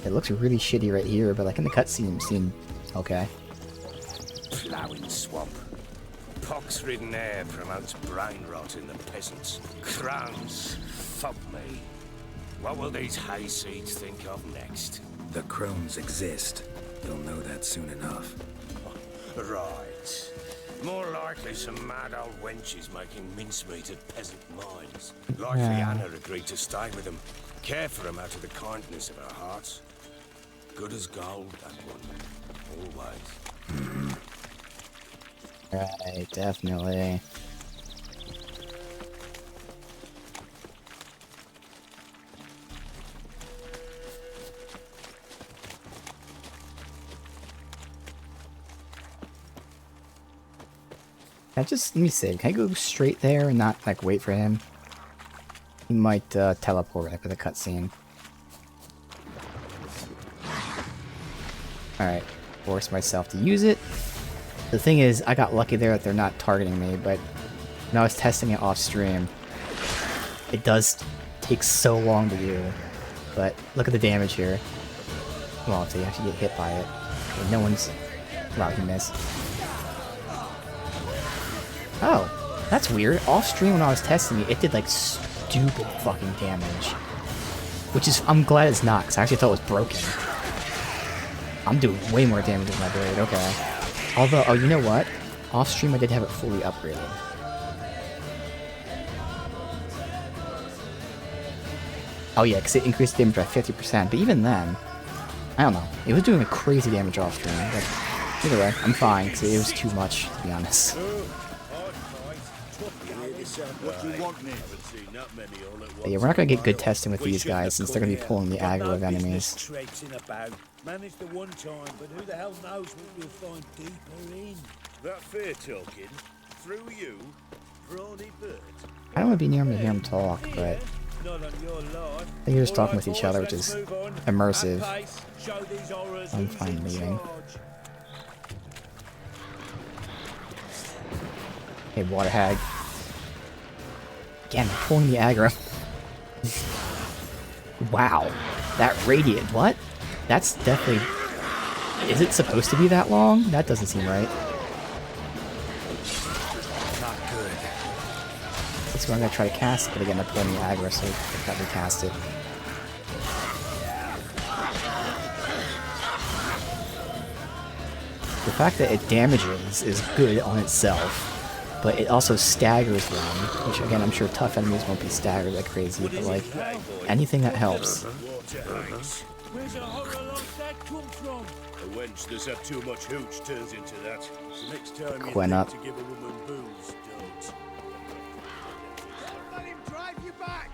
it looks really shitty right here. But like in the cutscene, it seemed okay. Ploughing swamp. Pox-ridden air promotes brain rot in the peasants. Crowns, fuck me. What will these hayseeds think of next? The crones exist. You'll know that soon enough. Right. More likely some mad old wenches making mincemeat at peasant mines. Likely Anna agreed to stay with them, care for them out of the kindness of her heart. Good as gold, that one. Always. Right, definitely. Let me see. Can I go straight there and not like wait for him? He might teleport right for the cutscene. Alright, force myself to use it. The thing is, I got lucky there that they're not targeting me, but when I was testing it off stream, it does take so long to do. But look at the damage here. Well, if they actually get hit by it. Okay, no one's... Wow, he missed. Oh, that's weird. Off stream when I was testing it, it did like stupid fucking damage. Which is, I'm glad it's not, because I actually thought it was broken. I'm doing way more damage with my blade, okay. Although, oh, you know what? Off stream I did have it fully upgraded. Oh yeah, because it increased damage by 50%, but even then, I don't know. It was doing a crazy damage off stream, but either way, I'm fine, because it was too much, to be honest. But yeah, we're not going to get good testing with these guys, since they're going to be pulling the aggro of enemies. Managed the one time, but who the hell knows what you'll find deeper in? That fair talking through you, brawny bird. I don't want to be near him to hear him talk, but Not on your life. they're just talking with each other, which is immersive. Show these horrors I'm who's fine in leaving. charge. Hey, water hag. Again, pulling the aggro. Wow. That radiant, what? That's definitely... Is it supposed to be that long? That doesn't seem right. Not good. That's what I'm gonna try to cast, but again, they're pulling the aggro, so I can't recast it. The fact that it damages is good on itself, but it also staggers them, which again, I'm sure tough enemies won't be staggered like crazy, but like, anything that helps. Where's a horror like that come from? A wench that's had too much hooch turns into that. So next time you Quen think up. to give a woman booze, don't. Let him drive you back!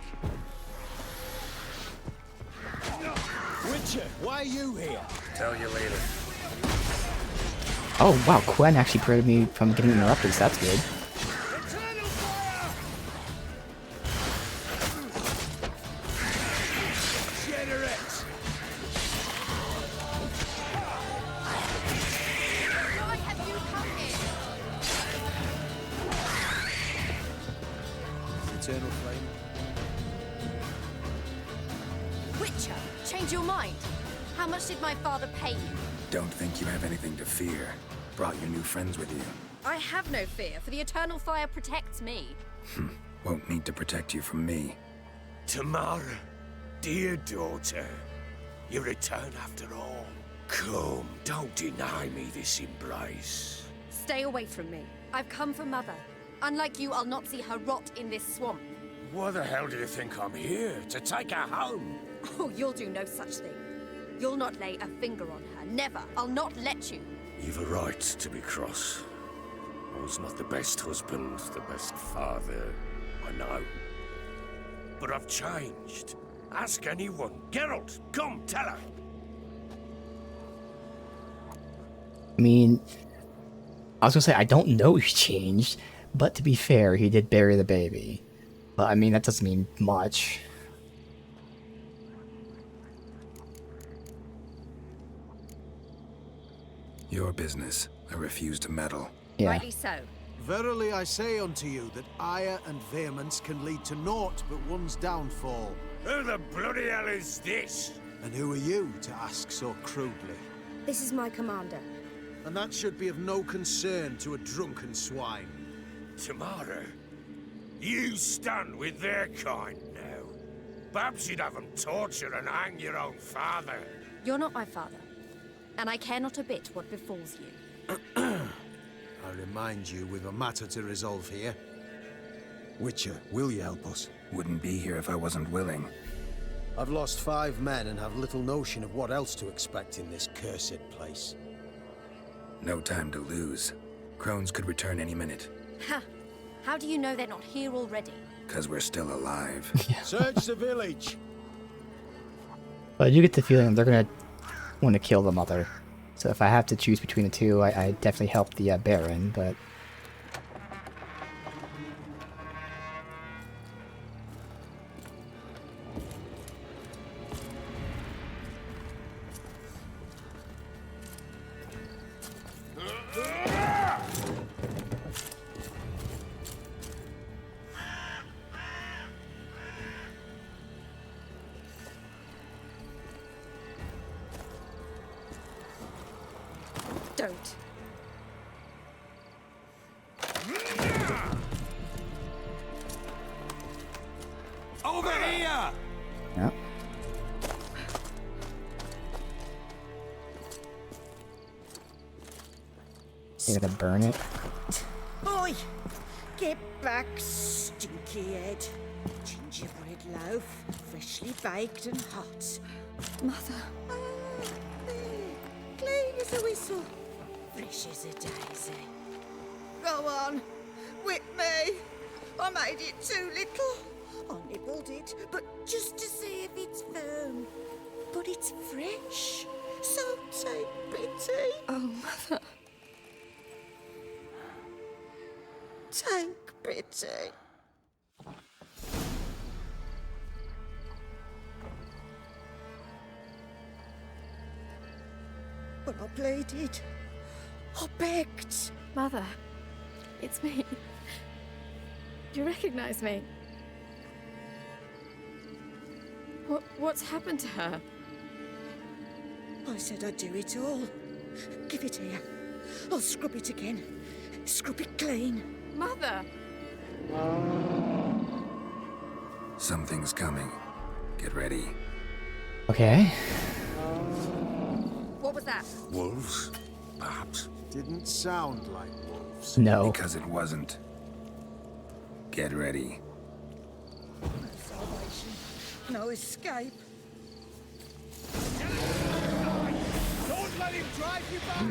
Witcher, why are you here? Tell you later. Oh wow, Quen actually prevented me from getting interrupted, so that's good. Eternal flame. Witcher, change your mind. How much did my father pay you? Don't think you have anything to fear. Brought your new friends with you. I have no fear, for the eternal fire protects me. Won't need to protect you from me. Tamara, dear daughter, You return after all. Come, don't deny me this embrace. Stay away from me. I've come for Mother. Unlike you, I'll not see her rot in this swamp. Why the hell do you think I'm here? To take her home? Oh, you'll do no such thing. You'll not lay a finger on her. Never. I'll not let you. You've a right to be cross. I was not the best husband, the best father, I know. But I've changed. Ask anyone. Geralt, come, tell her. I mean, I was gonna say, I don't know he changed, but to be fair, he did bury the baby. But I mean, that doesn't mean much. Your business. I refuse to meddle. Yeah. Rightly so. Verily I say unto you that ire and vehemence can lead to naught but one's downfall. Who the bloody hell is this? And who are you to ask so crudely? This is my commander. And that should be of no concern to a drunken swine. Tamara, you stand with their kind now. Perhaps you'd have them torture and hang your own father. You're not my father. And I care not a bit what befalls you. I remind you, we've a matter to resolve here. Witcher, will you help us? Wouldn't be here if I wasn't willing. I've lost 5 men and have little notion of what else to expect in this cursed place. No time to lose. Crones could return any minute. Ha! How do you know they're not here already? 'Cause we're still alive. Search the village! But you get the feeling they're gonna want to kill the mother. So if I have to choose between the two, I definitely help the Baron, but... Don't. Over here! Yeah. You're gonna burn it? Oi! Get back, stinky head. Gingerbread loaf, freshly baked and hot. Mother. Clean as a whistle. Fresh as a daisy. Go on, whip me. I made it too little. I nibbled it, but just to see if it's firm. But it's fresh, so take pity. Oh, Mother. Take pity. But I pleaded. I begged. Mother. It's me. You recognize me? What's happened to her? I said I'd do it all. Give it here. I'll scrub it again. Scrub it clean. Mother! Something's coming. Get ready. Okay. What was that? Wolves, perhaps. Didn't sound like wolves. No. Because it wasn't. Get ready. Salvation. No escape. Don't let him drive you back!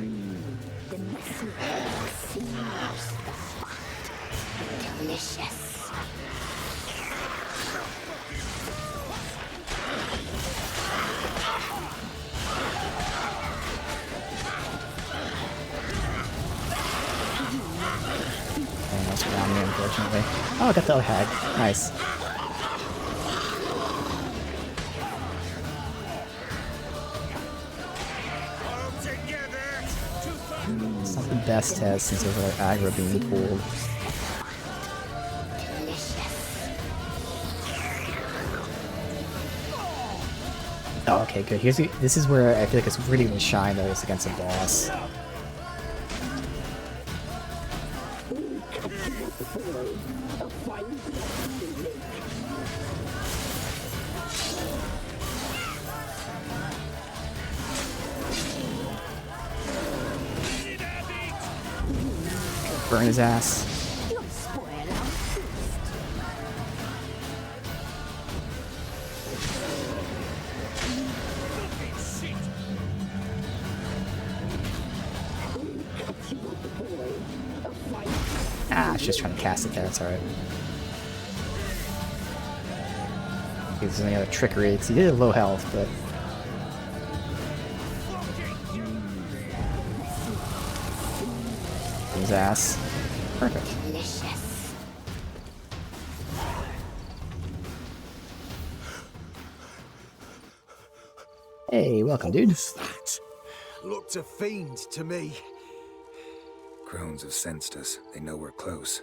The messenger seals the spot. Delicious. And that's around me, unfortunately. Oh, I got the hag. Nice. It's not the best test since there's like aggro being pulled. Oh, okay, good. This is where I feel like it's really gonna shine though, is against a boss. Burn his ass. You'll spoil our feast. Ah, I was just trying to cast it there, it's alright. If there's any other trickery, he did have low health, but... his ass. Perfect. Delicious. Hey, welcome, dude. What's that? Looked a fiend to me. Crones have sensed us. They know we're close.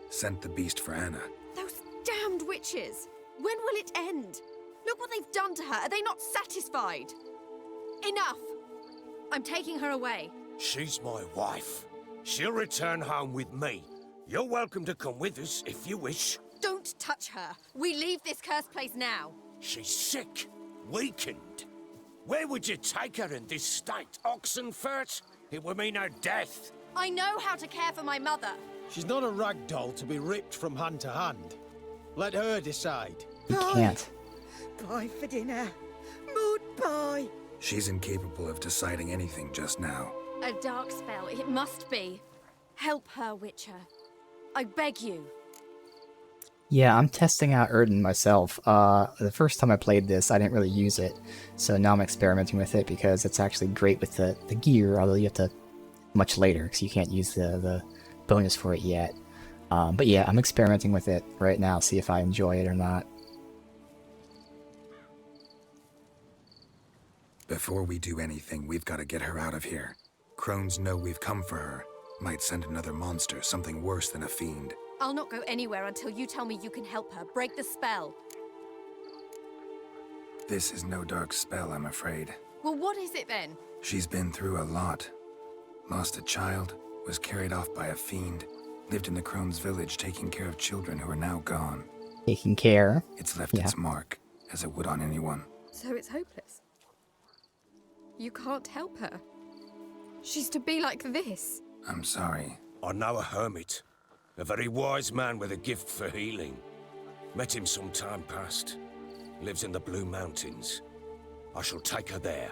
Sent the beast for Anna. Those damned witches! When will it end? Look what they've done to her. Are they not satisfied? Enough! I'm taking her away. She's my wife. She'll return home with me. You're welcome to come with us if you wish. Don't touch her. We leave this cursed place now. She's sick, weakened. Where would you take her in this state, Oxenfurt? It would mean her death. I know how to care for my mother. She's not a rag doll to be ripped from hand to hand. Let her decide. You can't. Bye for dinner. Mood bye. She's incapable of deciding anything just now. A dark spell, it must be. Help her, Witcher. I beg you. Yeah, I'm testing out Erden myself. The first time I played this, I didn't really use it. So now I'm experimenting with it because it's actually great with the gear, although you have to much later because you can't use the bonus for it yet. But yeah, I'm experimenting with it right now, see if I enjoy it or not. Before we do anything, we've got to get her out of here. Crones know we've come for her. Might send another monster, something worse than a fiend. I'll not go anywhere until you tell me you can help her. Break the spell. This is no dark spell, I'm afraid. Well, what is it then? She's been through a lot. Lost a child, was carried off by a fiend, lived in the Crone's village taking care of children who are now gone. Taking care? It's left its mark, as it would on anyone. So it's hopeless. You can't help her. She's to be like this. I'm sorry. I know a hermit. A very wise man with a gift for healing. Met him some time past. Lives in the Blue Mountains. I shall take her there.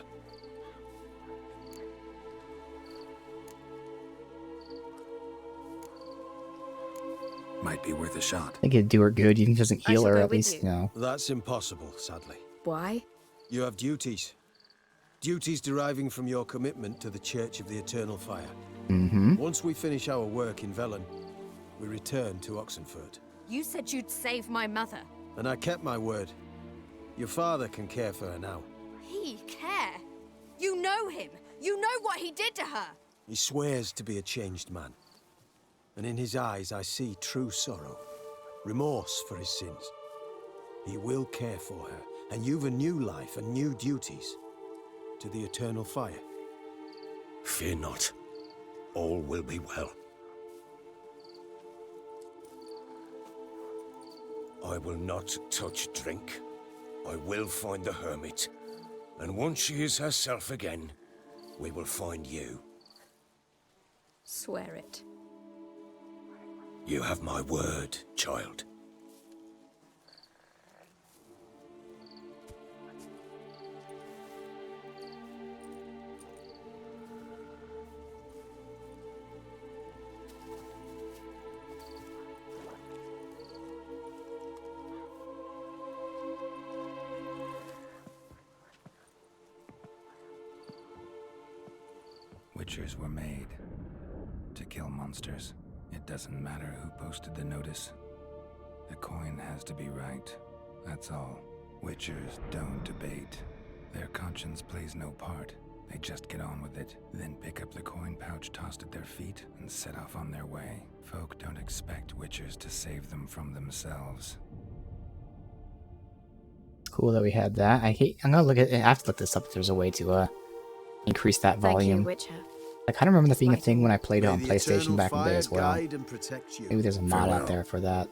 Might be worth a shot. I think it'd do her good, even if it doesn't heal her, at least, you know. That's impossible, sadly. Why? You have duties. Duties deriving from your commitment to the Church of the Eternal Fire. Mm-hmm. Once we finish our work in Velen, we return to Oxenfurt. You said you'd save my mother. And I kept my word. Your father can care for her now. He care? You know him. You know what he did to her. He swears to be a changed man. And in his eyes I see true sorrow. Remorse for his sins. He will care for her. And you've a new life and new duties. To the Eternal Fire. Fear not. All will be well. I will not touch drink. I will find the hermit. And once she is herself again, we will find you. Swear it. You have my word, child. Witchers were made to kill monsters. It doesn't matter who posted the notice. The coin has to be right. That's all. Witchers don't debate. Their conscience plays no part. They just get on with it, then pick up the coin pouch tossed at their feet and set off on their way. Folk don't expect witchers to save them from themselves. Cool that we had that. I'm gonna look at it. I have to look this up if there's a way to increase that volume. Thank you, Witcher. I kind of remember that being a thing when I played it on May the PlayStation Eternal back in the day Fire as well. guide and protect you. Maybe there's a mod out Farewell. there for that.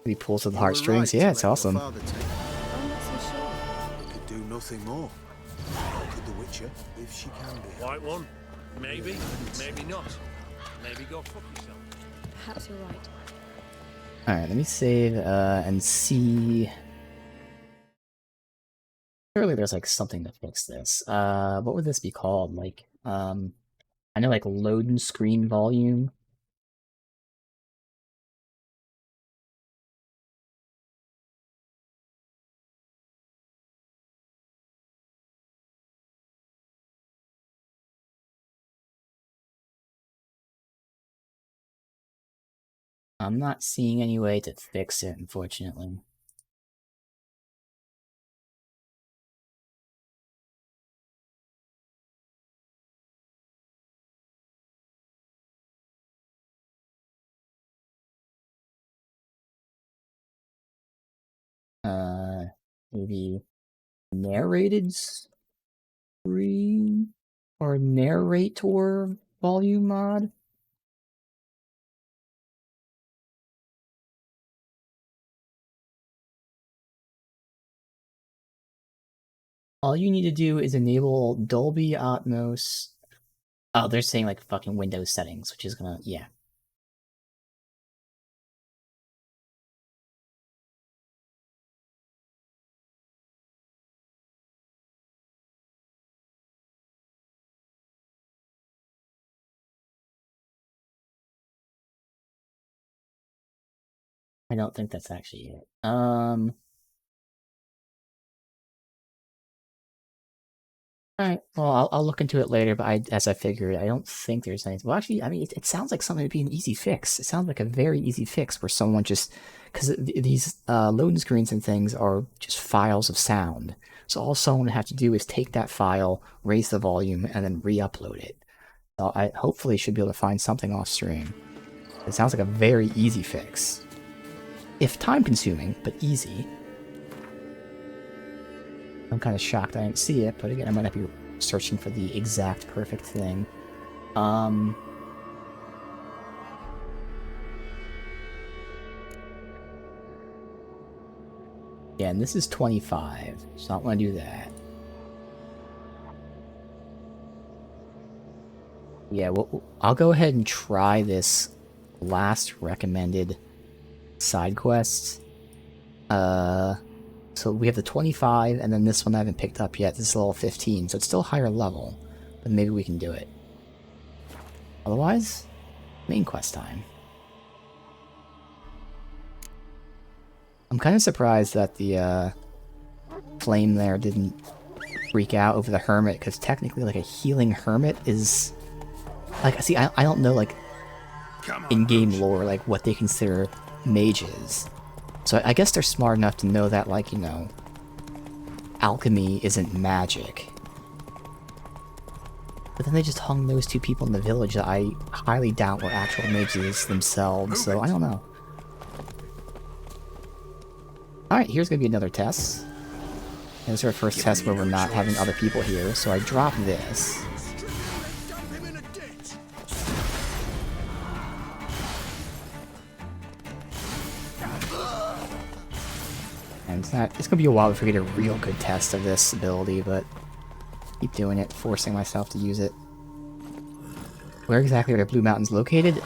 He pulls at the You were heartstrings. right Yeah, to it's let your awesome. father take her. I'm not so sure. He could do nothing more. Could the Witcher, if she can be. White one? Maybe, maybe not. Maybe go fuck yourself. Perhaps you're right. Alright, let me save and see. Surely there's like something to fix this. What would this be called? Like, I know like load and screen volume. I'm not seeing any way to fix it, unfortunately. Maybe narrated screen or narrator volume mod? All you need to do is enable Dolby Atmos. Oh, they're saying like fucking Windows settings, which is gonna, yeah. I don't think that's actually it. Alright, well, I'll look into it later, but as I figured, I don't think there's anything. Well, actually, I mean, it sounds like something to be an easy fix. It sounds like a very easy fix where someone just... Because these loading screens and things are just files of sound. So all someone would have to do is take that file, raise the volume, and then re-upload it. So I hopefully should be able to find something off stream. It sounds like a very easy fix. If time-consuming, but easy. I'm kind of shocked I didn't see it, but again, I might not be searching for the exact perfect thing. Yeah, and this is 25, so I don't want to do that. Yeah, well, I'll go ahead and try this last recommended side quest. So we have the 25, and then this one I haven't picked up yet. This is level 15, so it's still higher level, but maybe we can do it. Otherwise, main quest time. I'm kind of surprised that the flame there didn't freak out over the hermit, because technically, like, a healing hermit is... Like, see, I don't know, like, in-game lore, like, what they consider mages. So I guess they're smart enough to know that, like, you know, alchemy isn't magic. But then they just hung those two people in the village that I highly doubt were actual mages themselves, so I don't know. Alright, here's gonna be another test. This is our first test where we're not having other people here, so I drop this. And it's gonna be a while before we get a real good test of this ability, but keep doing it, forcing myself to use it. Where exactly are the Blue Mountains located?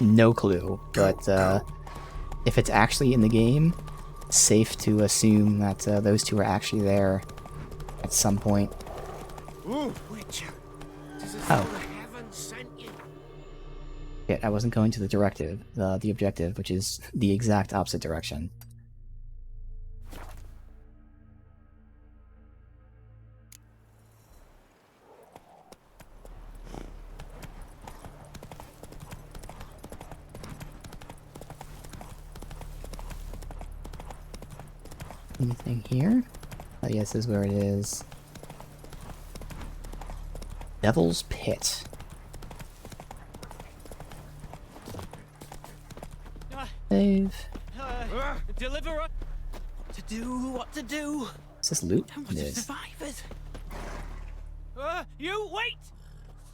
No clue, but if it's actually in the game, safe to assume that those two are actually there at some point. Ooh, Witcher. Oh. Yeah, I wasn't going to the directive, the objective, which is the exact opposite direction. Anything here? Oh, yes, this is where it is. Devil's Pit. Save. Deliverer! To do what to do! Is this loot? How It much is. survivors? You wait!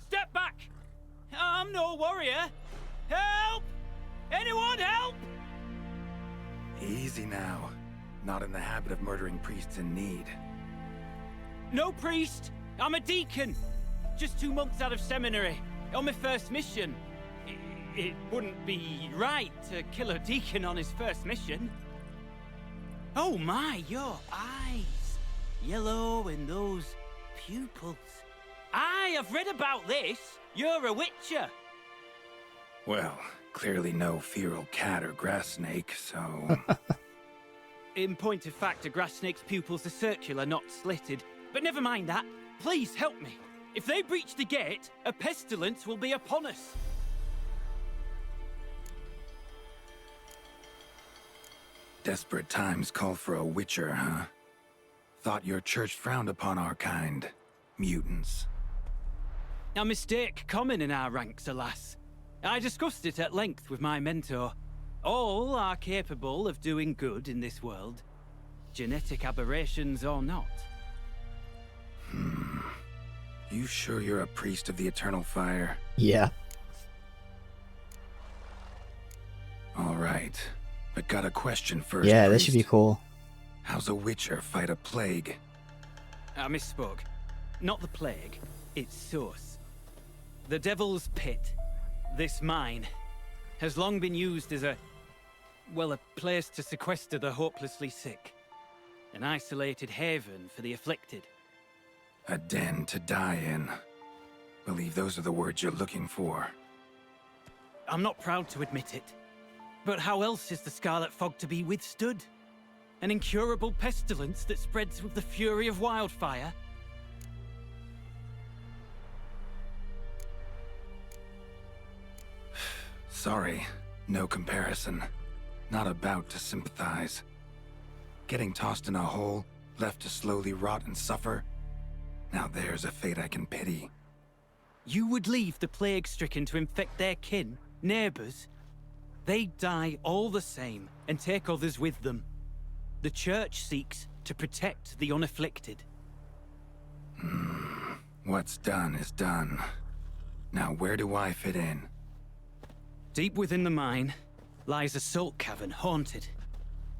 Step back! I'm no warrior! Help! Anyone help! Easy now. Not in the habit of murdering priests in need. No priest, I'm a deacon. Just 2 months out of seminary. On my first mission. It wouldn't be right to kill a deacon on his first mission. Oh my, your eyes. Yellow and those pupils. I have read about this. You're a witcher. Well, clearly no feral cat or grass snake, so... In point of fact, a grass snake's pupils are circular, not slitted. But never mind that. Please help me. If they breach the gate, a pestilence will be upon us. Desperate times call for a witcher, huh? Thought your church frowned upon our kind. Mutants. A mistake common in our ranks, alas. I discussed it at length with my mentor. All are capable of doing good in this world. Genetic aberrations or not. You sure you're a priest of the Eternal Fire? Yeah. All right. But got a question first, Yeah, priest. this should be cool. How's a witcher fight a plague? I misspoke. Not the plague, its source. The Devil's Pit, this mine, has long been used as a place to sequester the hopelessly sick. An isolated haven for the afflicted. A den to die in. Believe those are the words you're looking for. I'm not proud to admit it. But how else is the Scarlet Fog to be withstood? An incurable pestilence that spreads with the fury of wildfire? Sorry, no comparison. Not about to sympathize. Getting tossed in a hole, left to slowly rot and suffer? Now there's a fate I can pity. You would leave the plague-stricken to infect their kin, neighbors? They die all the same and take others with them. The Church seeks to protect the unafflicted. What's done is done. Now where do I fit in? Deep within the mine lies a salt cavern haunted.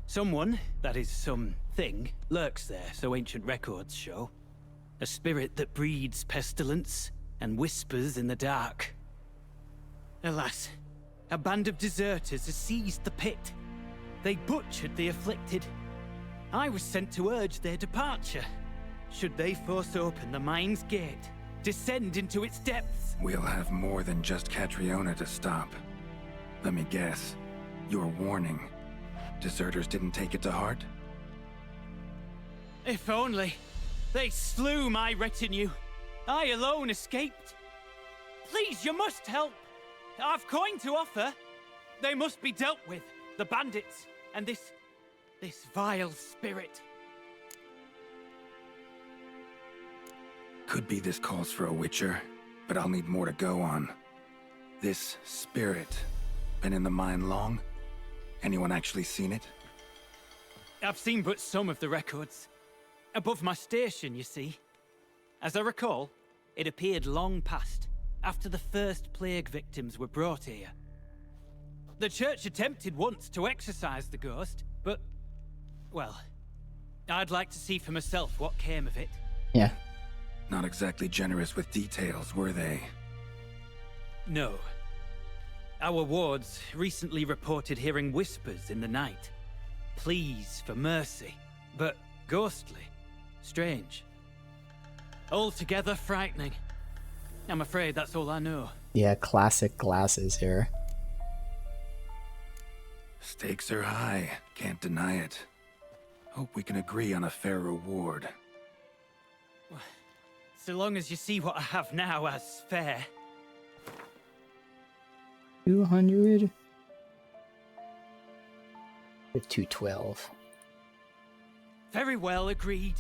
Someone, that is something, lurks there, so ancient records show. A spirit that breeds pestilence and whispers in the dark. Alas, a band of deserters has seized the pit. They butchered the afflicted. I was sent to urge their departure. Should they force open the mine's gate, descend into its depths? We'll have more than just Catriona to stop. Let me guess. Your warning. Deserters didn't take it to heart? If only. They slew my retinue. I alone escaped. Please, you must help. I've coin to offer. They must be dealt with. The bandits and this vile spirit. Could be this calls for a witcher, but I'll need more to go on. This spirit, been in the mine long? Anyone actually seen it? I've seen but some of the records. Above my station, you see. As I recall, it appeared long past, after the first plague victims were brought here. The church attempted once to exorcise the ghost, but, well, I'd like to see for myself what came of it. Yeah. Not exactly generous with details, were they? No. Our wards recently reported hearing whispers in the night. Pleas for mercy, but ghostly. Strange. Altogether frightening. I'm afraid that's all I know. Yeah, classic glasses here. Stakes are high, can't deny it. Hope we can agree on a fair reward. So long as you see what I have now as fair. 200 with 212. Very well, agreed.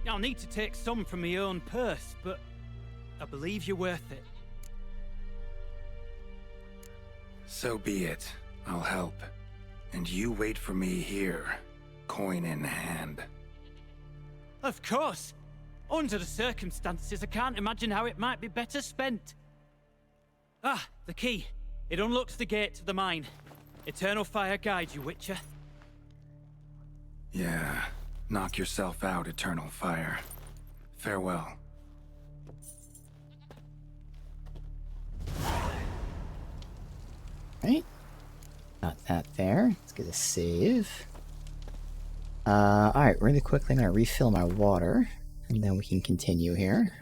I'll need to take some from my own purse, but I believe you're worth it. So be it. I'll help. And you wait for me here, coin in hand. Of course. Under the circumstances, I can't imagine how it might be better spent. Ah, the key. It unlocks the gate to the mine. Eternal fire guide you, Witcher. Yeah. Knock yourself out, Eternal Fire. Farewell. Right? Got that there. Let's get a save. Alright, really quickly I'm gonna refill my water, and then we can continue here.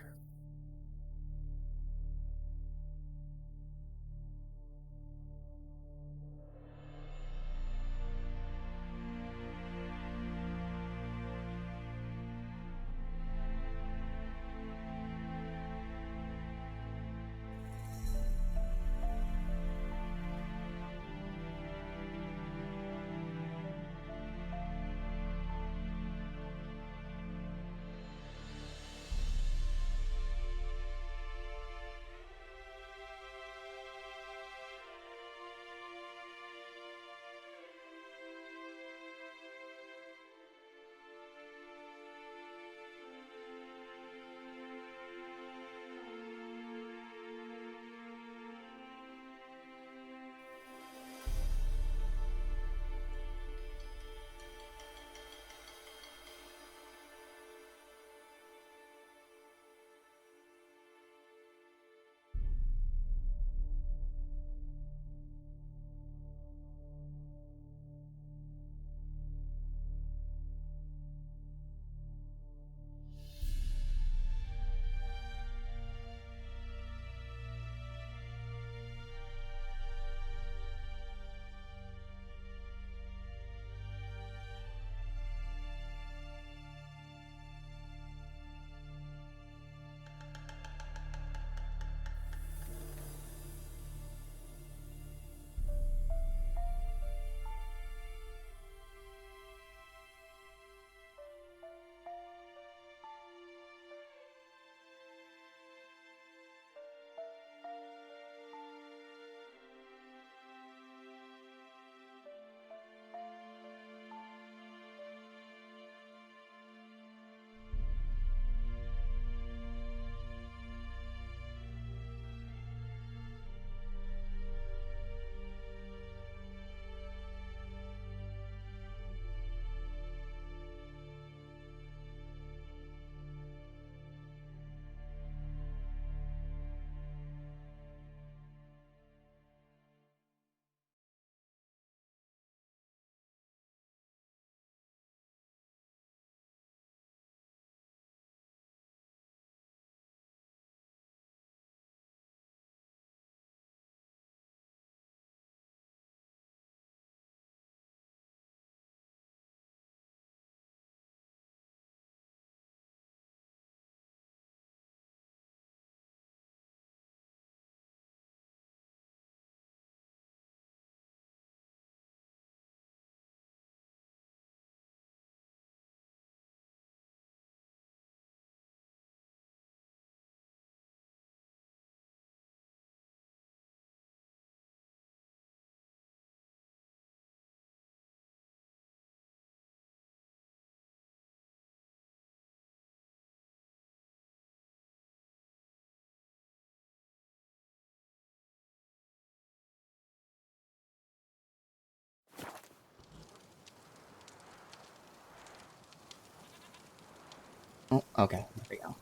Oh, okay, there we go.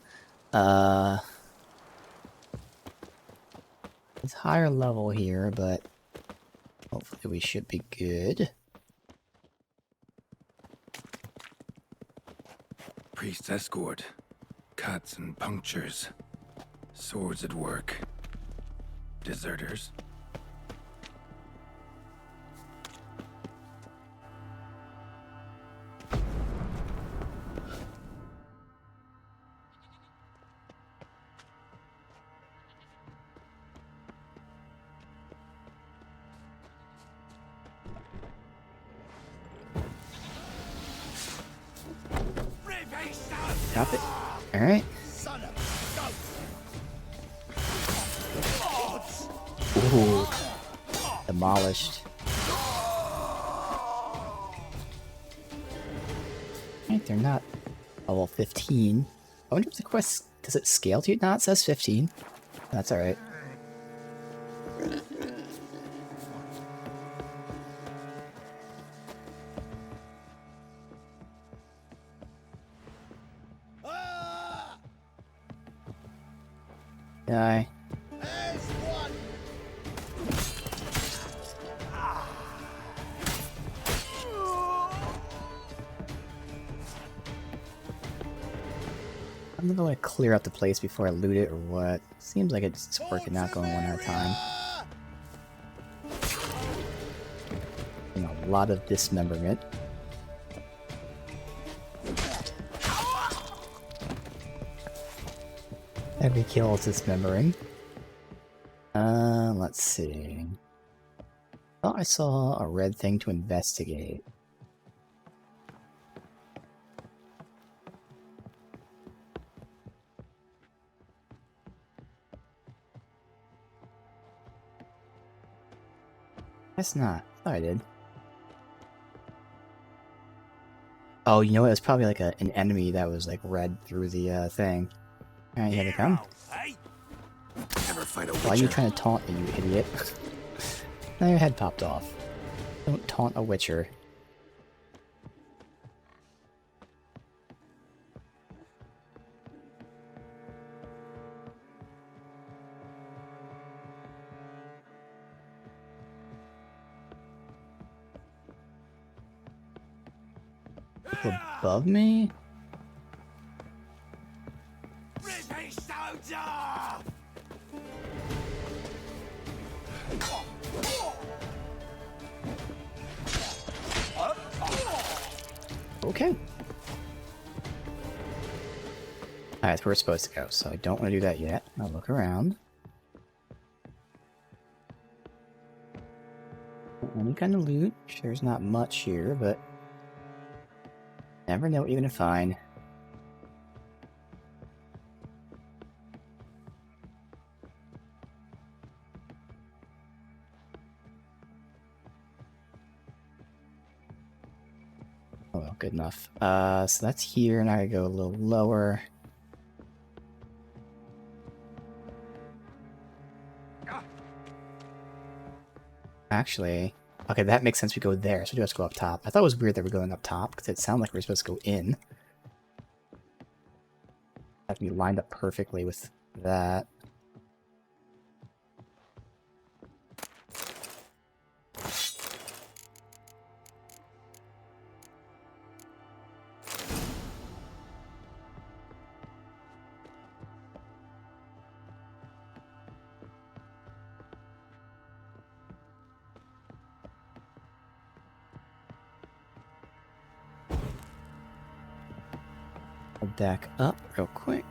It's higher level here, but hopefully we should be good. Priest's escort. Cuts and punctures. Swords at work. Deserters. Drop it. Alright. Ooh. Demolished. Right, they're not level 15. I wonder if the quest, does it scale to it? No, it says 15. That's alright. Die. I'm gonna clear out the place before I loot it or what. Seems like it's working out going one at a time. And a lot of dismemberment. Every kill is dismembering. Let's see. Thought I saw a red thing to investigate. Guess not. I thought I did. Oh, you know what? It's probably like an enemy that was like read through the thing. Alright, here they come. Never fight a Why are you trying to taunt me, you idiot? Now your head popped off. Don't taunt a witcher. Above me? Okay. Alright, that's where we're supposed to go, so I don't want to do that yet. I'll look around. Any kind of loot. There's not much here, but never know what you're gonna find. Oh well, good enough. So that's here, and I go a little lower. Actually, okay, that makes sense. We go there, so we just go up top. I thought it was weird that we're going up top because it sounded like we were supposed to go in. Have to be lined up perfectly with that. I'll back up real quick.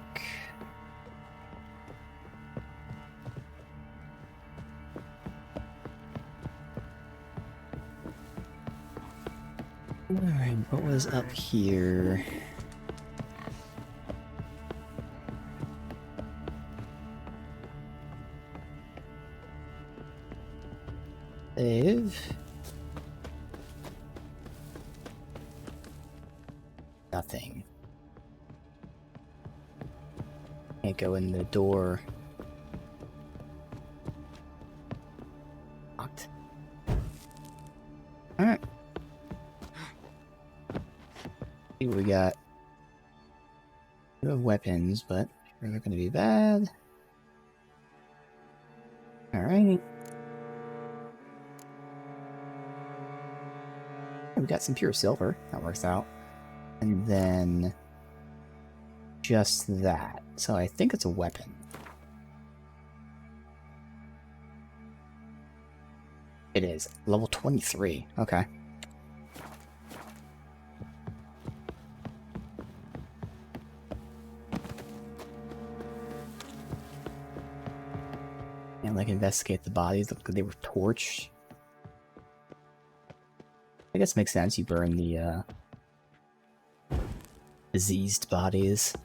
Alright, what was up here? Save. Nothing. Can't go in the door. Locked. Alright. See what we got. We have weapons, but sure they're gonna be bad. Alright. We got some pure silver. That works out. And then just that. So I think it's a weapon. It is. Level 23. Okay. And like investigate the bodies. Look, they were torched. I guess it makes sense. You burn the diseased bodies.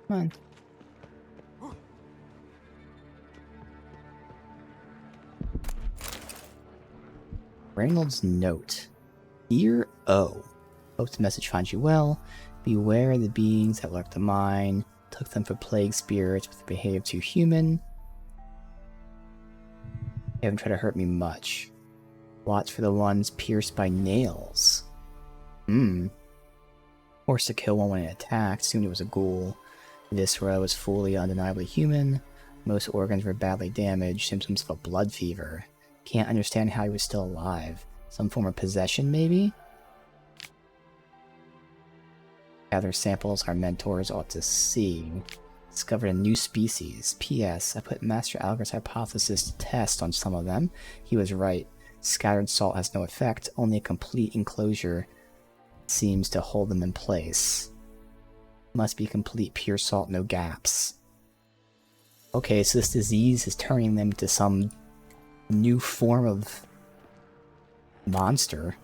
Come on. Reynolds' note. Dear O. Hope the message finds you well. Beware the beings that lurk the mine. Took them for plague spirits, but they behaved too human. They haven't tried to hurt me much. Watch for the ones pierced by nails. Forced to kill one when it attacked, assumed it was a ghoul. Viscera was fully undeniably human. Most organs were badly damaged, symptoms of a blood fever. Can't understand how he was still alive. Some form of possession, maybe? Gather samples our mentors ought to see. Discovered a new species. P.S. I put Master Alger's hypothesis to test on some of them. He was right. Scattered salt has no effect. Only a complete enclosure seems to hold them in place. Must be complete pure salt, no gaps. Okay, so this disease is turning them into some new form of monster.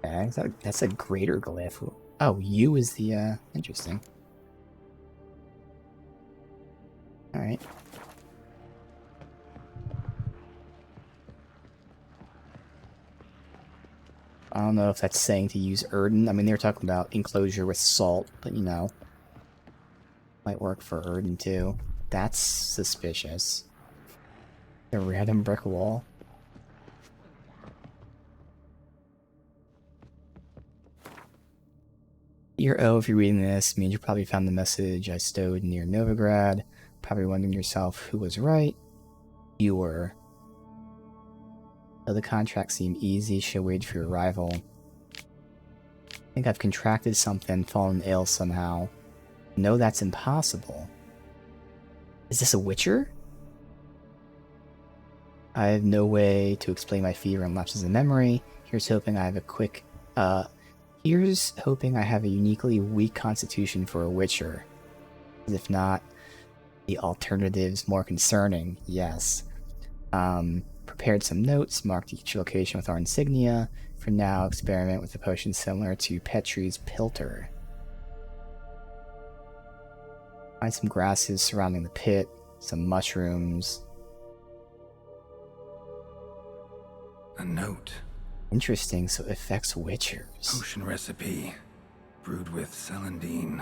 Okay, that's a greater glyph. Oh, U is the, interesting. Alright. I don't know if that's saying to use Erden. I mean, they were talking about enclosure with salt, but you know. Might work for Erden too. That's suspicious. A random brick wall. Dear O, if you're reading this, means you probably found the message I stowed near Novigrad. Probably wondering to yourself who was right. You were. Though the contract seemed easy, should wait for your arrival. I think I've contracted something, fallen ill somehow. No, that's impossible. Is this a Witcher? I have no way to explain my fever and lapses in memory. Here's hoping I have a uniquely weak constitution for a Witcher. If not, the alternative's more concerning, yes. Prepared some notes, marked each location with our insignia. For now, experiment with a potion similar to Petri's Pilter. Find some grasses surrounding the pit, some mushrooms. A note. Interesting, so it affects Witchers. Potion recipe. Brewed with celandine.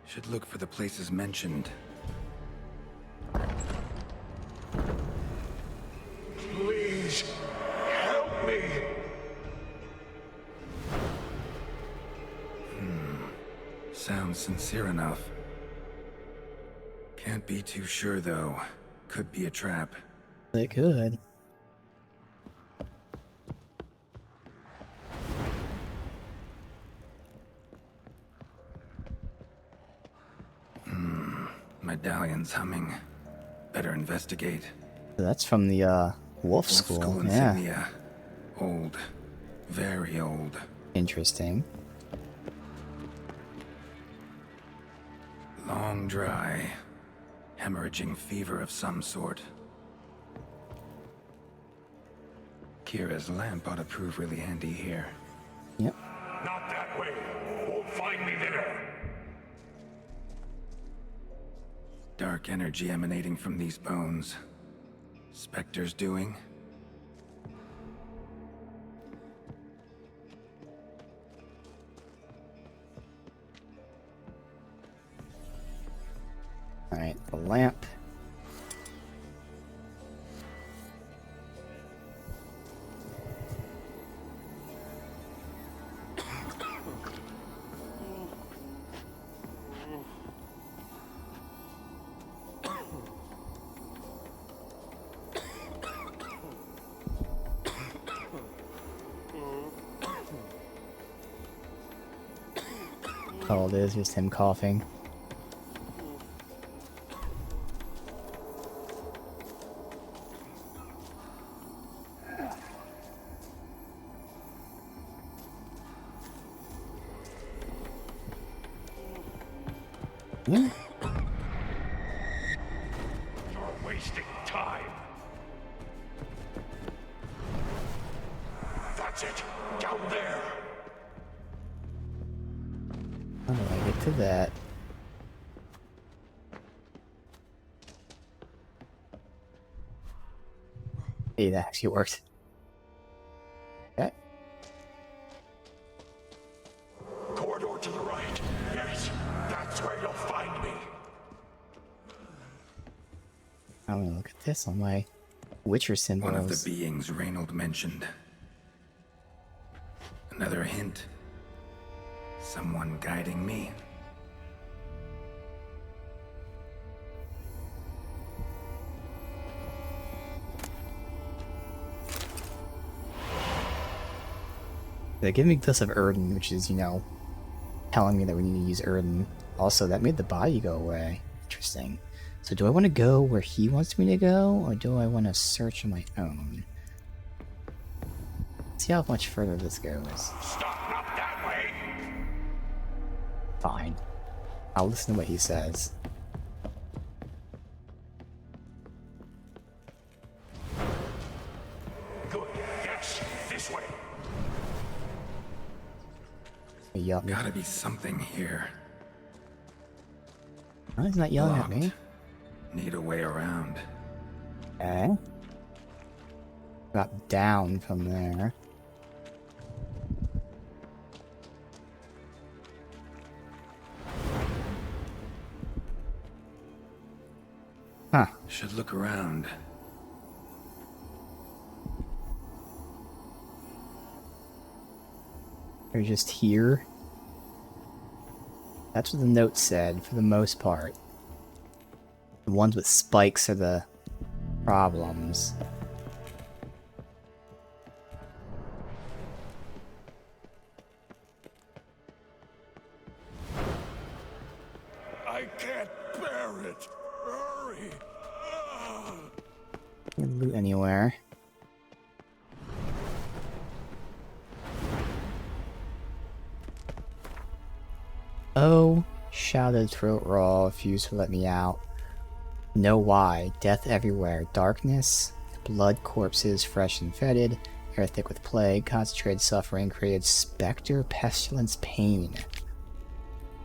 Should look for the places mentioned. Please, help me! Sounds sincere enough. Can't be too sure, though. Could be a trap. It could. Medallion's humming. Better investigate. That's from the Wolf School. Yeah. Insignia. Old. Very old. Interesting. Long dry. Hemorrhaging fever of some sort. Kira's lamp ought to prove really handy here. Yep. Not that way. Won't find me there. Dark energy emanating from these bones. Spectre's doing? Alright, the lamp. All it is just him coughing. You're wasting time. That's it. Down there. How do I get to that? Hey, that actually worked. Okay. this on my Witcher symbols? One of the beings Reynold mentioned. Another hint. Someone guiding me. They give me Glyph of Erden, which is, you know, telling me that we need to use Erden. Also, that made the body go away. Interesting. So do I want to go where he wants me to go, or do I want to search on my own? See how much further this goes. Stop, not that way. Fine. I'll listen to what he says. Good. Yes, this way. Yup. Gotta be something here. Oh, he's not yelling at me. Need a way around. Okay. Drop down from there. Huh. Should look around. They're just here. That's what the note said, for the most part. The ones with spikes are the problems. I can't bear it. Hurry. Can't loot anywhere. Oh, shouted Throat Raw, refused to let me out. Know why. Death everywhere. Darkness, blood, corpses, fresh and fetid, air thick with plague, concentrated suffering, created specter, pestilence, pain.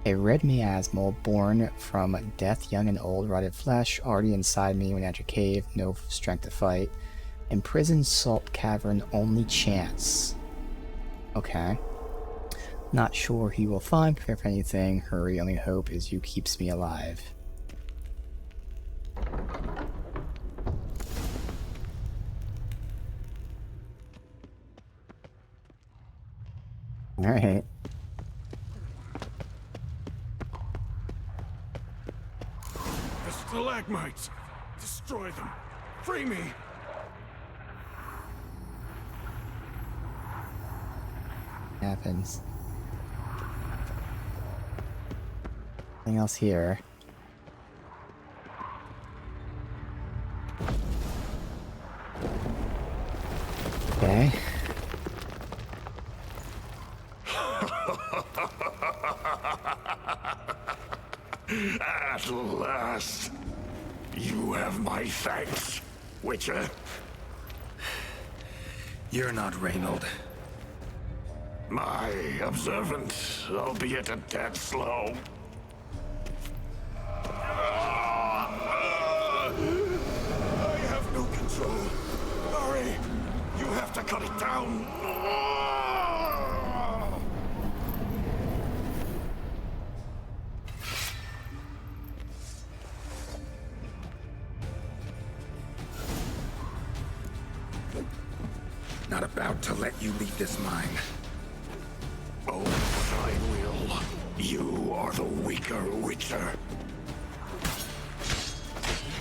A red miasmal born from death, young and old, rotted flesh, already inside me when I entered cave, no strength to fight. Imprisoned salt cavern, only chance. Okay. Not sure he will find, prepare for anything. Hurry, only hope is you keeps me alive. Alright. The stalagmites. Destroy them. Free me. Happens. Nothing else here. Okay. At last, you have my thanks, Witcher. You're not Reynold. My observant, albeit a tad slow. I have no control. Hurry! You have to cut it down. Not about to let you leave this mine. Oh, but I will. You are the weaker Witcher.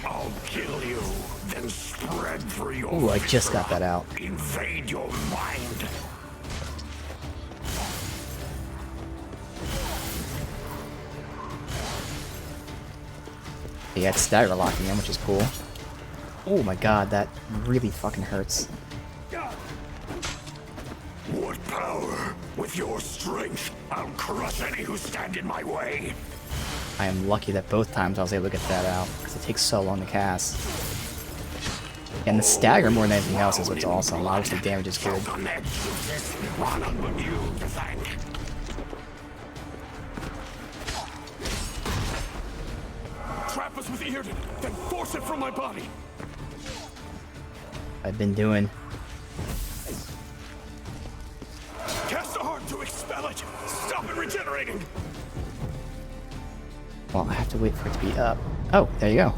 I'll kill you, then spread through your Ooh, I just got that out. Invade your mind. He had stagger locking him, which is cool. Oh my god, that really fucking hurts. What power? With your strength, I'll crush any who stand in my way. I am lucky that both times I was able to get that out, because it takes so long to cast. And the stagger more than anything else is what's awesome. Obviously damage is good. Trap us with Yrden, then force it from my body. I've been doing. Cast a heart to expel it. Stop it regenerating. Well, I have to wait for it to be up. Oh, there you go.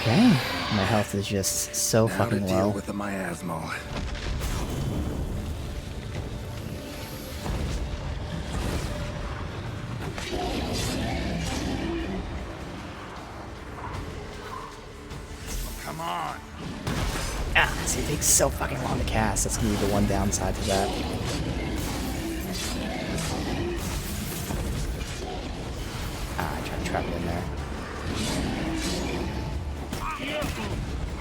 Okay, my health is just so Now fucking to deal low. with the miasmal. Come on. Ah, see, it takes so fucking long to cast. That's gonna be the one downside to that. Ah, I tried to trap it in there.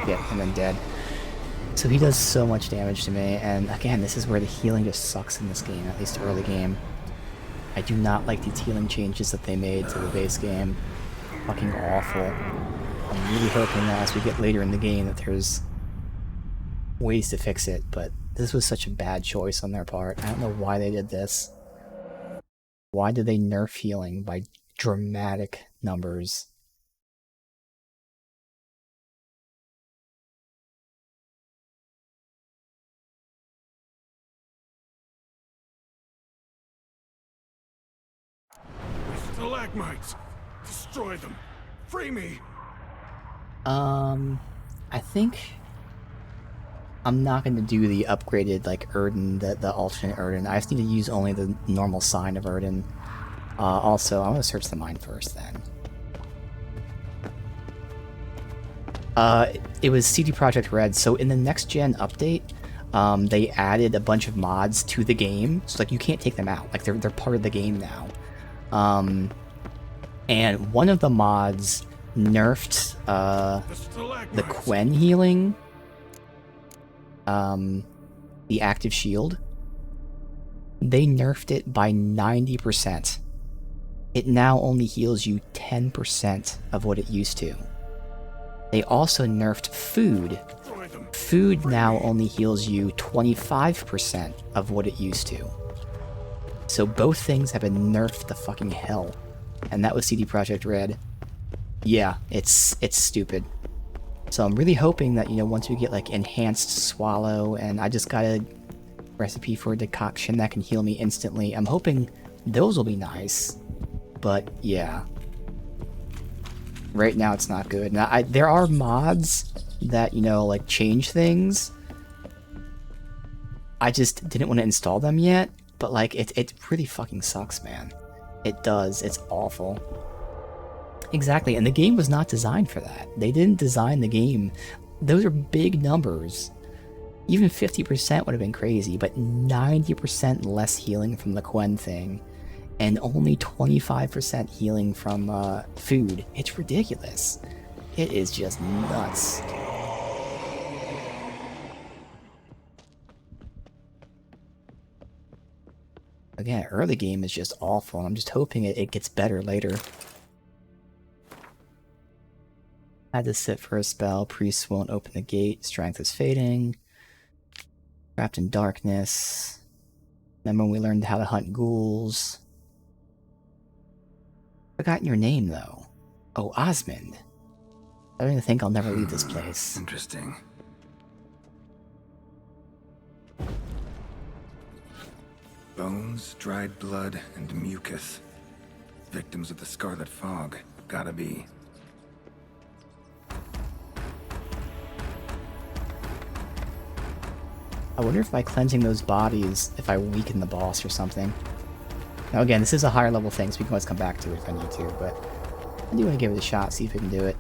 Yeah, and then dead. So he does so much damage to me, and again, this is where the healing just sucks in this game, at least early game. I do not like these healing changes that they made to the base game. Fucking awful. I'm really hoping that as we get later in the game that there's ways to fix it, but this was such a bad choice on their part. I don't know why they did this. Why did they nerf healing by dramatic numbers? Stalagmites! Destroy them! Free me! I think I'm not going to do the upgraded, like, Erden, the alternate Erden. I just need to use only the normal sign of Erden. Also, I'm going to search the mine first, then. It was CD Projekt Red, so in the next-gen update, they added a bunch of mods to the game, so, like, you can't take them out. Like, they're part of the game now. And one of the mods nerfed, the Quen healing, the active shield. They nerfed it by 90%. It now only heals you 10% of what it used to. They also nerfed food. Food now only heals you 25% of what it used to. So both things have been nerfed to fucking hell. And that was CD Projekt Red. Yeah, it's stupid. So I'm really hoping that, you know, once we get like enhanced swallow and I just got a recipe for a decoction that can heal me instantly, I'm hoping those will be nice. But yeah. Right now it's not good. Now there are mods that, you know, like change things. I just didn't want to install them yet, but like it really fucking sucks, man. It does. It's awful. Exactly, and the game was not designed for that. They didn't design the game. Those are big numbers. Even 50% would have been crazy, but 90% less healing from the Quen thing, and only 25% healing from food. It's ridiculous. It is just nuts. Again, early game is just awful, and I'm just hoping it gets better later. Had to sit for a spell. Priests won't open the gate. Strength is fading. Trapped in darkness. Remember when we learned how to hunt ghouls? Forgotten your name, though. Oh, Osmond. I don't even think I'll never leave this place. Interesting. Bones, dried blood, and mucus. Victims of the Scarlet Fog. Gotta be. I wonder if by cleansing those bodies, if I weaken the boss or something. Now again, this is a higher level thing, so we can always come back to it if I need to, but I do want to give it a shot, see if we can do it.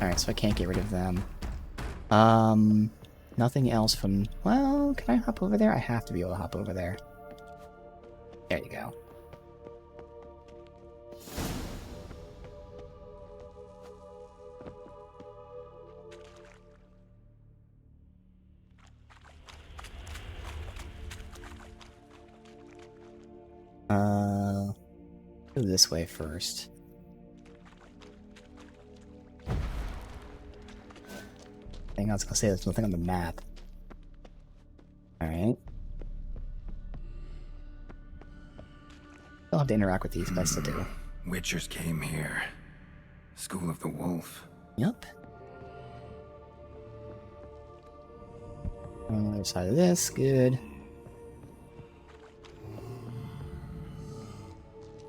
Alright, so I can't get rid of them. Nothing else from... Well, can I hop over there? I have to be able to hop over there. There you go. Go this way first. I was gonna say there's nothing on the map. Alright. I'll have to interact with these, but I still do. Witchers came here. School of the Wolf. Yep. On the other side of this, good.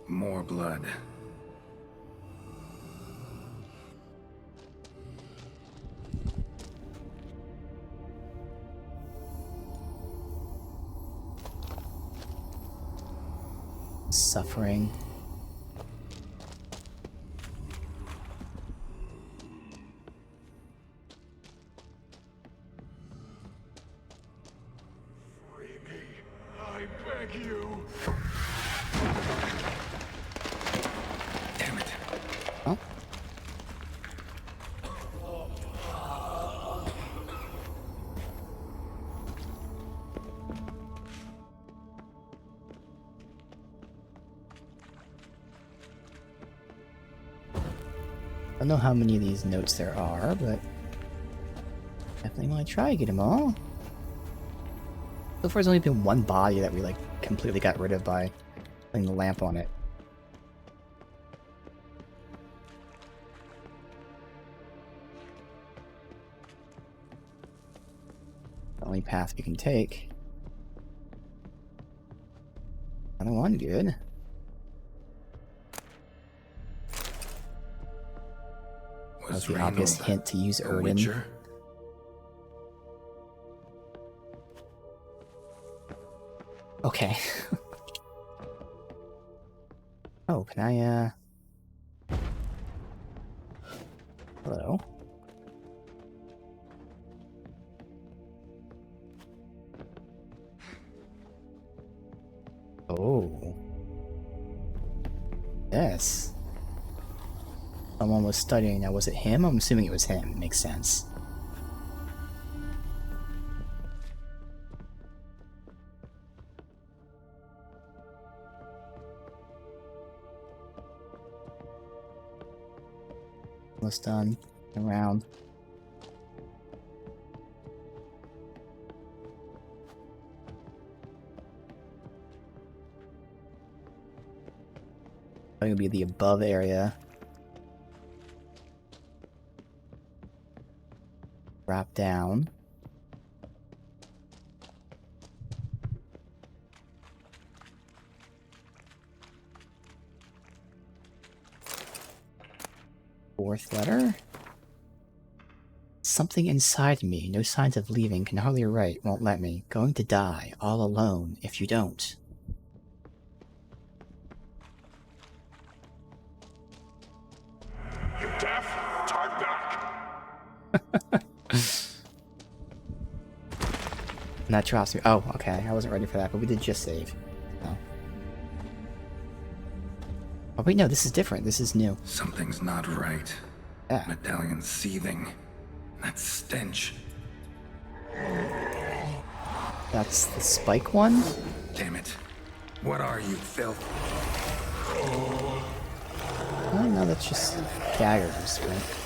More blood. suffering. Free me, I beg you. Damn it. Oh. I don't know how many of these notes there are, but definitely want to try to get them all. So far, there's only been one body that we like completely got rid of by putting the lamp on it. The only path we can take. Another one, good. Was the obvious hint to use Erden. Okay. Oh, can I, Hello? Oh. Yes. Someone was studying. Now, was it him? I'm assuming it was him. Makes sense. Almost done. Around. Going to be the above area. Drop down. Fourth letter. Something inside me, no signs of leaving, can hardly write, won't let me. Going to die, all alone, if you don't. You deaf? Turn back. And that drops me. Oh, okay. I wasn't ready for that, but we did just save. Oh. Oh, wait, no, this is different. This is new. Something's not right. Yeah. Medallion seething. That stench. That's the spike one? Damn it. What are you, filth? Oh, no, that's just daggers, right?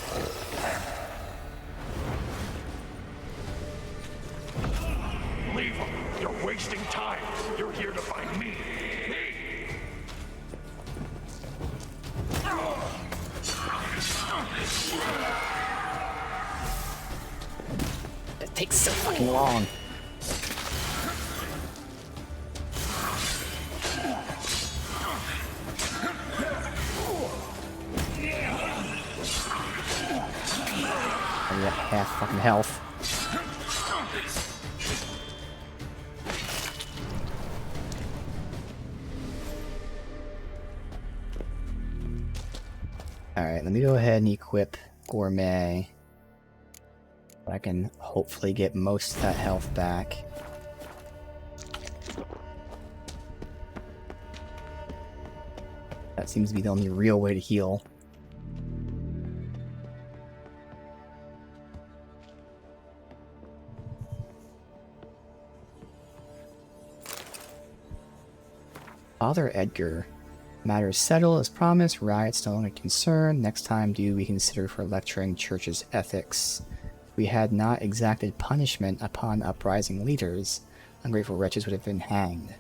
Leave him. You're wasting time. You're here to find me. It takes so fucking long. I got half fucking health. Alright, let me go ahead and equip Gourmet. I can hopefully get most of that health back. That seems to be the only real way to heal. Father Edgar. Matters settled as promised. Riots no longer concern. Next time do we consider for lecturing church's ethics. We had not exacted punishment upon uprising leaders. Ungrateful wretches would have been hanged.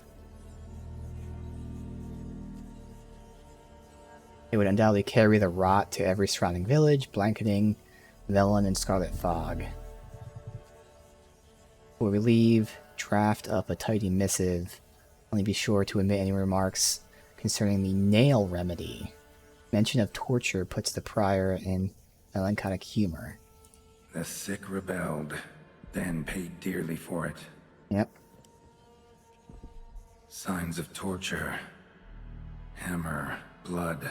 It would undoubtedly carry the rot to every surrounding village, blanketing Velen in scarlet fog. Before we leave, draft up a tidy missive. Only be sure to omit any remarks concerning the nail remedy. Mention of torture puts the prior in melancholic humor. The sick rebelled, then paid dearly for it. Yep. Signs of torture. hammer, blood,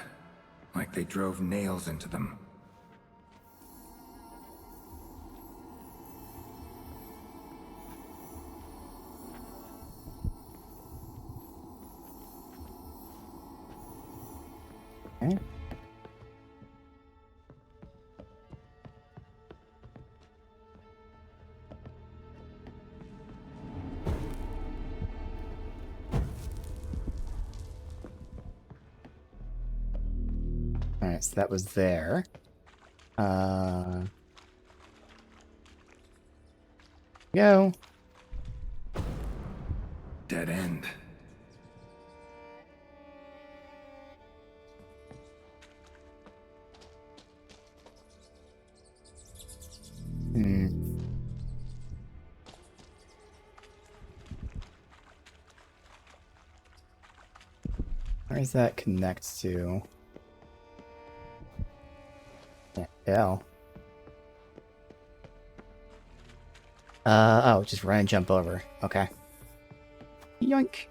like they drove nails into them. Okay. Alright, so that was there. Go. Dead end. Where does that connect to? Yeah. Oh, just run and jump over. Okay. Yoink.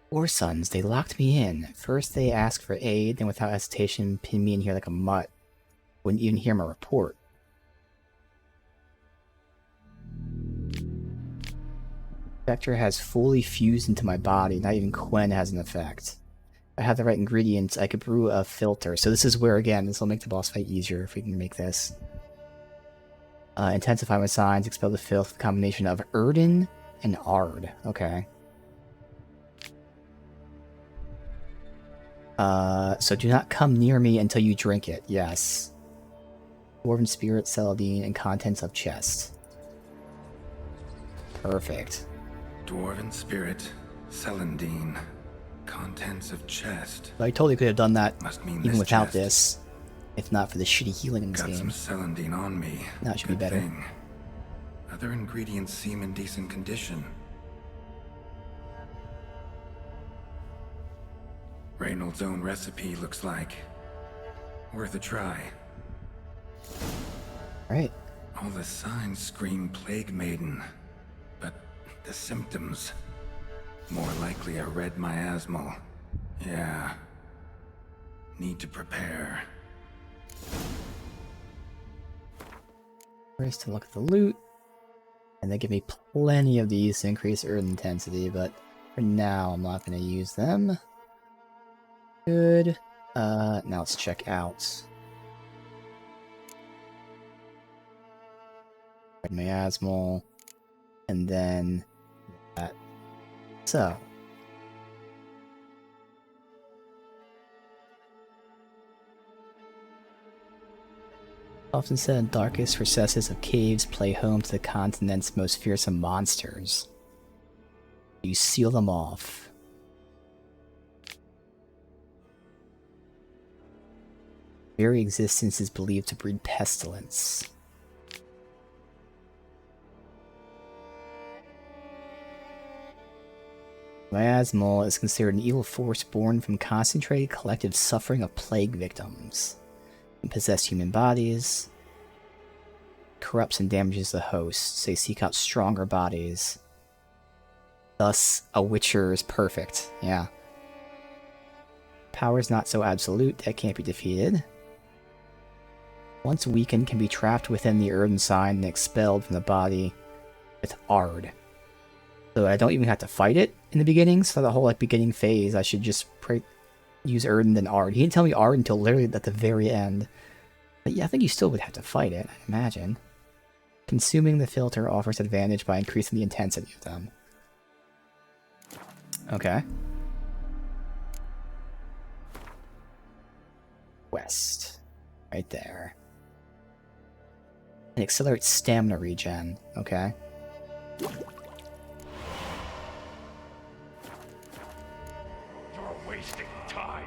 Four sons, they locked me in. First they asked for aid, then without hesitation pinned me in here like a mutt. Wouldn't even hear my report. Spectre has fully fused into my body, not even Quen has an effect. If I have the right ingredients, I could brew a filter. So this is where, again, this will make the boss fight easier if we can make this. Intensify my signs, expel the filth with a combination of Erden and Ard. Okay. So do not come near me until you drink it. Yes. Dwarven Spirit, Celadine, and contents of chest. Perfect. Dwarven Spirit, Celandine, contents of chest. I totally could have done that Must mean even this without chest. this, if not for the shitty healing in this Got game. some Celandine on me. That should be Good better. thing. Other ingredients seem in decent condition. Reynolds' own recipe looks like. Worth a try. Right. All the signs scream Plague Maiden, but the symptoms, more likely a red miasmal. Yeah. Need to prepare. First to look at the loot, and they give me plenty of these to increase earth intensity, but for now I'm not going to use them. Good. Now let's check out. Red miasmal, and then that. So. Often said in darkest recesses of caves play home to the continent's most fearsome monsters. You seal them off. Very existence is believed to breed pestilence. Miasmal is considered an evil force born from concentrated collective suffering of plague victims. It possesses human bodies, corrupts and damages the host, so they seek out stronger bodies. Thus, a Witcher is perfect, yeah. Power is not so absolute that can't be defeated. Once weakened, can be trapped within the Erden sign and expelled from the body with Ard. So I don't even have to fight it in the beginning, so the whole like beginning phase I should just use Erden then Ard. He didn't tell me Ard until literally at the very end. But yeah, I think you still would have to fight it, I imagine. Consuming the filter offers advantage by increasing the intensity of them. Okay. West. Right there. It accelerates stamina regen. Okay. You're wasting time.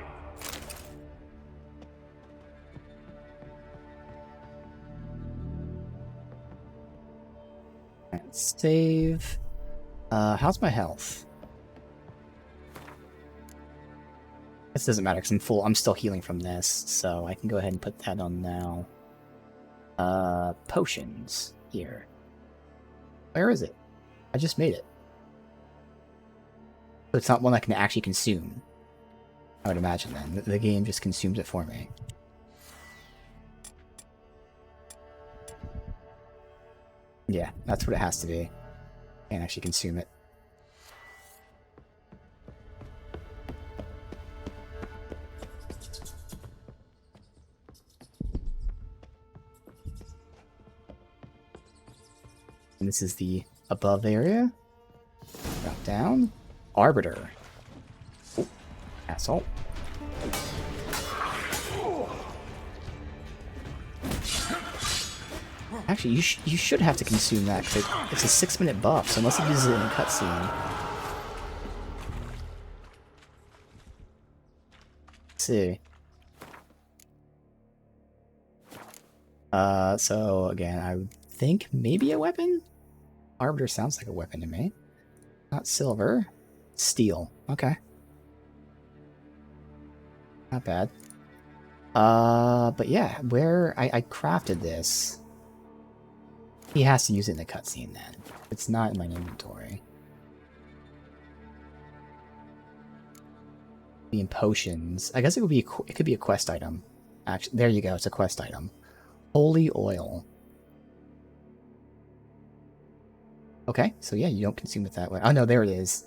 Save. How's my health? This doesn't matter because I'm still healing from this, so I can go ahead and put that on now. Potions. here. Where is it? I just made it. So it's not one I can actually consume. I would imagine then. The game just consumes it for me. Yeah, that's what it has to be. Can't actually consume it. And this is the above area. Drop down. Arbiter. Oh, asshole. Actually, you should have to consume that because it's a 6-minute buff, so unless it uses it in a cutscene. Let's see. So again, I would think maybe a weapon? Arbiter sounds like a weapon to me. Not silver. Steel. Okay. Not bad. But yeah, where I crafted this. He has to use it in the cutscene then. It's not in my inventory. Being potions. I guess it could be a quest item. Actually, there you go. It's a quest item. Holy oil. Okay, so yeah, you don't consume it that way. Oh no, there it is.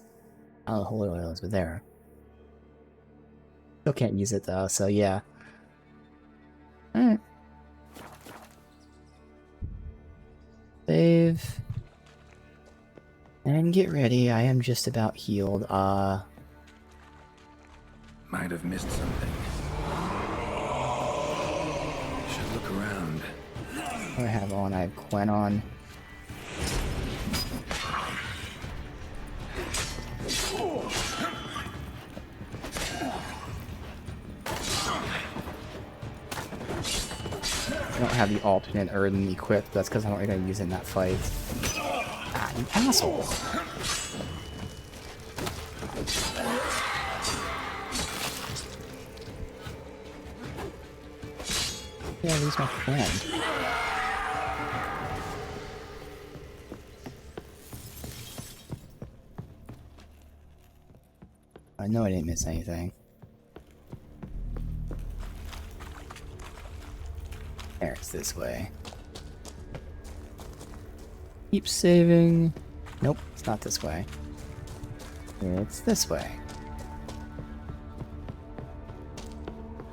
Oh, holy oil is there. Still can't use it though, so yeah. Alright. Save. And get ready, I am just about healed. Might have missed something. Should look around. What do I have on? I have Quen on. I don't have the alternate Erden equipped, that's because I'm not going to use it in that fight. Ah, you asshole! Yeah, lose my friend. I know I didn't miss anything. There, it's this way. Keep saving. Nope, it's not this way. It's this way.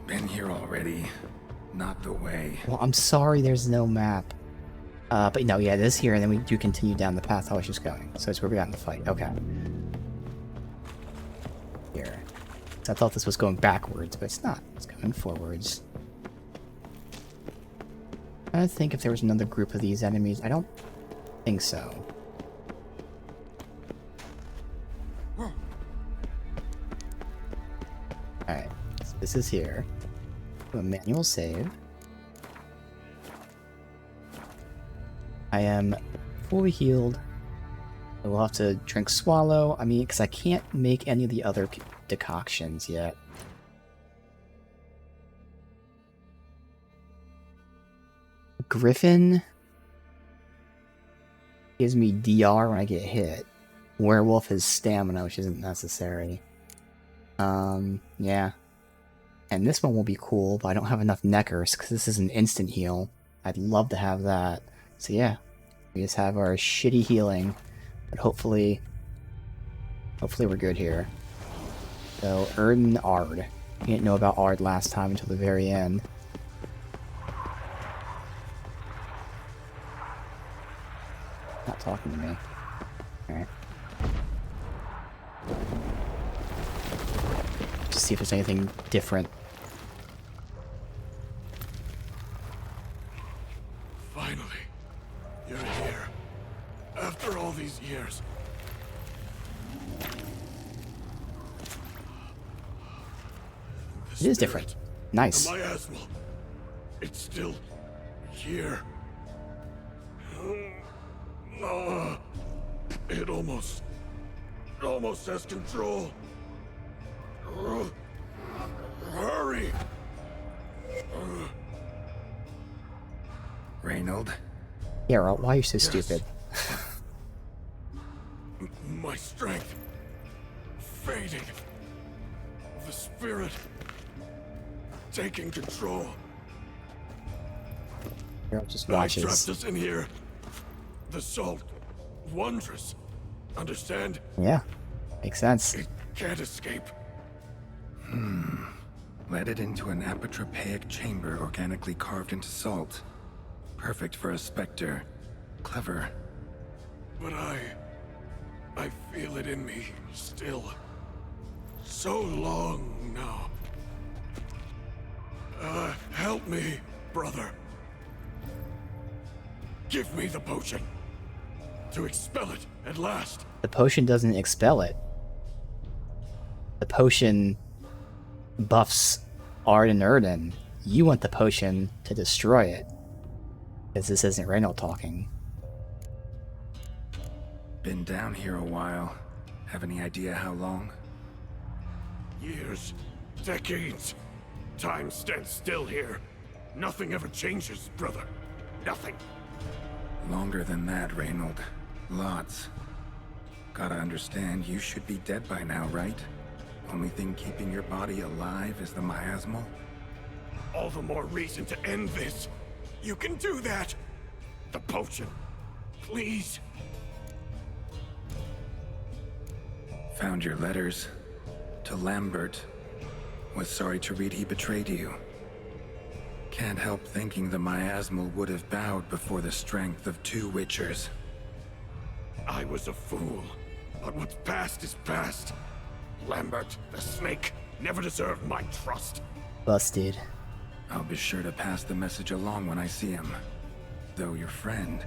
Been here already. Not the way. Well, I'm sorry there's no map. But no, yeah, it is here, and then we do continue down the path I was just going. So it's where we got in the fight. Okay. Here. So I thought this was going backwards, but it's not. It's going forwards. I think if there was another group of these enemies. I don't think so. Alright, so this is here. Do a manual save. I am fully healed. I will have to drink Swallow. I mean, because I can't make any of the other decoctions yet. Griffin gives me DR when I get hit. Werewolf is stamina, which isn't necessary. Yeah. And this one will be cool, but I don't have enough Neckers, because this is an instant heal. I'd love to have that. So yeah, we just have our shitty healing, but hopefully we're good here. So, Erden Ard. We didn't know about Ard last time until the very end. Not talking to me. Alright. Just see if there's anything different. Finally, you're here. After all these years. It is different. Nice. My asthma. It's still here. It almost has control. Hurry. Reynold, Geralt, why are you so stupid? My strength fading. The spirit taking control. Geralt just I watches. trapped us in here. The salt, wondrous. Understand? Yeah, makes sense. It can't escape. Let it into an apotropaic chamber organically carved into salt. Perfect for a specter. Clever. But I feel it in me still. So long now. Help me, brother. Give me the potion. To expel it at last. The potion doesn't expel it. The potion buffs Arden Erden. You want the potion to destroy it. Because this isn't Reynold talking. Been down here a while. Have any idea how long? Years. Decades. Time stands still here. Nothing ever changes, brother. Nothing. Longer than that, Reynold. Lots. Gotta understand, you should be dead by now, right? Only thing keeping your body alive is the miasmal? All the more reason to end this. You can do that. The potion. Please. Found your letters. To Lambert. Was sorry to read he betrayed you. Can't help thinking the miasmal would have bowed before the strength of 2 Witchers. I was a fool. But what's past is past. Lambert, the snake, never deserved my trust. Busted. I'll be sure to pass the message along when I see him. Though your friend,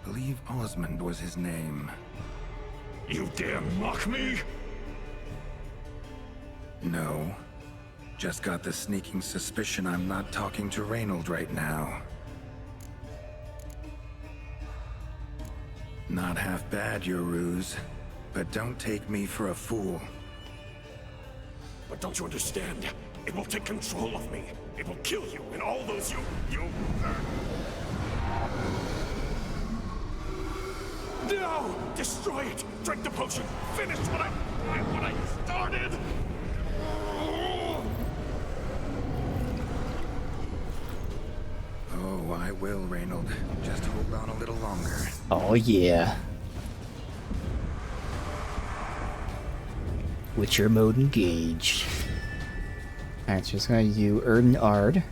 believe Osmond was his name. You dare mock me? No. Just got the sneaking suspicion I'm not talking to Reynold right now. Not half bad, your ruse. But don't take me for a fool. But don't you understand? It will take control of me. It will kill you and all those you... No! Destroy it! Drink the potion! Finish what I started! Oh, I will, Reynold. Just hold on a little longer. Oh yeah. Witcher mode engaged. Alright, so just gonna do Erden Ard.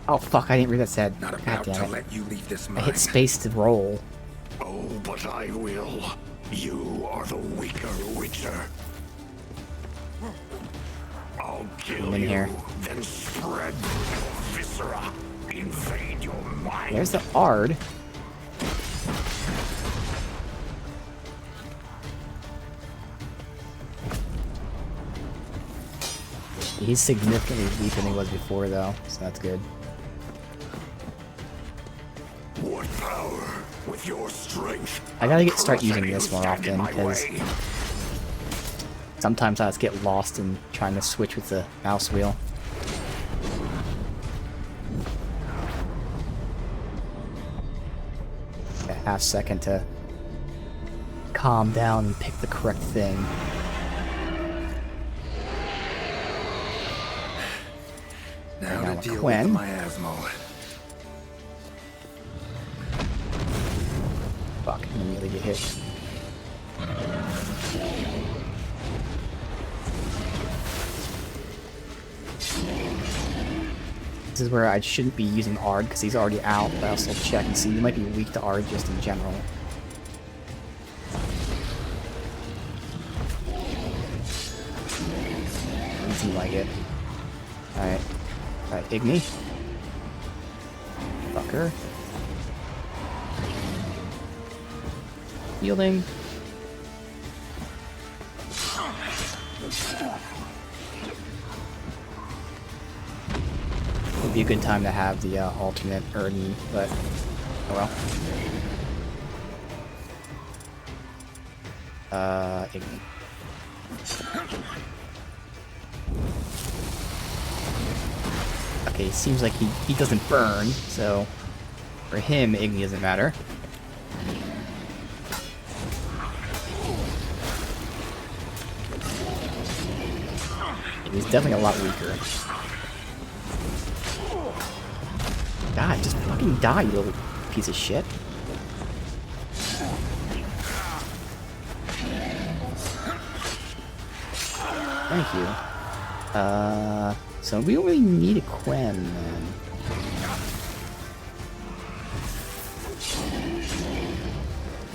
Oh fuck, I didn't read that said. Not God about damn to it. let you leave this I mine. hit space to roll. Oh, but I will. You are the weaker Witcher. I'll kill in you, here. then spread your viscera. Invade your mind. There's the Ard. He's significantly weaker than he was before, though, so that's good. What power with your strength? I gotta start using this more often, because sometimes I just get lost in trying to switch with the mouse wheel. A half second to calm down and pick the correct thing. Now to deal Quen. with the miasmal. Fuck, I immediately get hit. This is where I shouldn't be using Ard, because he's already out, but I'll still check and see. You might be weak to Ard just in general. Easy like it. Alright. Alright, Igni. Fucker. Yielding. Would be a good time to have the alternate Erden, but oh well. Igni. Okay, seems like he doesn't burn, so For him, Igni doesn't matter. He's definitely a lot weaker. God, just fucking die, you little piece of shit. Thank you. So we don't really need a Quen, then.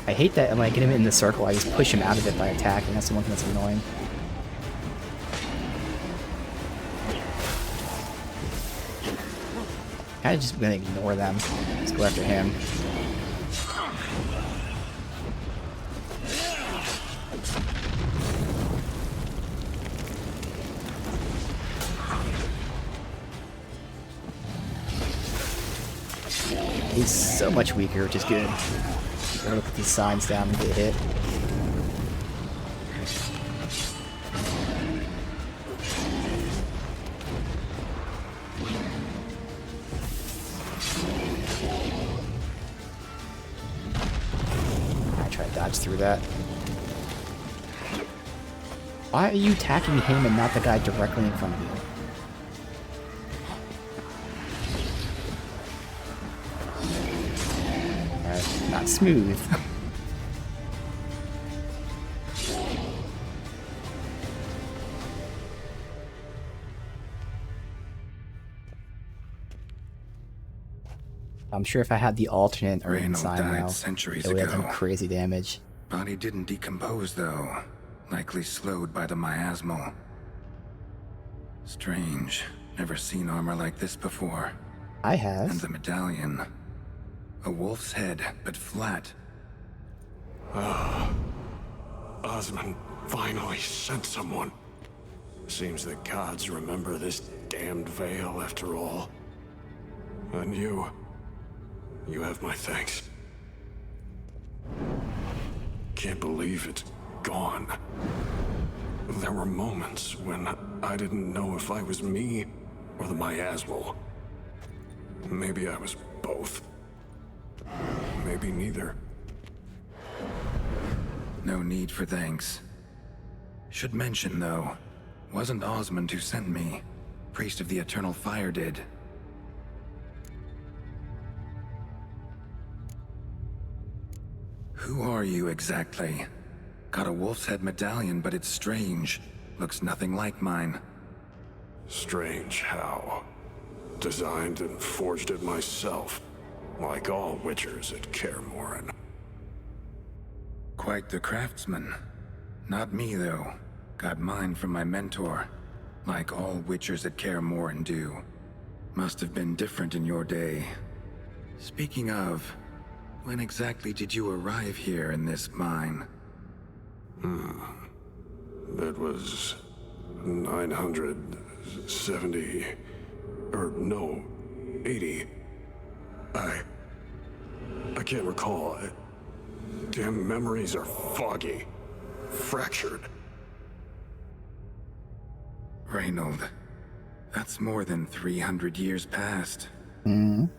I hate that when I get him in the circle, I just push him out of it by attacking. That's the one thing that's annoying. I just gonna ignore them. Let's go after him. He's so much weaker, which is good. I'm gonna put these signs down and get hit. I try to dodge through that. Why are you attacking him and not the guy directly in front of you? Not smooth. I'm sure if I had the alternate or inside now, centuries it would have ago. done crazy damage. Body didn't decompose though, likely slowed by the miasmal. Strange. Never seen armor like this before. I have. And the medallion. A wolf's head, but flat. Osmond finally sent someone. Seems the gods remember this damned veil after all. And you have my thanks. Can't believe it's gone. There were moments when I didn't know if I was me or the miasmal. Maybe I was both. Maybe neither. No need for thanks. Should mention, though, wasn't Osmond who sent me. Priest of the Eternal Fire did. Who are you exactly? Got a wolf's head medallion, but it's strange. Looks nothing like mine. Strange how? Designed and forged it myself, like all witchers at Kaer Morhen. Quite the craftsman. Not me, though. Got mine from my mentor. Like all witchers at Kaer Morhen do. Must have been different in your day. Speaking of, when exactly did you arrive here in this mine? It was 970... or no, 80. I can't recall. Damn memories are foggy. Fractured. Reynold, that's more than 300 years past. 300?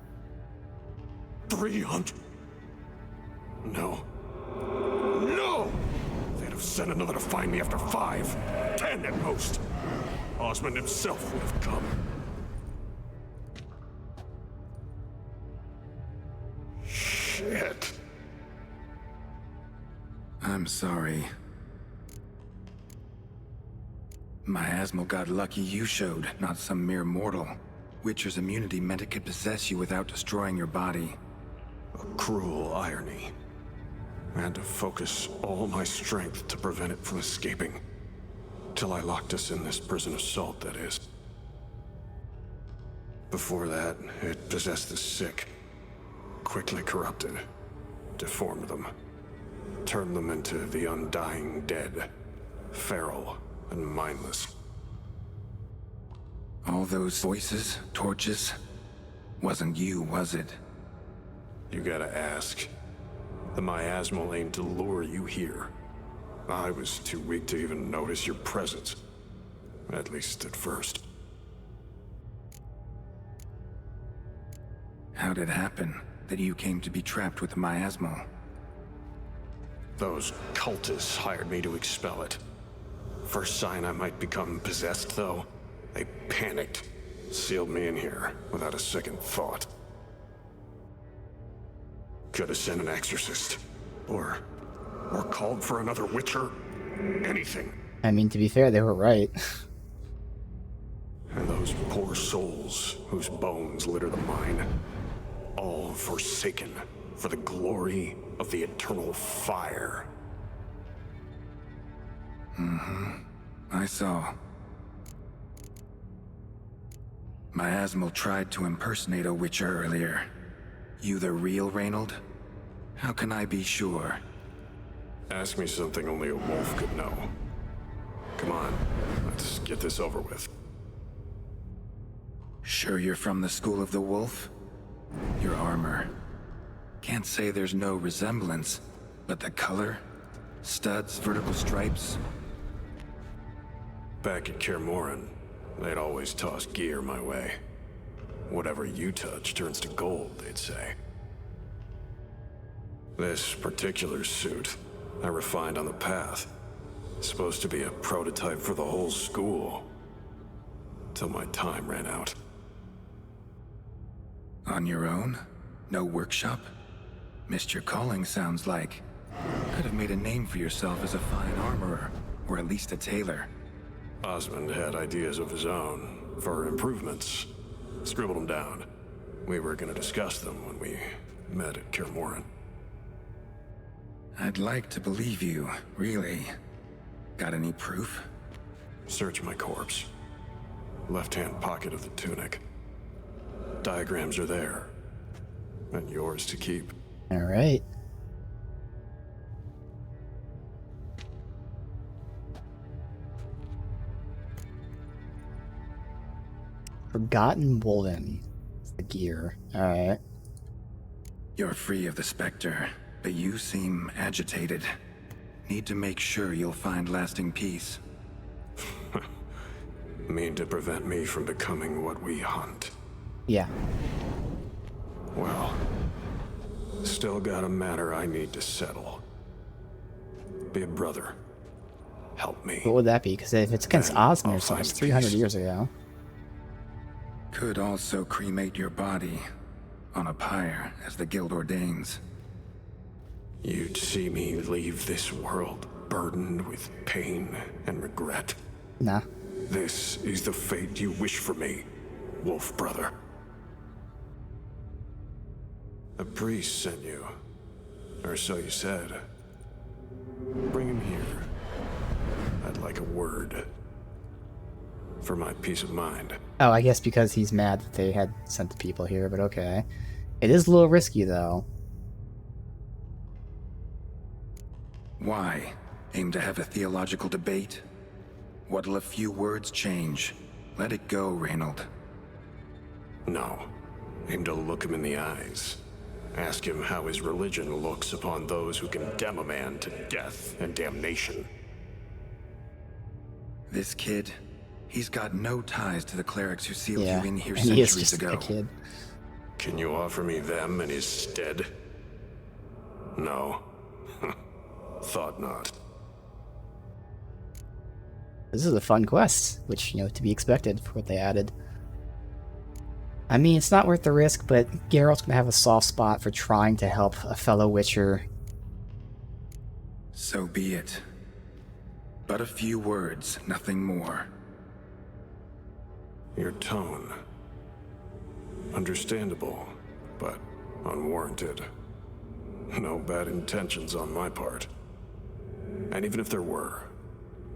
No. No! They'd have sent another to find me after 5, 10 at most. Osmond himself would have come. Shit. I'm sorry. Miasmal got lucky you showed, not some mere mortal. Witcher's immunity meant it could possess you without destroying your body. A cruel irony. I had to focus all my strength to prevent it from escaping. Till I locked us in this prison of salt, that is. Before that, it possessed the sick. Quickly corrupted. Deformed them. Turned them into the undying dead. Feral and mindless. All those voices, torches, wasn't you, was it? You gotta ask. The miasmal aimed to lure you here. I was too weak to even notice your presence. At least at first. How'd it happen? that you came to be trapped with the miasmal. Those cultists hired me to expel it. First sign I might become possessed, though, they panicked, sealed me in here without a second thought. Could have sent an exorcist, or called for another Witcher. Anything. I mean, to be fair, they were right. And those poor souls whose bones litter the mine, all forsaken for the glory of the eternal fire. I saw. Miasmal tried to impersonate a Witcher earlier. You the real Reynold? How can I be sure? Ask me something only a wolf could know. Come on, let's get this over with. Sure you're from the School of the Wolf? Your armor. Can't say there's no resemblance, but the color? Studs, vertical stripes? Back at Kermoran, they'd always toss gear my way. Whatever you touch turns to gold, they'd say. This particular suit, I refined on the path. Supposed to be a prototype for the whole school. Till my time ran out. On your own? No workshop? Missed your calling, sounds like. Could have made a name for yourself as a fine armorer, or at least a tailor. Osmond had ideas of his own, for improvements. Scribbled them down. We were gonna discuss them when we met at Kermoran. I'd like to believe you, really. Got any proof? Search my corpse. Left-hand pocket of the tunic. Diagrams are there. And yours to keep. Alright. Forgotten Woolen. It's the gear. Alright. You're free of the Spectre, but you seem agitated. Need to make sure you'll find lasting peace. Mean to prevent me from becoming what we hunt? Yeah. Well, still got a matter I need to settle. Be a brother. Help me. What would that be? Because if it's against Osmond or something, it's 300 years ago. Could also cremate your body on a pyre, as the guild ordains. You'd see me leave this world burdened with pain and regret. Nah. This is the fate you wish for me, Wolf Brother. A priest sent you, or so you said. Bring him here. I'd like a word. For my peace of mind. Oh, I guess because he's mad that they had sent the people here, but okay. It is a little risky, though. Why? Aim to have a theological debate? What'll a few words change? Let it go, Reynold. No. Aim to look him in the eyes. Ask him how his religion looks upon those who condemn a man to death and damnation. This kid, he's got no ties to the clerics who sealed you in here and he is centuries just ago. a kid. Can you offer me them in his stead? No. Thought not. This is a fun quest, which, you know, to be expected for what they added. I mean, it's not worth the risk, but Geralt's gonna have a soft spot for trying to help a fellow Witcher. So be it. But a few words, nothing more. Your tone. Understandable, but unwarranted. No bad intentions on my part. And even if there were,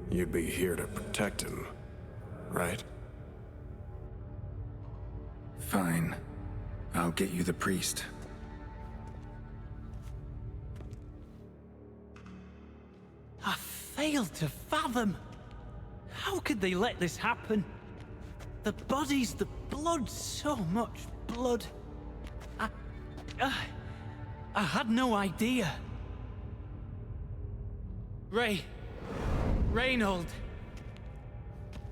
you'd be here to protect him, right? Fine. I'll get you the priest. I failed to fathom. How could they let this happen? The bodies, the blood, so much blood. I had no idea. Reynold.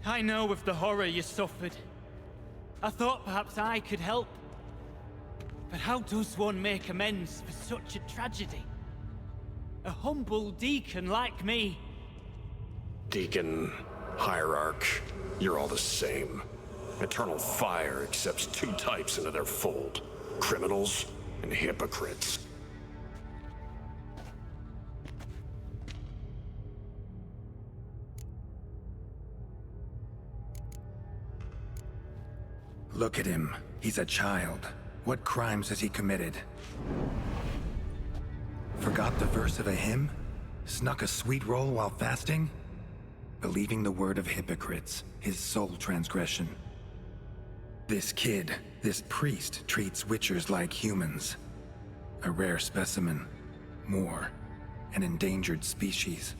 I know of the horror you suffered. I thought perhaps I could help. But how does one make amends for such a tragedy? A humble deacon like me. Deacon, hierarch, you're all the same. Eternal Fire accepts two types into their fold: criminals and hypocrites. Look at him. He's a child. What crimes has he committed? Forgot the verse of a hymn? Snuck a sweet roll while fasting? Believing the word of hypocrites, his sole transgression. This kid, this priest, treats witchers like humans. A rare specimen. More. An endangered species.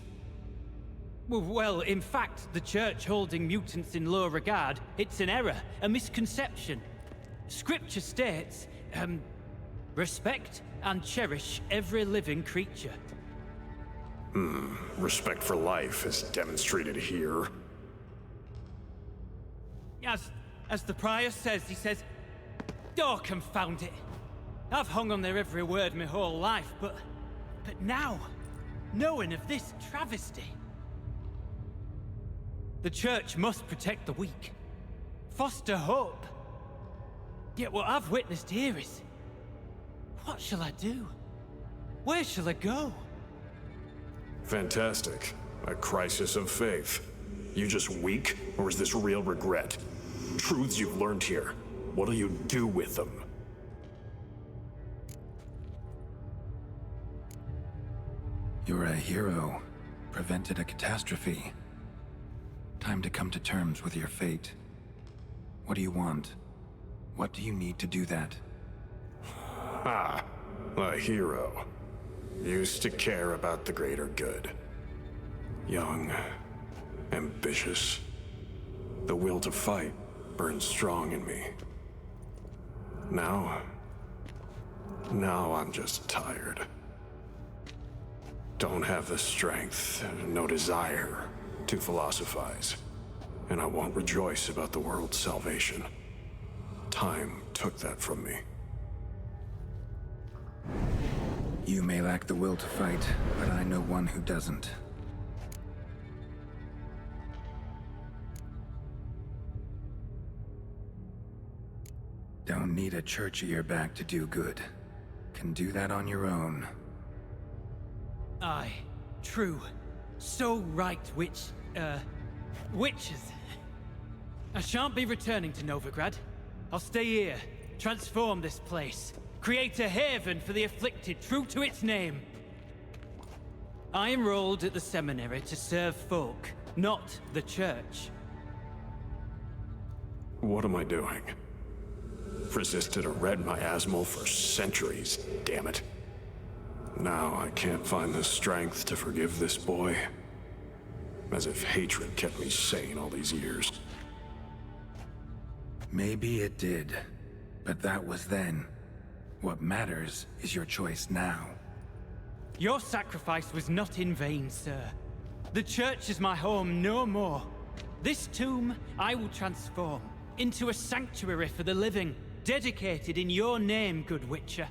Well, in fact, the Church holding mutants in low regard, it's an error, a misconception. Scripture states, respect and cherish every living creature. Respect for life is demonstrated here. As the prior says, he says, oh, confound it. I've hung on their every word my whole life, but now, knowing of this travesty, the Church must protect the weak, foster hope. Yet what I've witnessed here is, what shall I do? Where shall I go? Fantastic. A crisis of faith. You just weak, or is this real regret? Truths you've learned here. What'll you do with them? You're a hero. Prevented a catastrophe. Time to come to terms with your fate. What do you want? What do you need to do that? Ah, a hero. Used to care about the greater good. Young, ambitious. The will to fight burns strong in me. Now I'm just tired. Don't have the strength, no desire to philosophize. And I won't rejoice about the world's salvation. Time took that from me. You may lack the will to fight, but I know one who doesn't. Don't need a church at your back to do good. Can do that on your own. Aye, true. So right, witches. I shan't be returning to Novigrad. I'll stay here, transform this place, create a haven for the afflicted, true to its name. I enrolled at the seminary to serve folk, not the church. What am I doing? Resisted a red miasmal for centuries, damn it. Now I can't find the strength to forgive this boy. As if hatred kept me sane all these years. Maybe it did, but that was then. What matters is your choice now. Your sacrifice was not in vain, sir. The church is my home no more. This tomb I will transform into a sanctuary for the living, dedicated in your name, good Witcher.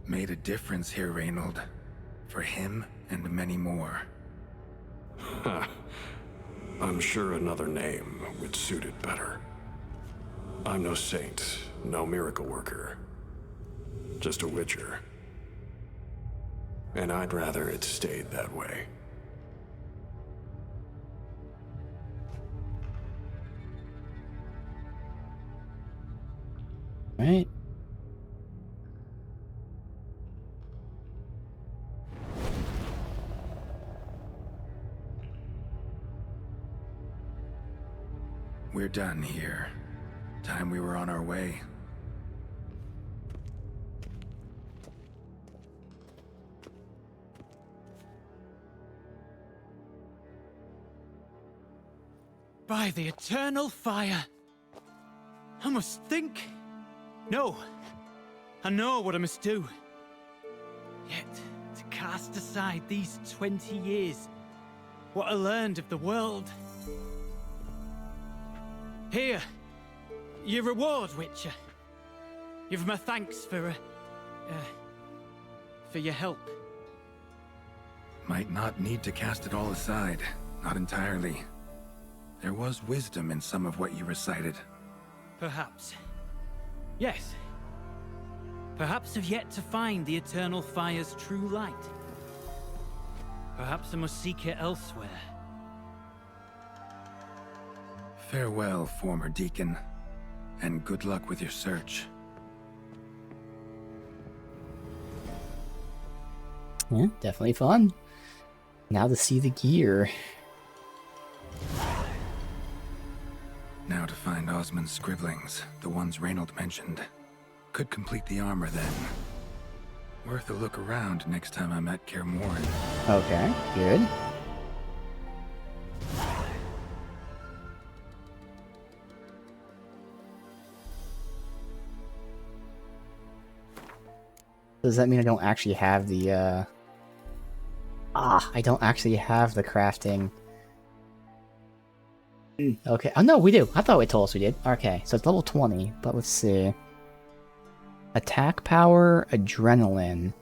Made a difference here, Reynold. For him and many more. I'm sure another name would suit it better. I'm no saint, no miracle worker. Just a Witcher. And I'd rather it stayed that way. Right. We're done here. Time we were on our way. By the eternal fire! I must think. No. I know what I must do. Yet, to cast aside these 20 years, what I learned of the world. Here, your reward, Witcher. Give my thanks for your help. Might not need to cast it all aside. Not entirely. There was wisdom in some of what you recited. Perhaps. Yes. Perhaps I've yet to find the eternal fire's true light. Perhaps I must seek it elsewhere. Farewell, former deacon. And good luck with your search. Yeah, definitely fun. Now to see the gear. Now to find Osmond's scribblings, the ones Reynold mentioned. Could complete the armor then. Worth a look around next time I'm at Kaer Morhen. Okay, good. Does that mean I don't actually have the, I don't actually have the crafting. Okay. Oh, no, we do. I thought it told us we did. Okay, so it's level 20, but let's see. Attack power, adrenaline,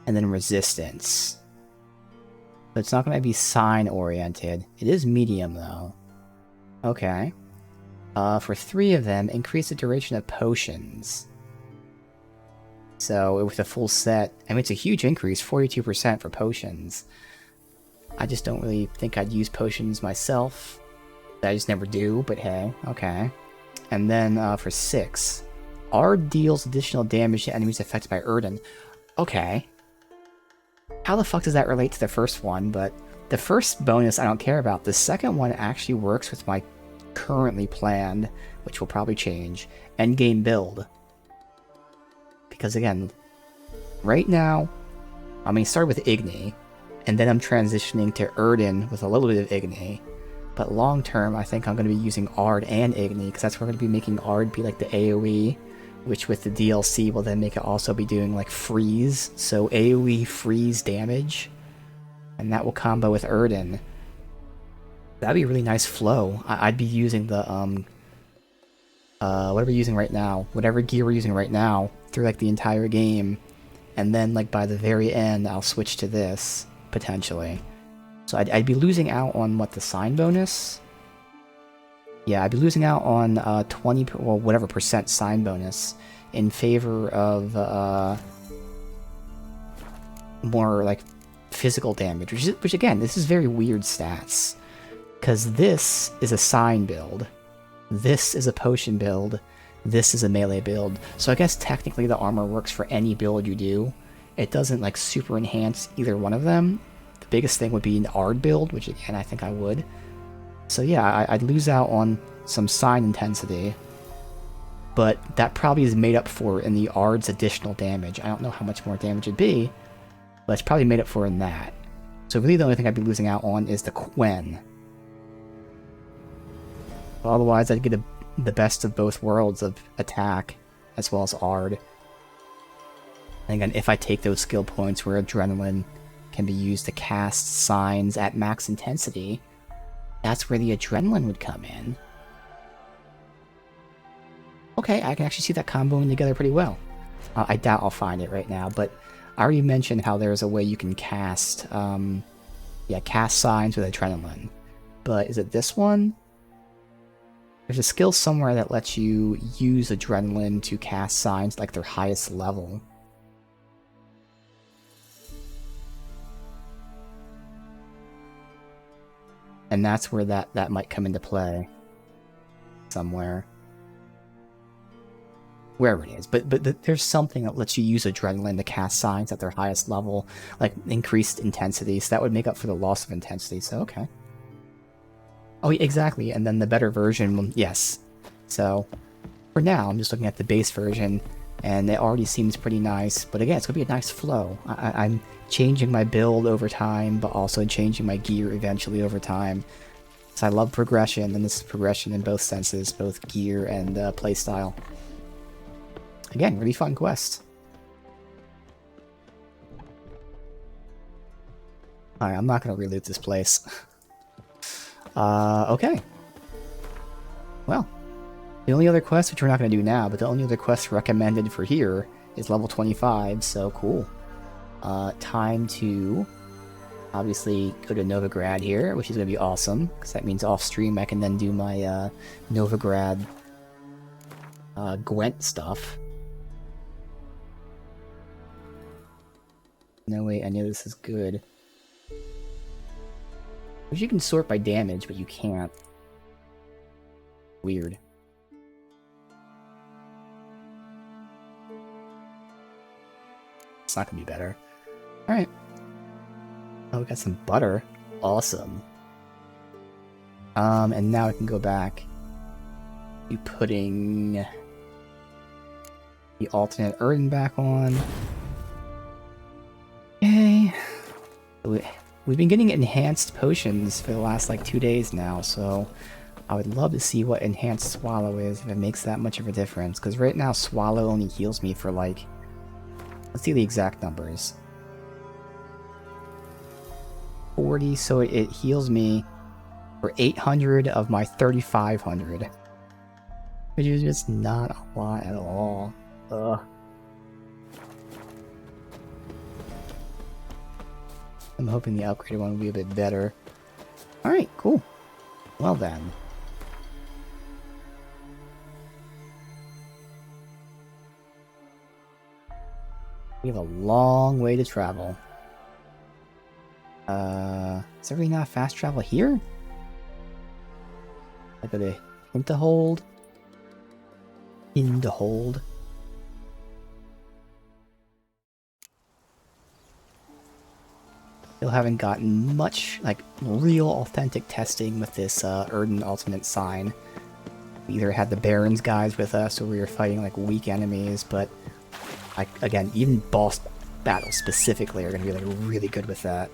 and then resistance. But it's not going to be sign-oriented. It is medium, though. Okay. For 3 of them, increase the duration of potions. So, with a full set, I mean, it's a huge increase, 42% for potions. I just don't really think I'd use potions myself. I just never do, but hey, okay. And then, for 6, Ard deals additional damage to enemies affected by Yrden. Okay. How the fuck does that relate to the first one? But the first bonus I don't care about. The second one actually works with my currently planned, which will probably change, endgame build. Because again, right now, I mean, start with Igni, and then I'm transitioning to Yrden with a little bit of Igni. But long term, I think I'm going to be using Ard and Igni, because that's where we're going to be making Ard be like the AoE, which with the DLC will then make it also be doing like freeze, so AoE freeze damage, and that will combo with Yrden. That'd be a really nice flow. I'd be using the what are we using right now? Whatever gear we're using right now through like the entire game, and then like by the very end, I'll switch to this potentially. So I'd be losing out on what, the sign bonus? Yeah, I'd be losing out on 20 or whatever percent sign bonus in favor of more like physical damage, which again, this is very weird stats, because this is a sign build, this is a potion build, this is a melee build. So I guess technically the armor works for any build you do. It doesn't like super enhance either one of them. The biggest thing would be an Ard build, which again I think I would. So yeah, I'd lose out on some sign intensity, but that probably is made up for in the Ard's additional damage. I don't know how much more damage it'd be, but it's probably made up for in that. So really the only thing I'd be losing out on is the Quen. But otherwise I'd get the best of both worlds of attack as well as Ard. And again, if I take those skill points where adrenaline can be used to cast signs at max intensity, that's where the adrenaline would come in. Okay, I can actually see that comboing together pretty well. I doubt I'll find it right now, but I already mentioned how there's a way you can cast, cast signs with adrenaline. But is it this one? There's a skill somewhere that lets you use adrenaline to cast signs like their highest level. And that's where that might come into play. Somewhere. Wherever it is. But there's something that lets you use adrenaline to cast signs at their highest level. Like increased intensity. So that would make up for the loss of intensity. So okay. Oh, exactly. And then the better version, yes. So for now, I'm just looking at the base version. And it already seems pretty nice. But again, it's going to be a nice flow. I'm changing my build over time, but also changing my gear eventually over time. So I love progression, and this is progression in both senses, both gear and playstyle. Again, really fun quest. Alright, I'm not going to reloot this place. Okay. Well, The only other quest, which we're not going to do now, but the only other quest recommended for here is level 25, so cool. Time to obviously go to Novigrad here, which is going to be awesome, because that means off-stream I can then do my Novigrad Gwent stuff. No way, I know this is good. Which you can sort by damage, but you can't. Weird. It's not gonna be better. Alright. Oh, we got some butter. Awesome. And now I can go back to putting the alternate Erden back on. Okay. We've been getting enhanced potions for the last like 2 days now, so I would love to see what enhanced Swallow is, if it makes that much of a difference. Because right now Swallow only heals me for like, let's see the exact numbers. 40, so it heals me for 800 of my 3,500. Which is just not a lot at all. Ugh. I'm hoping the upgraded one will be a bit better. Alright, cool. Well then. We have a long way to travel. Is there really not fast travel here? I go to Hinterhold. Hinterhold. Still haven't gotten much, like, real authentic testing with this Erden Ultimate Sign. We either had the Barons guys with us, or we were fighting, like, weak enemies, but, again, even boss battles specifically are going to be, like, really good with that.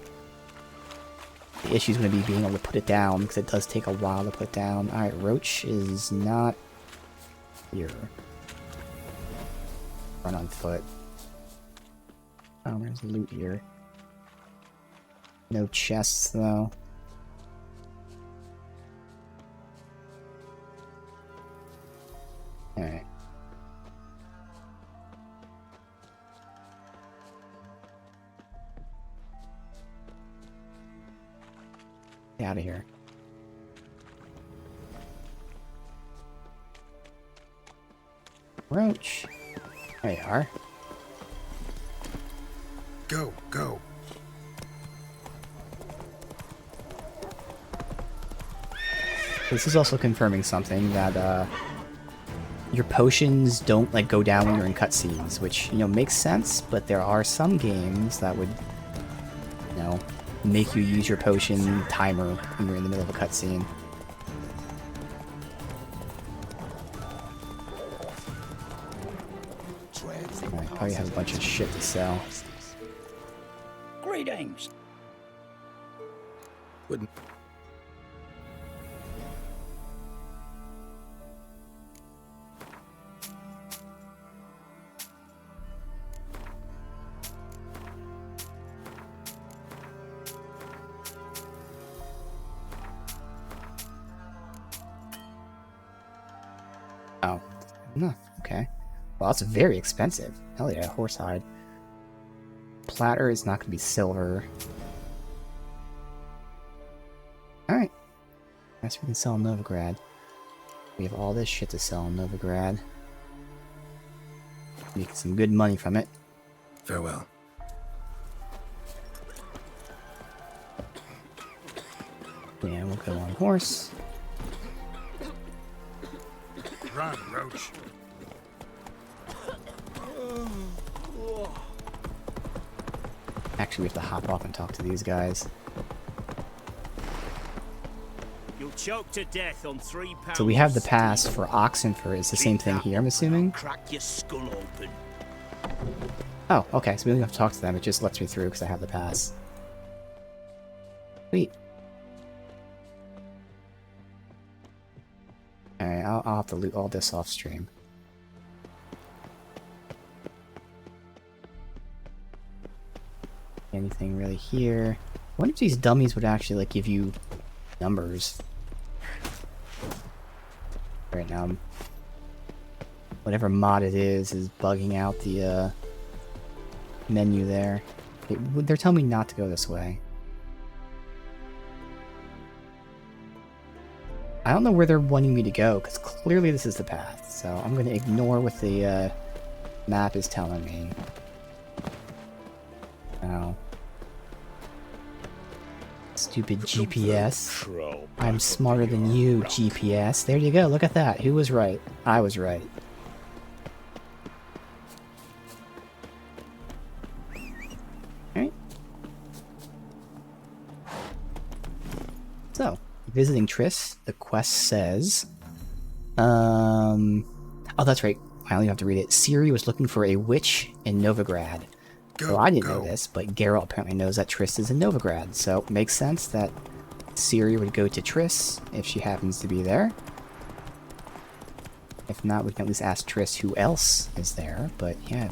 The issue is going to be being able to put it down, because it does take a while to put down. Alright, Roach is not here. Run on foot. Oh, there's loot here. No chests, though. Alright. Get out of here. Roach. There you are. Go, go. This is also confirming something, that your potions don't like go down when you're in cutscenes, which, you know, makes sense, but there are some games that would, you know, make you use your potion timer when you're in the middle of a cutscene. I probably have a bunch of shit to sell. Greetings. Wouldn't. Oh, no, okay. Well, that's very expensive. Hell yeah, horsehide. Platter is not going to be silver. Alright. Guess we can sell in Novigrad. We have all this shit to sell in Novigrad. Make some good money from it. Farewell. Yeah, we'll go on horse. Run, Roach. Actually, we have to hop off and talk to these guys. You'll choke to death on 3 pounds. So we have the pass for Oxenfurt. It's the same thing here, I'm assuming? Crack your skull open. Oh, okay, so we don't have to talk to them. It just lets me through because I have the pass. Sweet. Alright, I'll have to loot all this off stream. Anything really here? I wonder if these dummies would actually like give you numbers. Right now I'm Whatever mod it is bugging out the menu there. They're telling me not to go this way. I don't know where they're wanting me to go, because clearly this is the path. So I'm going to ignore what the map is telling me. Oh. Stupid GPS. I'm smarter than you, GPS. There you go, look at that. Who was right? I was right. Alright. So, visiting Triss, the quest says... Oh, that's right. I only have to read it. Ciri was looking for a witch in Novigrad. Well, I didn't know this, but Geralt apparently knows that Triss is in Novigrad, so it makes sense that Ciri would go to Triss if she happens to be there. If not, we can at least ask Triss who else is there, but yeah,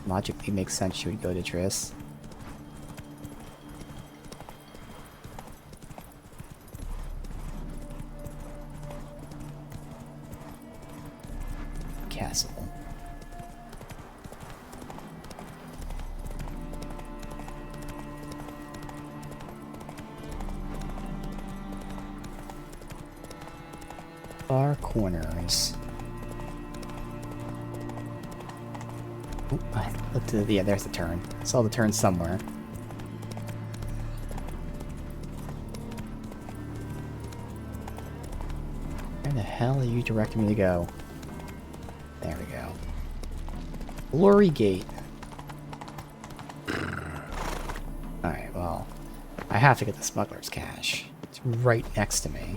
logically makes sense she would go to Triss. Castle. Far corners. Oh, I looked at yeah, there's the turn. I saw the turn somewhere. Where the hell are you directing me to go? There we go. Glory Gate. Alright, well, I have to get the smuggler's cache. It's right next to me.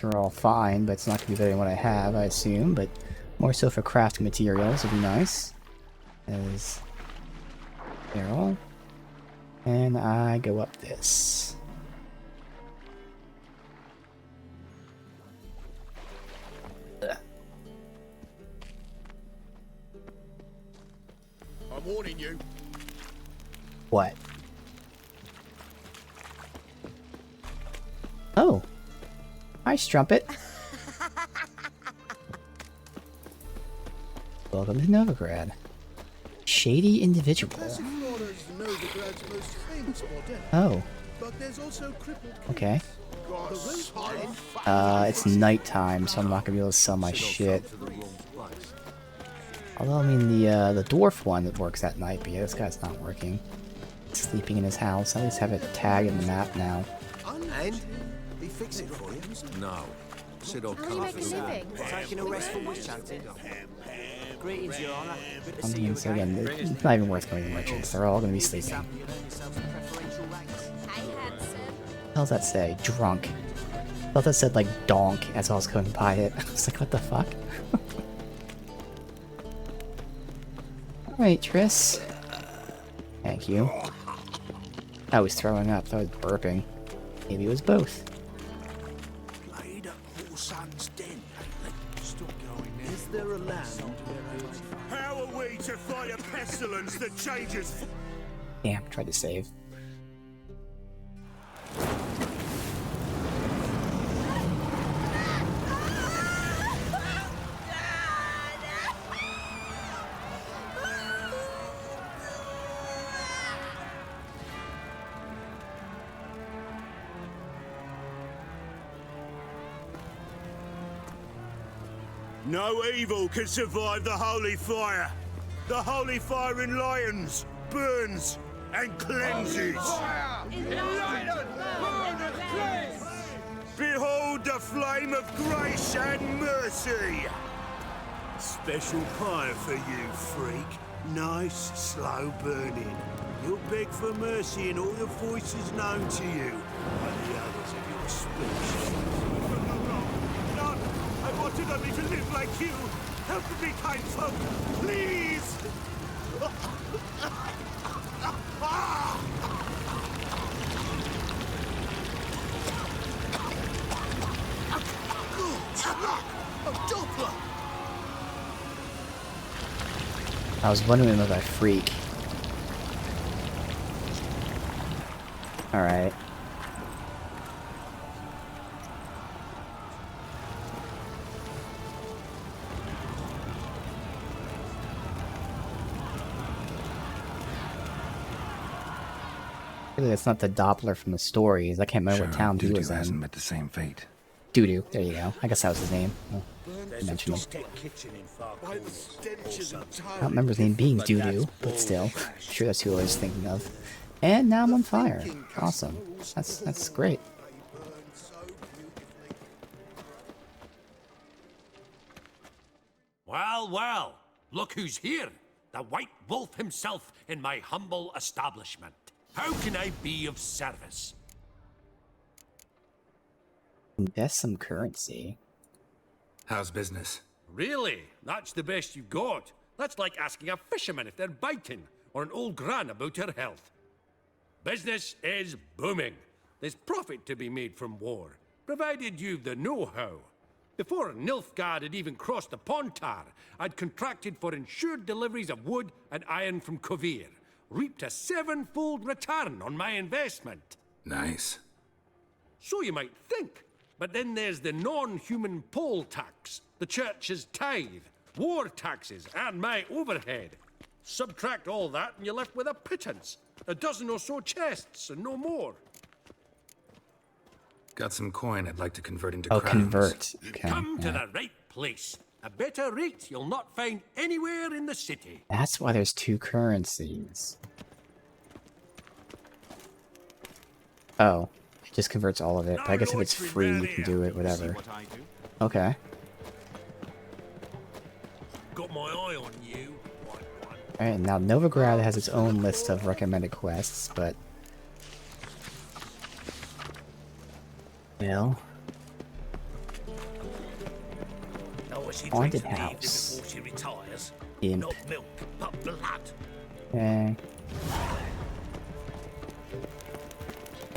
Are all fine, but it's not going to be better than what I have, I assume, but more so for crafting materials would be nice. As barrel. And I go up this. Ugh. I'm warning you. What? Oh. Hi, Strumpet. Welcome to Novigrad. Shady individual. Oh. Okay. It's nighttime, so I'm not gonna be able to sell my shit. Although, I mean, the dwarf one that works at night, but yeah, this guy's not working. Sleeping in his house. I at least have it tagged in the map now. And? He fix it for you? No. Sit or How do you make a living? Taking a rest from witch hunting. Greetings, Your Honor. Good to see I you mean, so again, it's not even worth going to merchants. They're all going to be sleeping. What the hell does that say? Drunk. I thought that said, like, donk as I was going by it. I was like, what the fuck? Alright, Triss. Thank you. I was throwing up. I was burping. Maybe it was both. Is there a land? How are we to fight a pestilence that changes? Damn, tried to save. No evil can survive the holy fire. The holy fire enlightens, burns, and cleanses. Behold the flame of grace and mercy. Special fire for you, freak. Nice, slow burning. You'll beg for mercy in all the voices known to you by the others of your species. No, I wanted only to live like you. Help me, kind folk, please! A Doppler! I was wondering if I freak. Alright. Really, that's not the Doppler from the stories. I can't remember what town he was in. hasn't met the same fate. Doo-doo. There you go. I guess that was his name. Oh, I mentioned it. I don't remember his name being Doo-doo, but still. I'm sure that's who I was thinking of. And now I'm on fire. Awesome. That's great. Well, well, look who's here. The White Wolf himself in my humble establishment. How can I be of service? Invest some currency. How's business? Really? That's the best you've got? That's like asking a fisherman if they're biting, or an old gran about her health. Business is booming. There's profit to be made from war, provided you've the know-how. Before Nilfgaard had even crossed the Pontar, I'd contracted for insured deliveries of wood and iron from Kovir, reaped a 7-fold return on my investment. Nice. So you might think, but then there's the non-human poll tax, the church's tithe, war taxes, and my overhead. Subtract all that and you're left with a pittance, a dozen or so chests and no more. Got some coin I'd like to convert into Oh, crowns. convert. Okay, Come to yeah. the right place. A better rate you'll not find anywhere in the city. That's why there's two currencies. Oh, it just converts all of it. But I guess if it's free, you can do it, whatever. Okay. Got my eye on you. Alright, now Novigrad has its own list of recommended quests, but... Well... Haunted house. She retires. Imp. Not milk, but blood. Okay.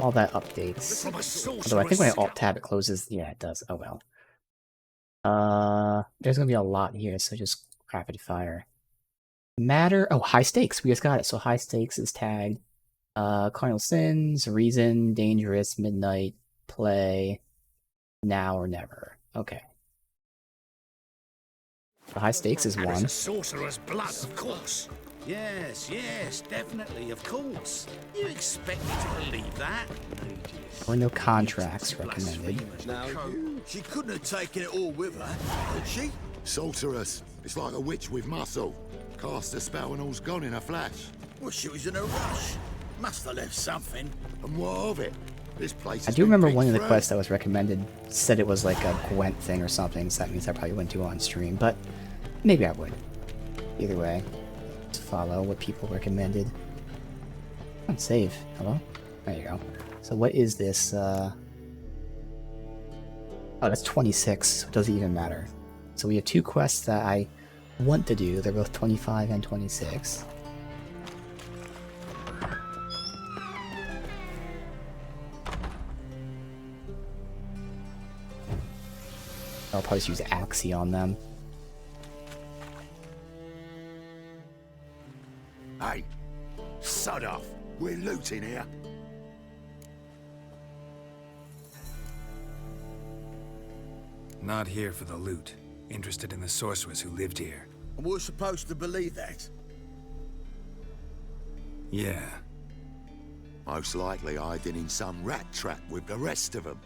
All that updates. Although I think when I alt-tab it closes... Yeah, it does. Oh well. There's gonna be a lot here, so just rapid fire. Matter... Oh, high stakes. We just got it. So high stakes is tagged. Cardinal Sins, Reason, Dangerous, Midnight, Play, Now or Never. Okay. The high stakes is one. Sorcerer's blood, of course. Yes, yes, definitely, of course. You expect me to believe that? Or no contracts recommended. Now, she couldn't have taken it all with her, could she? Sorceress. It's like a witch with muscle. Cast a spell and all's gone in a flash. Well, she was in a rush. Must have left something. And what of it? This place I do remember one of the quests that was recommended said it was like a Gwent thing or something, so that means I probably wouldn't do it on stream, but maybe I would. Either way, let's follow what people recommended. Come on, save. Hello? There you go. So what is this? Oh, that's 26, so it doesn't even matter. So we have two quests that I want to do. They're both 25 and 26. I'll probably just use Axie on them. Hey, sod off. We're looting here. Not here for the loot. Interested in the sorceress who lived here. And we're supposed to believe that? Yeah. Most likely hiding in some rat trap with the rest of them.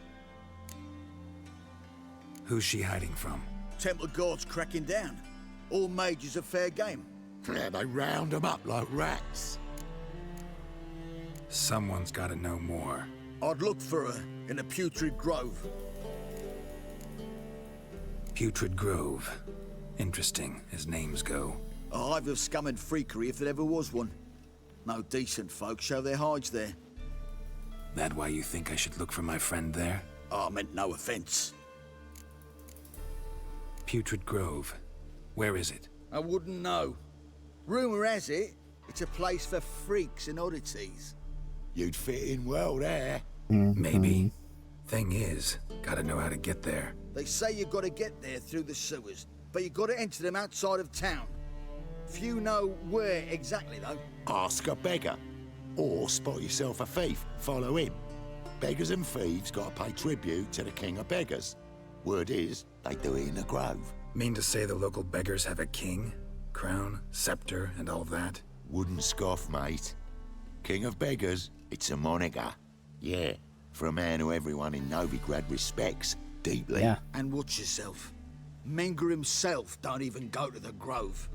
Who's she hiding from? Temple Guard's cracking down. All mages are fair game. Yeah, they round them up like rats. Someone's gotta know more. I'd look for her in the Putrid Grove. Putrid Grove. Interesting, as names go. A hive of scum and freakery if there ever was one. No decent folk show their hides there. That why you think I should look for my friend there? I meant no offense. Putrid Grove. Where is it? I wouldn't know. Rumor has it, it's a place for freaks and oddities. You'd fit in well there. Maybe. Thing is, gotta know how to get there. They say you've got to get there through the sewers, but you've got to enter them outside of town. Few know where exactly, though. Ask a beggar. Or spot yourself a thief, follow him. Beggars and thieves got to pay tribute to the king of beggars. Word is, they do it in the grove. Mean to say the local beggars have a king, crown, scepter, and all that? Wouldn't scoff, mate. King of beggars, it's a moniker. Yeah, for a man who everyone in Novigrad respects deeply. Yeah. And watch yourself. Menger himself don't even go to the grove.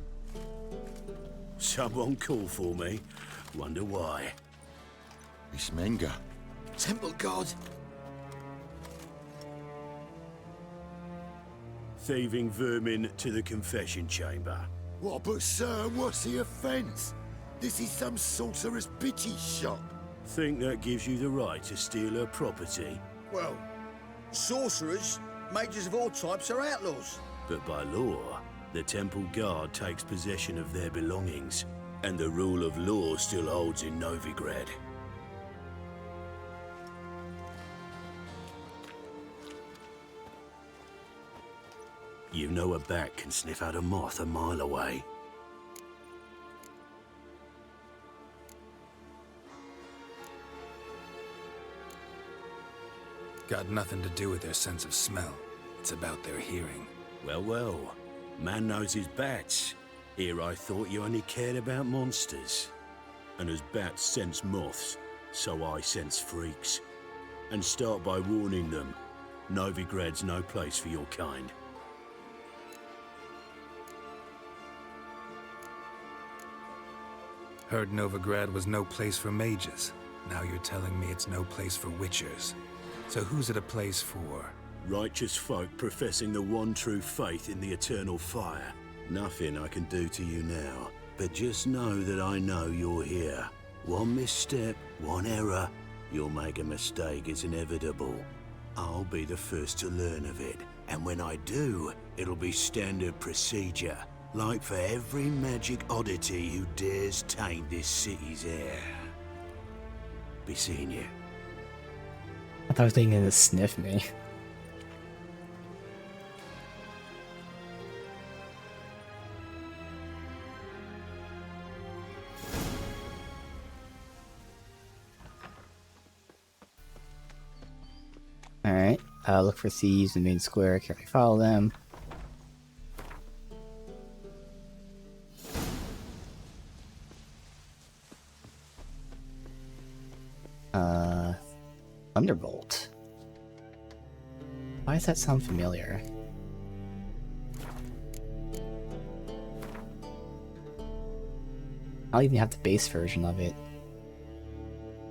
Someone call for me. Wonder why. It's Menger. Temple God. Thieving vermin to the confession chamber. What, but sir, what's the offence? This is some sorcerer's bitchy shop. Think that gives you the right to steal her property? Well, sorcerers, mages of all types are outlaws. But by law, the temple guard takes possession of their belongings, and the rule of law still holds in Novigrad. You know a bat can sniff out a moth a mile away. Got nothing to do with their sense of smell. It's about their hearing. Well, well. Man knows his bats. Here I thought you only cared about monsters. And as bats sense moths, so I sense freaks. And start by warning them. Novigrad's no place for your kind. Heard Novigrad was no place for mages. Now you're telling me it's no place for witchers. So who's it a place for? Righteous folk professing the one true faith in the eternal fire. Nothing I can do to you now, but just know that I know you're here. One misstep, one error, you'll make a mistake, it's inevitable. I'll be the first to learn of it, and when I do, it'll be standard procedure. Like for every magic oddity who dares taint this city's air. Be seeing you. I thought he was thinking to sniff me. Alright, look for thieves in the main square, carefully follow them. Thunderbolt. Why does that sound familiar? I'll even have the base version of it.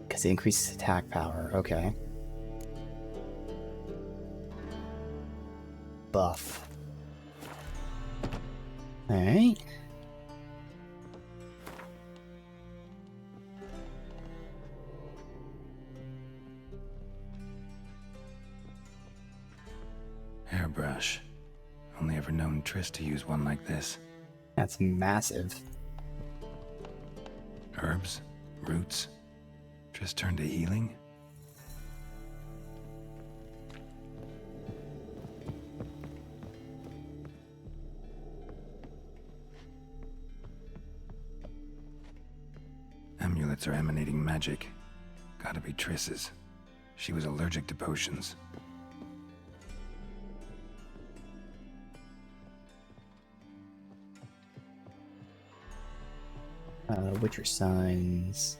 Because it increases attack power, okay. Buff. Alright. Hairbrush. Only ever known Triss to use one like this. That's massive. Herbs? Roots? Triss turned to healing? Amulets are emanating magic. Gotta be Triss's. She was allergic to potions. Witcher signs.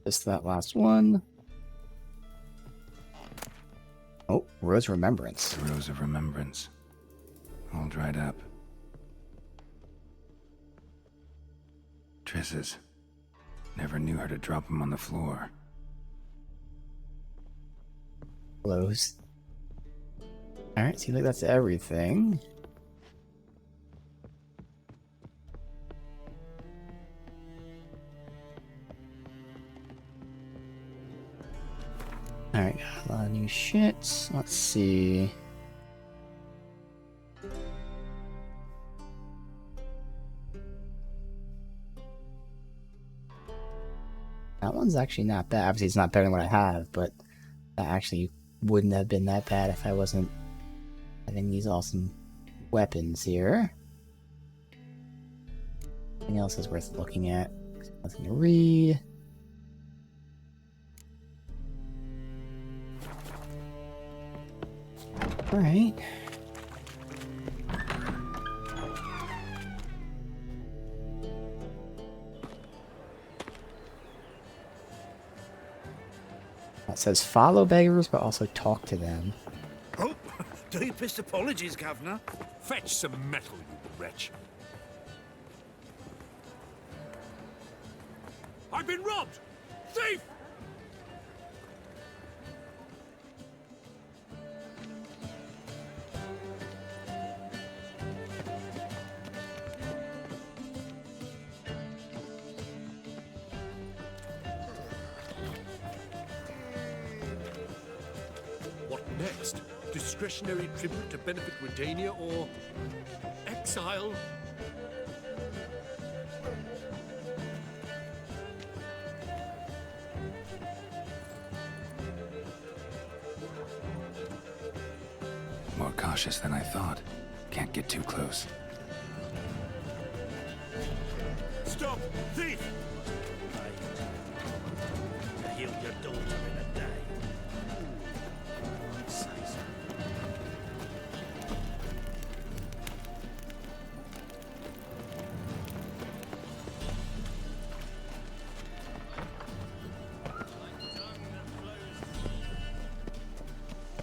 Just that last one. Oh, Rose of Remembrance. The Rose of Remembrance. All dried up. Triss's. Never knew her to drop them on the floor. Close. Alright, seems like that's everything. Alright, got a lot of new shit. Let's see. That one's actually not bad. Obviously, it's not better than what I have, but that actually wouldn't have been that bad if I wasn't having these awesome weapons here. Anything else is worth looking at? Nothing to read. Alright. It says follow beggars, but also talk to them. Oh, deepest apologies, Governor. Fetch some metal, you wretch. I've been robbed! Thief! What next? Discretionary tribute to benefit Redania or exile? More cautious than I thought. Can't get too close. Stop! Thief! I healed your daughter in a day.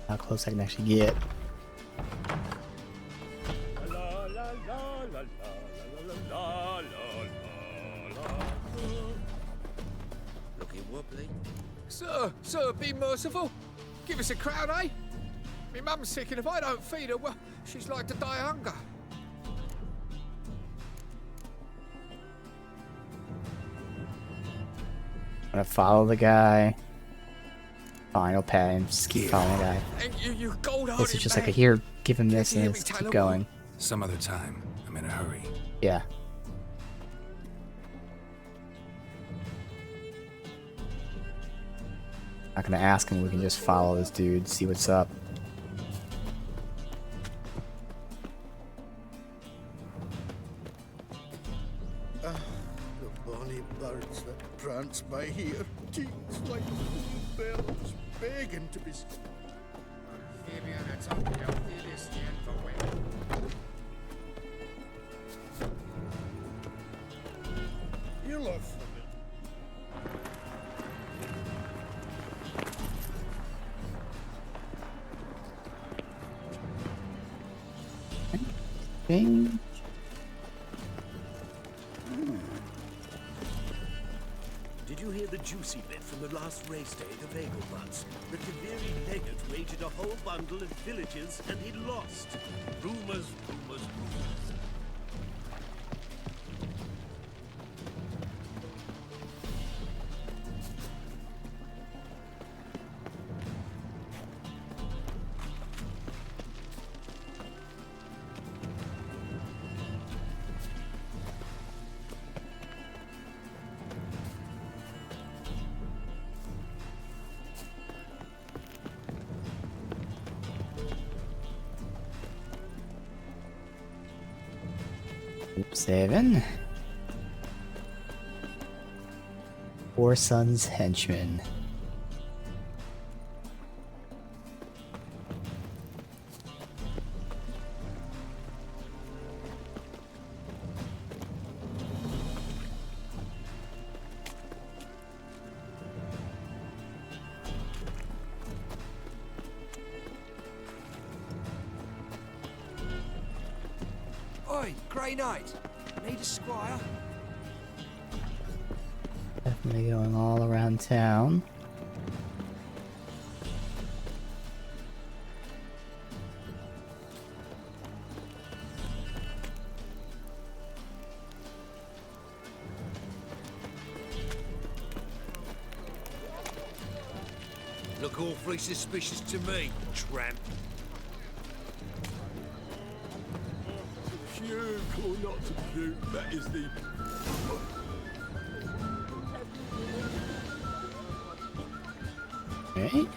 How close I can actually get. Looking wobbly. Sir, be merciful. Give us a crown, eh? Me mum's sick, and if I don't feed her, well, she's like to die of hunger. I'm gonna follow the guy. Fine, I'll pay him. Just keep following the guy. And you gold-hearted This is just man. like a here, give him this, Hear and me just tell keep her going. Some other time. I'm in a hurry. Yeah. Not gonna ask him, we can just follow this dude, see what's up. The bonny birds that prance by here, teats like little bells, begging to be. You love Bing. Did you hear the juicy bit from the last race day, the Bagel Butts? The Kaviri legate raided a whole bundle of villages and he lost. Rumors, rumors, rumors. Saving. Four Sons Henchmen. Oi, Grey Knight. Need a squire? Definitely going all around town. Look awfully suspicious to me, tramp. Puke or not to puke, that is the... Right?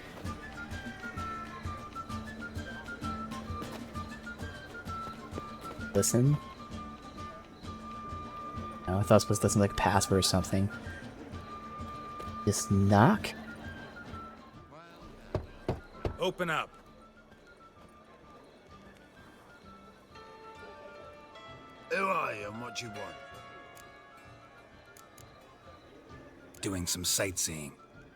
Listen. Oh, I thought I was supposed to listen like a password or something. Just knock? Open up. Who are you and what do you want? Doing some sightseeing.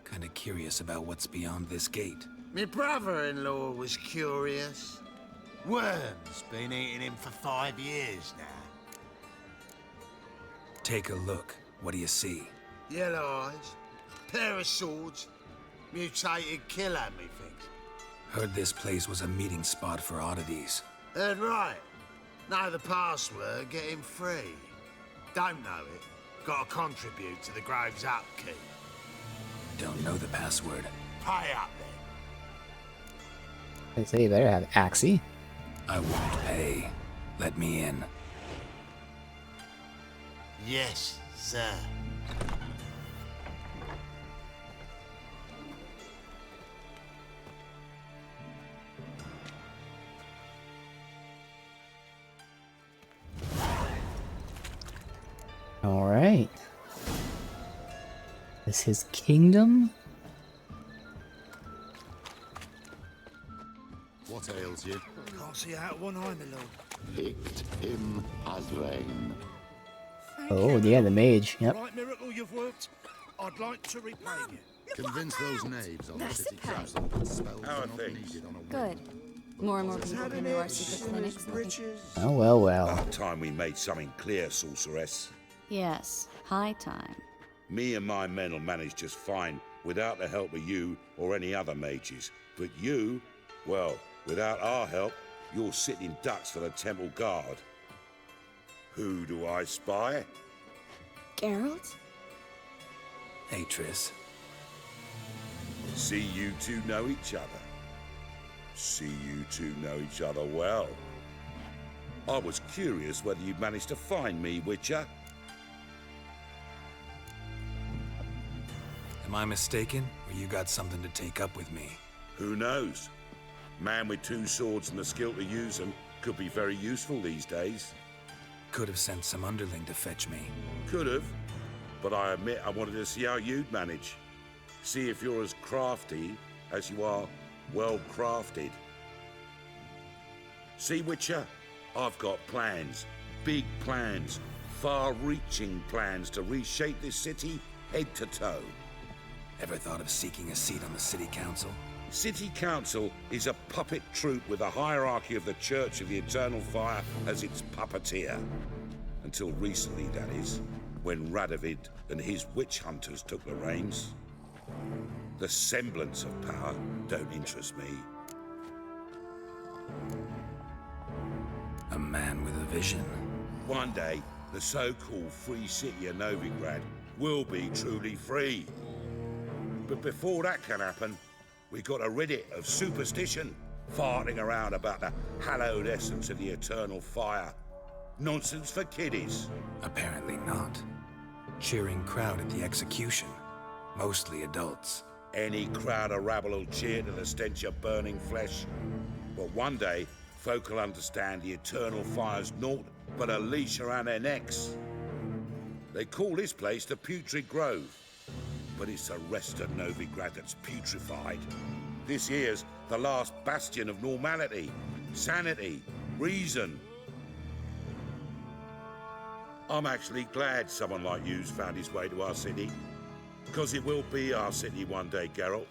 Kinda curious about what's beyond this gate. My brother-in-law was curious. Worms been eating him for 5 years now. Take a look. What do you see? Yellow eyes, pair of swords, mutated killer, methinks. Heard this place was a meeting spot for oddities. Heard right. Know the password, get him free. Don't know it, gotta contribute to the Grove's upkeep. Don't know the password. Pay up then. They say you better have Axie. I won't pay. Let me in. Yes, sir. Alright. Is his kingdom? What ails you? Can't see out one eye, my lord. Picked him as rain. Oh, yeah, the mage. Yep. Right miracle you've worked. I'd like to repay you. Convince those knaves on the city council that spells are not needed on a Good. More and more people come to our secret clinics. Oh, well, well. About time we made something clear, sorceress. Yes, high time. Me and my men will manage just fine without the help of you or any other mages. But you, well, without our help, you're sitting ducks for the temple guard. Who do I spy? Geralt? Hey, Triss. See you two know each other. See you two know each other well. I was curious whether you'd managed to find me, Witcher. Am I mistaken, or you got something to take up with me? Who knows? Man with 2 swords and the skill to use them could be very useful these days. Could have sent some underling to fetch me. Could have, but I admit I wanted to see how you'd manage. See if you're as crafty as you are well crafted. See, Witcher, I've got plans, big plans, far-reaching plans to reshape this city head to toe. Ever thought of seeking a seat on the city council? City Council is a puppet troupe with a hierarchy of the Church of the Eternal Fire as its puppeteer. Until recently, that is, when Radovid and his witch hunters took the reins. The semblance of power don't interest me. A man with a vision. One day, the so-called free city of Novigrad will be truly free. But before that can happen, we got to rid it of superstition, farting around about the hallowed essence of the eternal fire. Nonsense for kiddies. Apparently not. Cheering crowd at the execution. Mostly adults. Any crowd of rabble will cheer to the stench of burning flesh. But one day, folk will understand the eternal fire's naught but a leash around their necks. They call this place the Putrid Grove. But it's the rest of Novigrad that's putrefied. This here's the last bastion of normality, sanity, reason. I'm actually glad someone like you's found his way to our city. Because it will be our city one day, Geralt.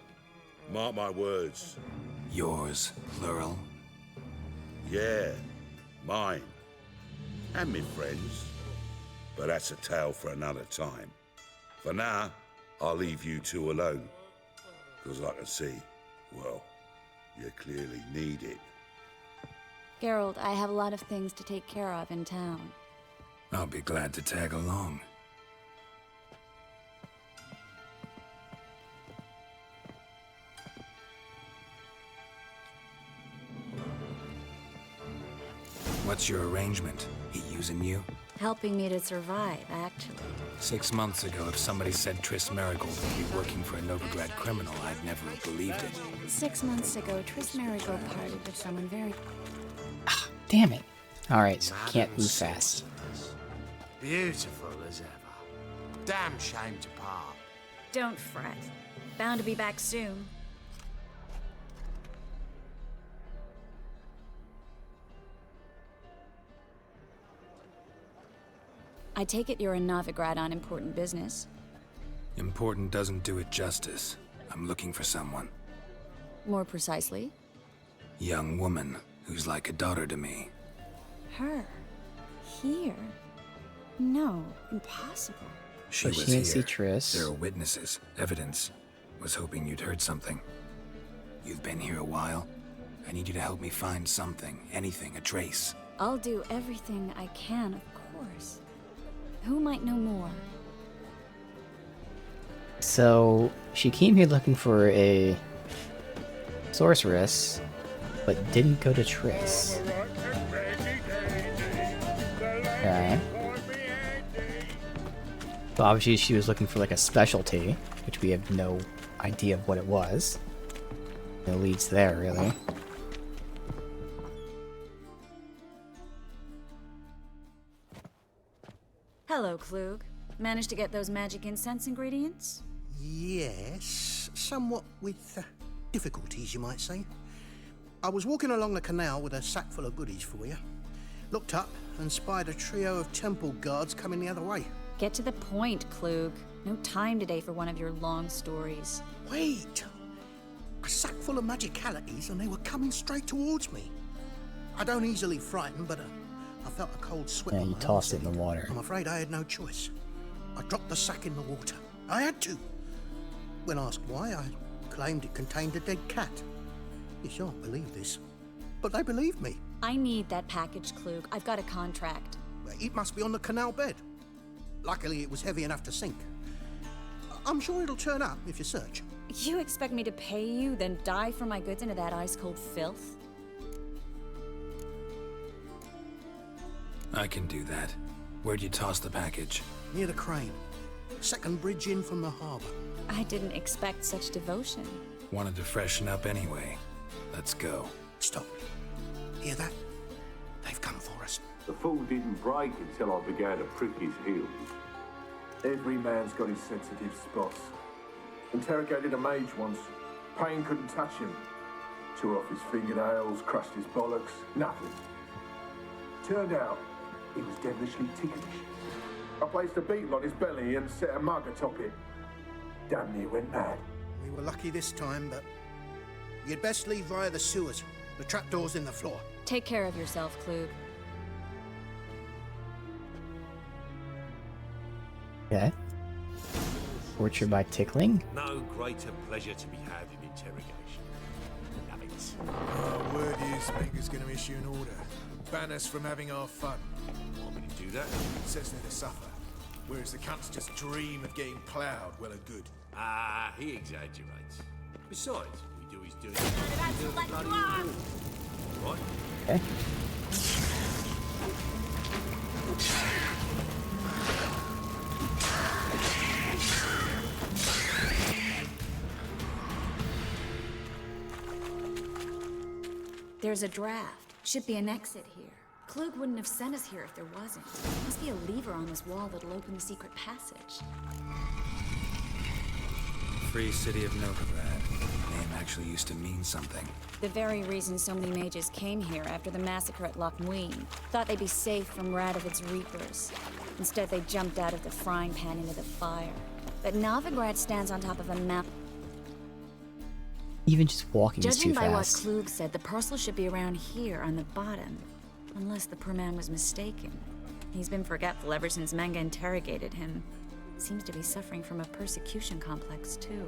Mark my words. Yours, plural? Yeah, mine. And me friends. But that's a tale for another time. For now, I'll leave you two alone. Because I can see, well, you clearly need it. Geralt, I have a lot of things to take care of in town. I'll be glad to tag along. What's your arrangement? He using you? Helping me to survive, actually. 6 months ago, if somebody said Triss Merigold would be working for a Novigrad criminal, I'd never have believed it. 6 months ago, Triss Merigold parted with someone very... Damn it. Alright, so can't move fast. Beautiful as ever. Damn shame to part. Don't fret. Bound to be back soon. I take it you're in Novigrad on important business. Important doesn't do it justice. I'm looking for someone. More precisely? Young woman who's like a daughter to me. Her? Here? No, impossible. She But was she didn't see here. Triss. There are witnesses, evidence. Was hoping you'd heard something. You've been here a while. I need you to help me find something, anything, a trace. I'll do everything I can, of course. Who might know more? So, she came here looking for a sorceress, but didn't go to Triss. Okay. So obviously she was looking for like a specialty, which we have no idea of what it was. No leads there, really. Hello, Klug. Managed to get those magic incense ingredients? Yes, somewhat with difficulties, you might say. I was walking along the canal with a sack full of goodies for you. Looked up and spied a trio of temple guards coming the other way. Get to the point, Klug. No time today for one of your long stories. Wait! A sack full of magicalities and they were coming straight towards me. I don't easily frighten, but I felt a cold sweat Yeah, on you my tossed arm. it in the water. I'm afraid I had no choice. I dropped the sack in the water. I had to. When asked why, I claimed it contained a dead cat. You shan't believe this, but they believed me. I need that package, Klug. I've got a contract. It must be on the canal bed. Luckily, it was heavy enough to sink. I'm sure it'll turn up if you search. You expect me to pay you, then dive for my goods into that ice-cold filth? I can do that. Where'd you toss the package? Near the crane. Second bridge in from the harbour. I didn't expect such devotion. Wanted to freshen up anyway. Let's go. Stop. Hear that? They've come for us. The fall didn't break until I began to prick his heels. Every man's got his sensitive spots. Interrogated a mage once. Pain couldn't touch him. Tore off his fingernails, crushed his bollocks, nothing. Turned out, he was devilishly ticklish. I placed a beetle on his belly and set a mug atop it. Damn near went mad. We were lucky this time, but you'd best leave via the sewers. The trapdoor's in the floor. Take care of yourself, Klug. Okay. Torture by tickling? No greater pleasure to be had in interrogation. Love it. Oh, word is Menger's going to issue an order. Ban us from having our fun. Want me to do that? Says they're to suffer. Whereas the cunts just dream of getting ploughed well and good. Ah, he exaggerates. Besides, we do his doing. What? Okay. There's a draft. Should be an exit here. Klug wouldn't have sent us here if there wasn't. Must be a lever on this wall that'll open the secret passage. Free City of Novigrad. The name actually used to mean something. The very reason so many mages came here after the massacre at Loch Muin. Thought they'd be safe from Radovid's reapers. Instead, they jumped out of the frying pan into the fire. But Novigrad stands on top of a map. Even just walking is too Judging by what fast. Klug said, the parcel should be around here on the bottom. Unless the poor man was mistaken. He's been forgetful ever since Manga interrogated him. Seems to be suffering from a persecution complex, too.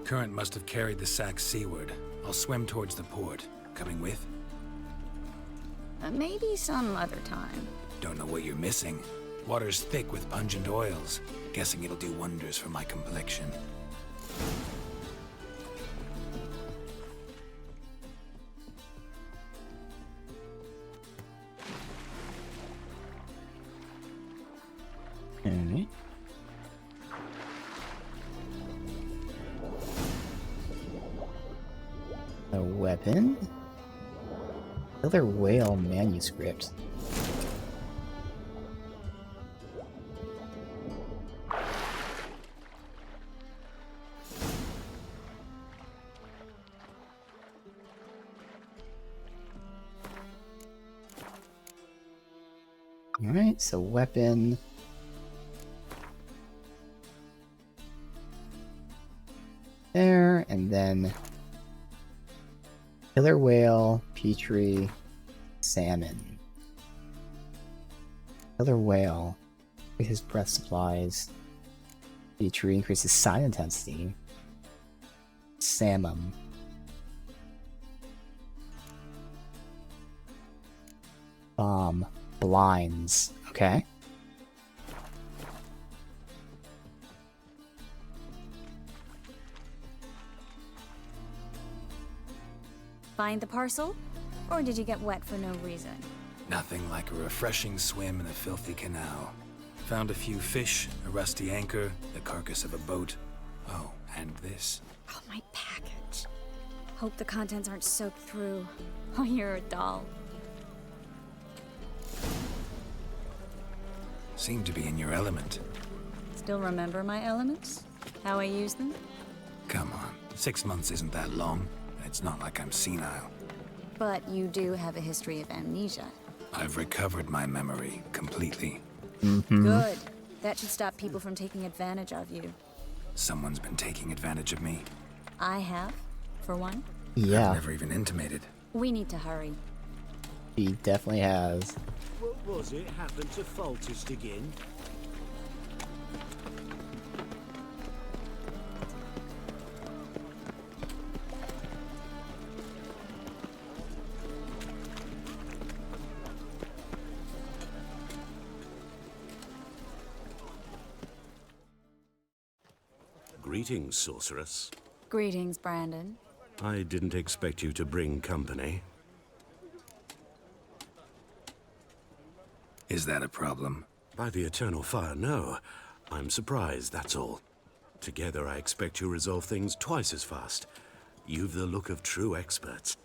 Current must have carried the sack seaward. I'll swim towards the port. Coming with? Maybe some other time. Don't know what you're missing. Water's thick with pungent oils. Guessing it'll do wonders for my complexion. Alright. A weapon? Killer Whale manuscript. Alright, so weapon. There, and then killer whale, Petrie, salmon. Killer whale, his breath supplies. Petrie increases side intensity. Salmon. Bomb. Blinds. Okay. Find the parcel? Or did you get wet for no reason? Nothing like a refreshing swim in a filthy canal. Found a few fish, a rusty anchor, the carcass of a boat. Oh, and this. Oh, my package. Hope the contents aren't soaked through. Oh, you're a doll. Seem to be in your element. Still remember my elements? How I use them? Come on, 6 months isn't that long. It's not like I'm senile. But you do have a history of amnesia. I've recovered my memory completely. Good. That should stop people from taking advantage of you. Someone's been taking advantage of me. I have, for one. Yeah. I've never even intimated. We need to hurry. He definitely has. What was it happened to Foltest again? Greetings, sorceress. Greetings, Brandon. I didn't expect you to bring company. Is that a problem? By the eternal fire, no. I'm surprised, that's all. Together, I expect you resolve things twice as fast. You've the look of true experts.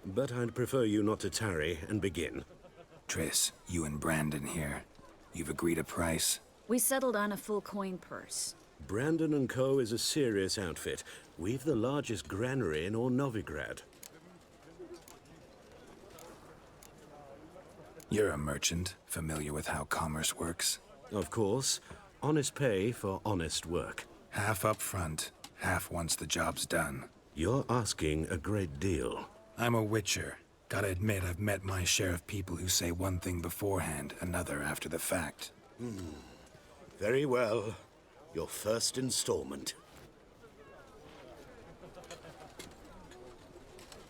But I'd prefer you not to tarry and begin. Triss, you and Brandon here. You've agreed a price? We settled on a full coin purse. Brandon & Co. is a serious outfit. We've the largest granary in all Novigrad. You're a merchant, familiar with how commerce works? Of course. Honest pay for honest work. Half up front, half once the job's done. You're asking a great deal. I'm a witcher. Gotta admit, I've met my share of people who say one thing beforehand, another after the fact. Very well. Your first installment.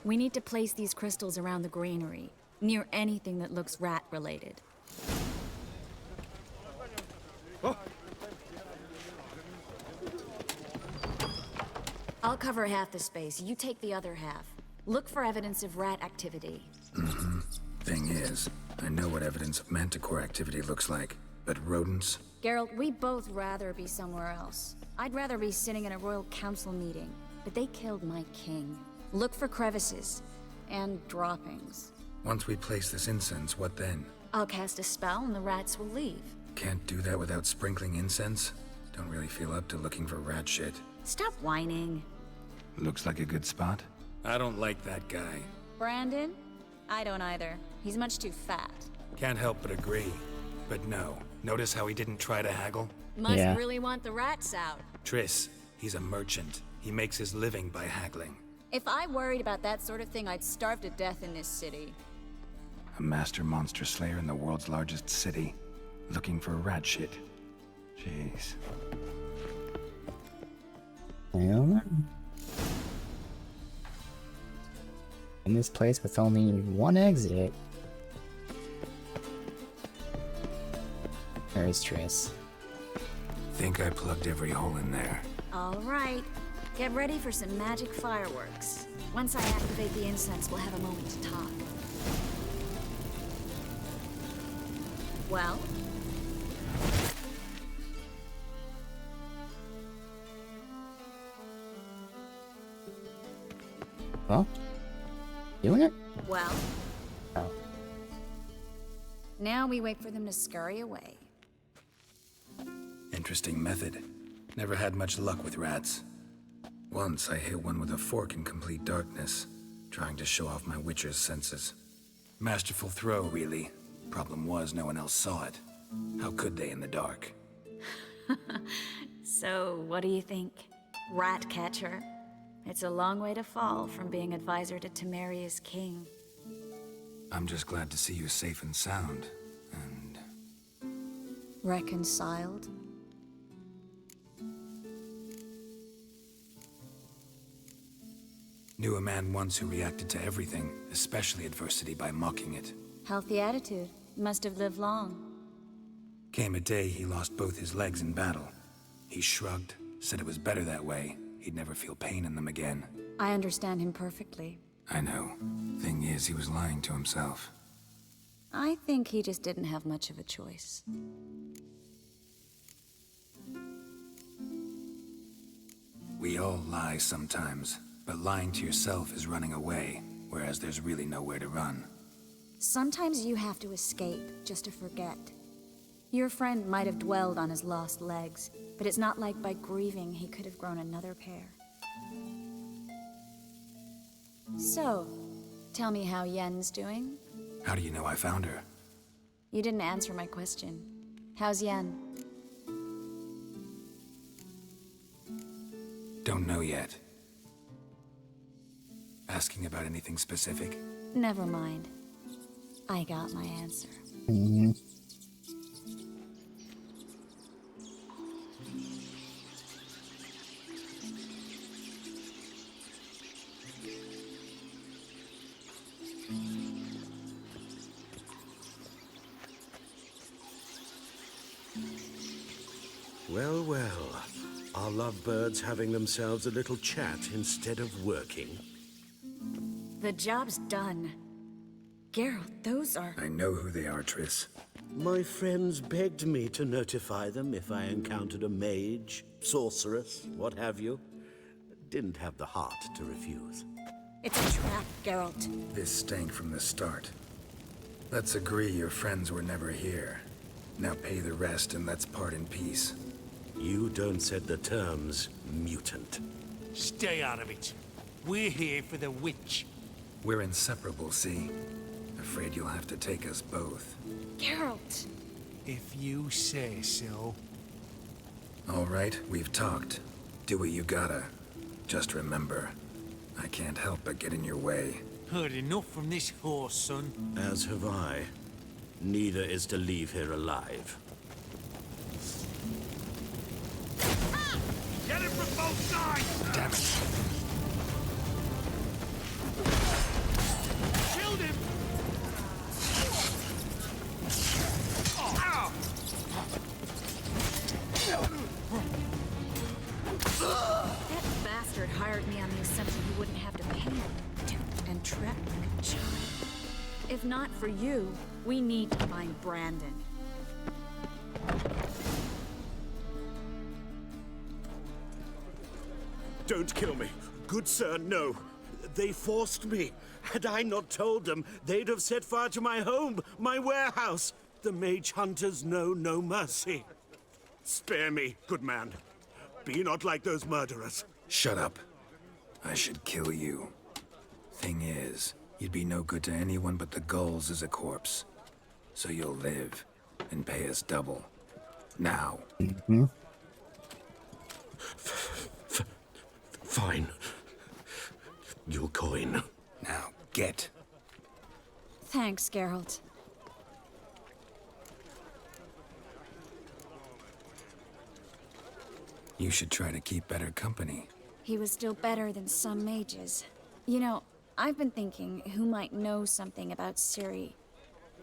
We need to place these crystals around the granary, near anything that looks rat-related. I'll cover half the space, you take the other half. Look for evidence of rat activity. Thing is, I know what evidence of manticore activity looks like, but rodents? Geralt, we'd both rather be somewhere else. I'd rather be sitting in a royal council meeting, but they killed my king. Look for crevices and droppings. Once we place this incense, what then? I'll cast a spell and the rats will leave. Can't do that without sprinkling incense? Don't really feel up to looking for rat shit. Stop whining. Looks like a good spot. I don't like that guy. Brandon? I don't either. He's much too fat. Can't help but agree. But no. Notice how he didn't try to haggle? Must really want the rats out. Triss, he's a merchant. He makes his living by haggling. If I worried about that sort of thing, I'd starve to death in this city. A master monster slayer in the world's largest city. Looking for rat shit. Jeez. Well, in this place with only one exit. There's Triss. Think I plugged every hole in there. All right. Get ready for some magic fireworks. Once I activate the incense, we'll have a moment to talk. Well, Well, doing it? Well, Oh. now we wait for them to scurry away. Interesting method. Never had much luck with rats. Once I hit one with a fork in complete darkness, trying to show off my witcher's senses. Masterful throw, really. Problem was, no one else saw it. How could they in the dark? So, what do you think? Rat catcher? It's a long way to fall from being advisor to Temeria's king. I'm just glad to see you safe and sound. And Reconciled? knew a man once who reacted to everything, especially adversity, by mocking it. Healthy attitude. Must have lived long. Came a day he lost both his legs in battle. He shrugged, said it was better that way. He'd never feel pain in them again. I understand him perfectly. I know. Thing is, he was lying to himself. I think he just didn't have much of a choice. We all lie sometimes, but lying to yourself is running away, whereas there's really nowhere to run. Sometimes you have to escape just to forget. Your friend might have dwelled on his lost legs, but it's not like by grieving he could have grown another pair. So, tell me how Yen's doing? How do you know I found her? You didn't answer my question. How's Yen? Don't know yet. Asking about anything specific? Never mind. I got my answer. Well, well. Are lovebirds having themselves a little chat instead of working? The job's done. Geralt, those are... I know who they are, Triss. My friends begged me to notify them if I encountered a mage, sorceress, what have you. Didn't have the heart to refuse. It's a trap, Geralt. This stank from the start. Let's agree your friends were never here. Now pay the rest and let's part in peace. You don't set the terms, mutant. Stay out of it. We're here for the witch. We're inseparable, see? Afraid you'll have to take us both. Geralt! If you say so. All right, we've talked. Do what you gotta. Just remember, I can't help but get in your way. Heard enough from this horse, son. As have I. Neither is to leave here alive. Get it from both sides! Damn it. Killed him! Ow! That bastard hired me on the assumption he wouldn't have to pay it. And trap like a child. If not for you, we need to find Brandon. Don't kill me. Good sir, no. They forced me. Had I not told them, they'd have set fire to my home, my warehouse. The mage hunters know no mercy. Spare me, good man. Be not like those murderers. Shut up. I should kill you. Thing is, you'd be no good to anyone but the gulls as a corpse. So you'll live and pay us double. Now. Fine. Your coin. Now, get. Thanks, Geralt. You should try to keep better company. He was still better than some mages. You know, I've been thinking who might know something about Ciri.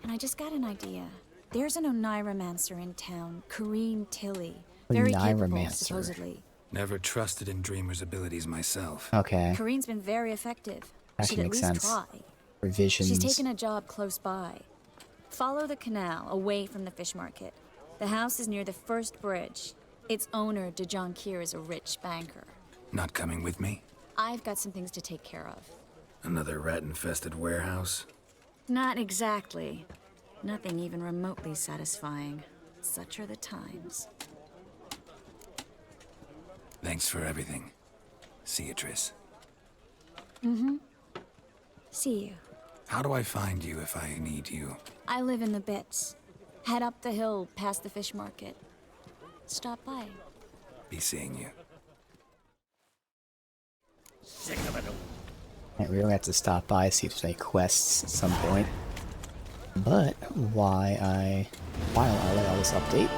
And I just got an idea. There's an Oneiromancer in town, Corrine Tilly. Very capable, supposedly. Never trusted in Dreamer's abilities myself. Okay. Corine's been very effective. That Should can at make least sense. try. Revisions. She's taken a job close by. Follow the canal, away from the fish market. The house is near the first bridge. Its owner, Dejon Kier, is a rich banker. Not coming with me? I've got some things to take care of. Another rat-infested warehouse? Not exactly. Nothing even remotely satisfying. Such are the times. Thanks for everything. See you, Triss. Mm-hmm. See you. How do I find you if I need you? I live in the Bits. Head up the hill past the fish market. Stop by. Be seeing you. We're gonna have to stop by, see if there's any quests at some point. But while I lay all this update,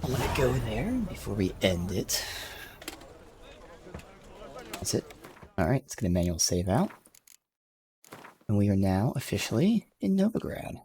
I'm gonna go there before we end it. That's it. Alright, it's gonna manual save out. And we are now officially in Novigrad.